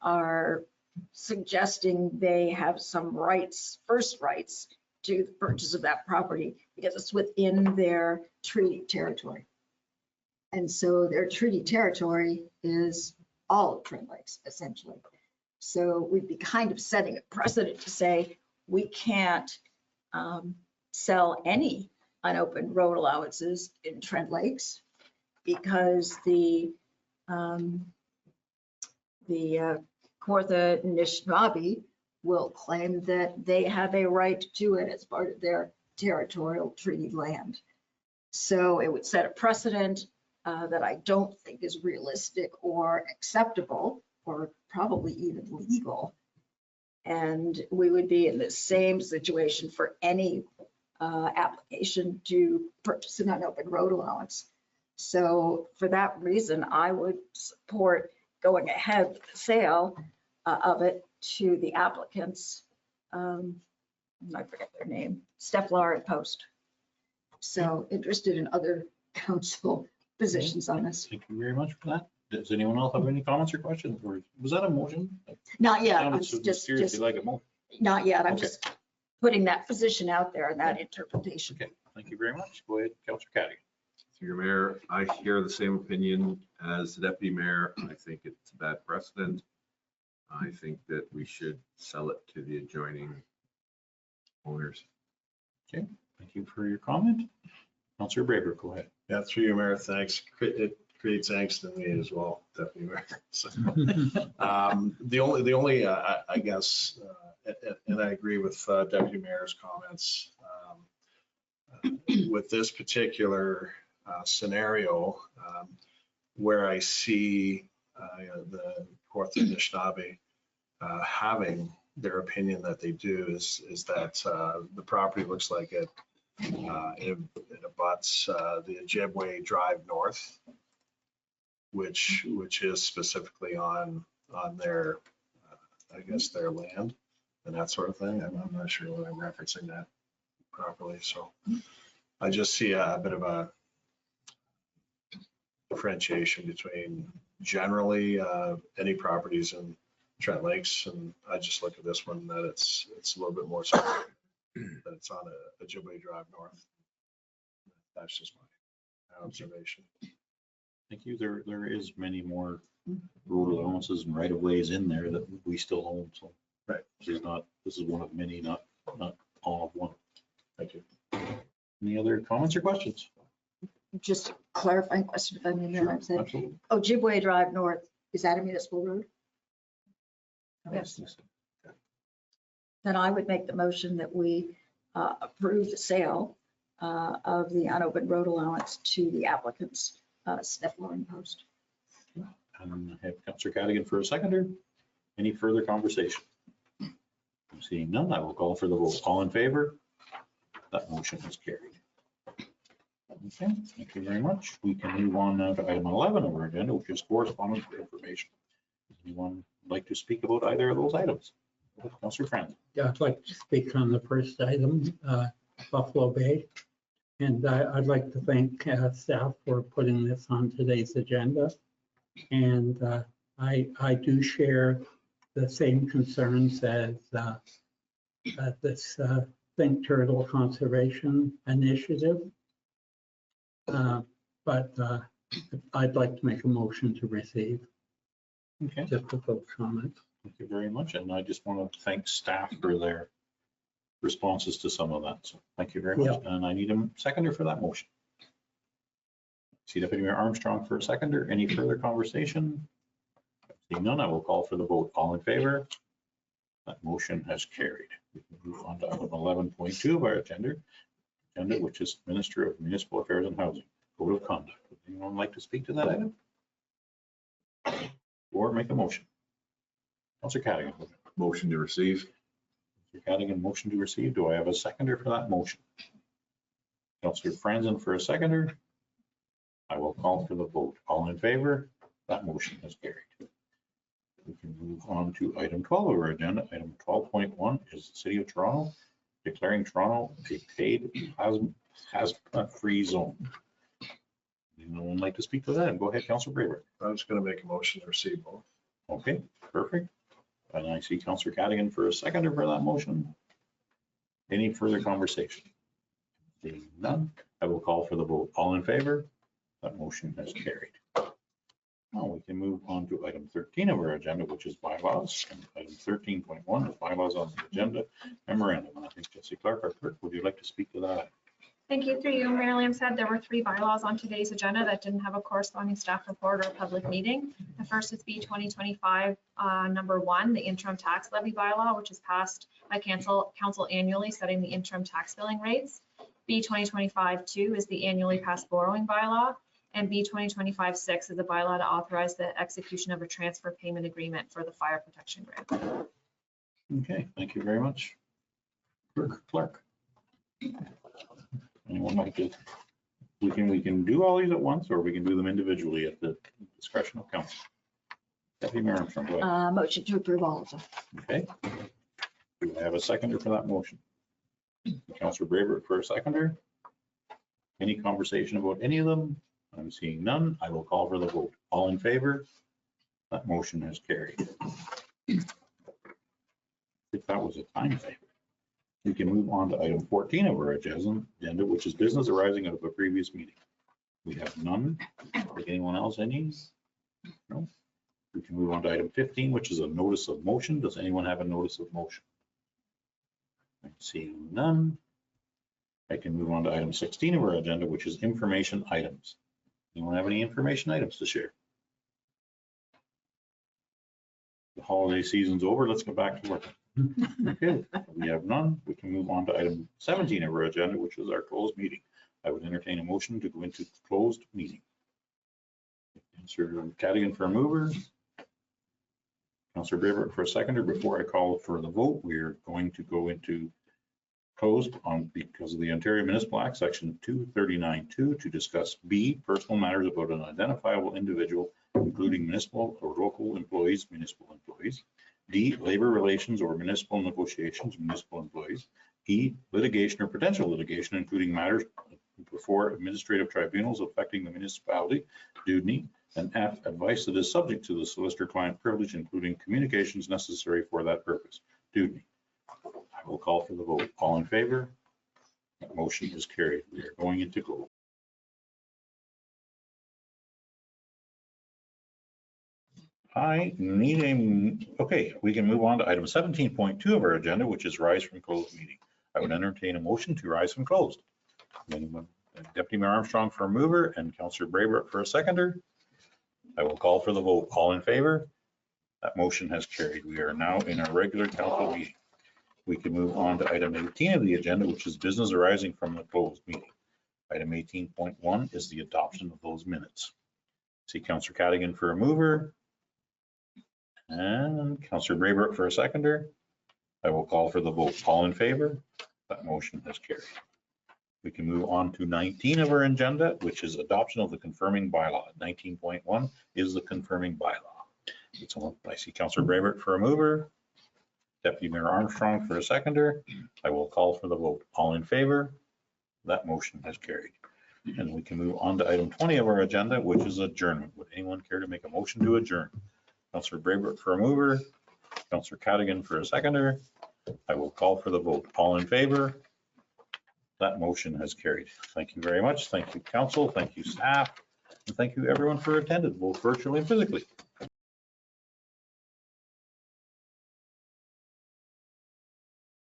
are suggesting they have some rights, first rights to the purchase of that property because it's within their treaty territory. And so their treaty territory is all of Trent Lakes, essentially. So we'd be kind of setting a precedent to say we can't sell any unopened road allowances in Trent Lakes because the Kawartha Anishinaabe will claim that they have a right to it as part of their territorial treaty land. So it would set a precedent that I don't think is realistic or acceptable or probably even legal And we would be in the same situation for any application to purchase an unopened road allowance. So for that reason, I would support going ahead with the sale of it to the applicants. I forget their name, Steffler and Post. So interested in other council positions on this. Thank you very much for that. Does anyone else have any comments or questions? Or was that a motion? Not yet, I'm Sounded so mysteriously like a motion. not yet. I'm Okay. just putting that position out there and that interpretation. Okay, thank you very much. Go ahead, Councillor Caddy. Through your mayor, I share the same opinion as the deputy mayor. I think it's a bad precedent. I think that we should sell it to the adjoining owners. Okay, thank you for your comment. Councillor Braber, go ahead. Yeah, through your mayor, thanks. It creates angst in me as well, Deputy Mayor. So, the only, I guess, and I agree with Deputy Mayor's comments. With this particular scenario, where I see the Kawartha Anishinaabe having their opinion that they do is that the property looks like it abuts the Ojibwe Drive North, which is specifically on their, I guess, their land and that sort of thing. I'm not sure whether I'm referencing that properly. So I just see a bit of a differentiation between generally any properties in Trent Lakes, and I just look at this one that it's a little bit more so that it's on a Ojibwe Drive North. That's just my observation. Thank you. There is many more road allowances and right of ways in there that we still own. So right, this is one of many, not all of one. Thank you. Any other comments or questions? Just a clarifying question, if I may, Mayor. Sure, absolutely. Ojibwe Drive North, is that a municipal road? Yes. Then I would make the motion that we approve the sale of the unopened road allowance to the applicants, Steffler and Post. And I have Councillor Cadigan for a seconder. Any further conversation? I'm seeing none. I will call for the vote. All in favor? That motion is carried. Okay, thank you very much. We can move on now to item 11 of our agenda, which is correspondence for information. Does anyone like to speak about either of those items? Councillor Trent. Yeah, I'd like to speak on the first item, Buffalo Bay. And I'd like to thank staff for putting this on today's agenda. And I do share the same concerns as this Think Turtle Conservation Initiative. But I'd like to make a motion to receive. Okay. Just with those comments. Thank you very much. And I just want to thank staff for their responses to some of that. So thank you very much. Yeah. And I need a seconder for that motion. See Deputy Mayor Armstrong for a seconder. Any further conversation? Seeing none, I will call for the vote. All in favor? That motion has carried. We can move on to item 11.2 of our agenda, which is Minister of Municipal Affairs and Housing, Code of Conduct. Would anyone like to speak to that item? Or make a motion? Councillor Cadigan. Motion to receive. Councillor Cadigan, motion to receive. Do I have a seconder for that motion? Councillor Franzen for a seconder. I will call for the vote. All in favor? That motion has carried. We can move on to item 12 of our agenda. Item 12.1 is the City of Toronto declaring Toronto a paid hazmat-free zone. Anyone like to speak to that? Go ahead, Councillor Braber. I'm just going to make a motion to receive both. Okay, perfect. And I see Councillor Cadigan for a seconder for that motion. Any further conversation? Seeing none, I will call for the vote. All in favor? That motion has carried. Now we can move on to item 13 of our agenda, which is bylaws. And item 13.1 is bylaws on the agenda memorandum. And I think Jesse Clark, our clerk, would you like to speak to that? Thank you. Through you, Mayor Lamb, there were 3 bylaws on today's agenda that didn't have a corresponding staff report or public meeting. The first is B 2025 number 1, the interim tax levy bylaw, which is passed by council annually, setting the interim tax billing rates. B 2025-2 is the annually passed borrowing bylaw. And B 2025-6 is a bylaw to authorize the execution of a transfer payment agreement for the fire protection grant. Okay, thank you very much. Clerk. Anyone like to, we can do all these at once, or we can do them individually at the discretion of council. Deputy Mayor Armstrong, go ahead. Motion to approve all of them. Okay. Do I have a seconder for that motion? Councillor Braver for a seconder. Any conversation about any of them? I'm seeing none. I will call for the vote. All in favor? That motion is carried. If that was a time saver. We can move on to item 14 of our agenda, which is business arising out of a previous meeting. We have none. Like anyone else, any? No. We can move on to item 15, which is a notice of motion. Does anyone have a notice of motion? I'm seeing none. I can move on to item 16 of our agenda, which is information items. Anyone have any information items to share? The holiday season's over. Let's go back to work. Okay, we have none. We can move on to item 17 of our agenda, which is our closed meeting. I would entertain a motion to go into closed meeting. Councillor Cadigan for a mover. Councillor Braver for a seconder. Before I call for the vote, we are going to go into closed on because of the Ontario Municipal Act, section 239(2), to discuss B, personal matters about an identifiable individual, including municipal or local employees, municipal employees. D, labor relations or municipal negotiations, municipal employees. E, litigation or potential litigation, including matters before administrative tribunals affecting the municipality, Dudney. And F, advice that is subject to the solicitor-client privilege, including communications necessary for that purpose, Dudney. I will call for the vote. All in favor? That motion is carried. We are going into close. I need okay, we can move on to item 17.2 of our agenda, which is rise from closed meeting. I would entertain a motion to rise from closed. Anyone? Deputy Mayor Armstrong for a mover and Councillor Braver for a seconder. I will call for the vote. All in favor? That motion has carried. We are now in our regular council meeting. We can move on to item 18 of the agenda, which is business arising from the closed meeting. Item 18.1 is the adoption of those minutes. See Councillor Cadigan for a mover and Councillor Braybrook for a seconder. I will call for the vote. All in favor? That motion has carried. We can move on to 19 of our agenda, which is adoption of the confirming bylaw. 19.1 is the confirming bylaw. I see Councillor Braybrook for a mover. Deputy Mayor Armstrong for a seconder. I will call for the vote. All in favor? That motion has carried. And we can move on to item 20 of our agenda, which is adjournment. Would anyone care to make a motion to adjourn? Councillor Braybrook for a mover. Councillor Cadigan for a seconder. I will call for the vote. All in favor? That motion has carried. Thank you very much. Thank you, council. Thank you, staff. And thank you, everyone, for attending, both virtually and physically.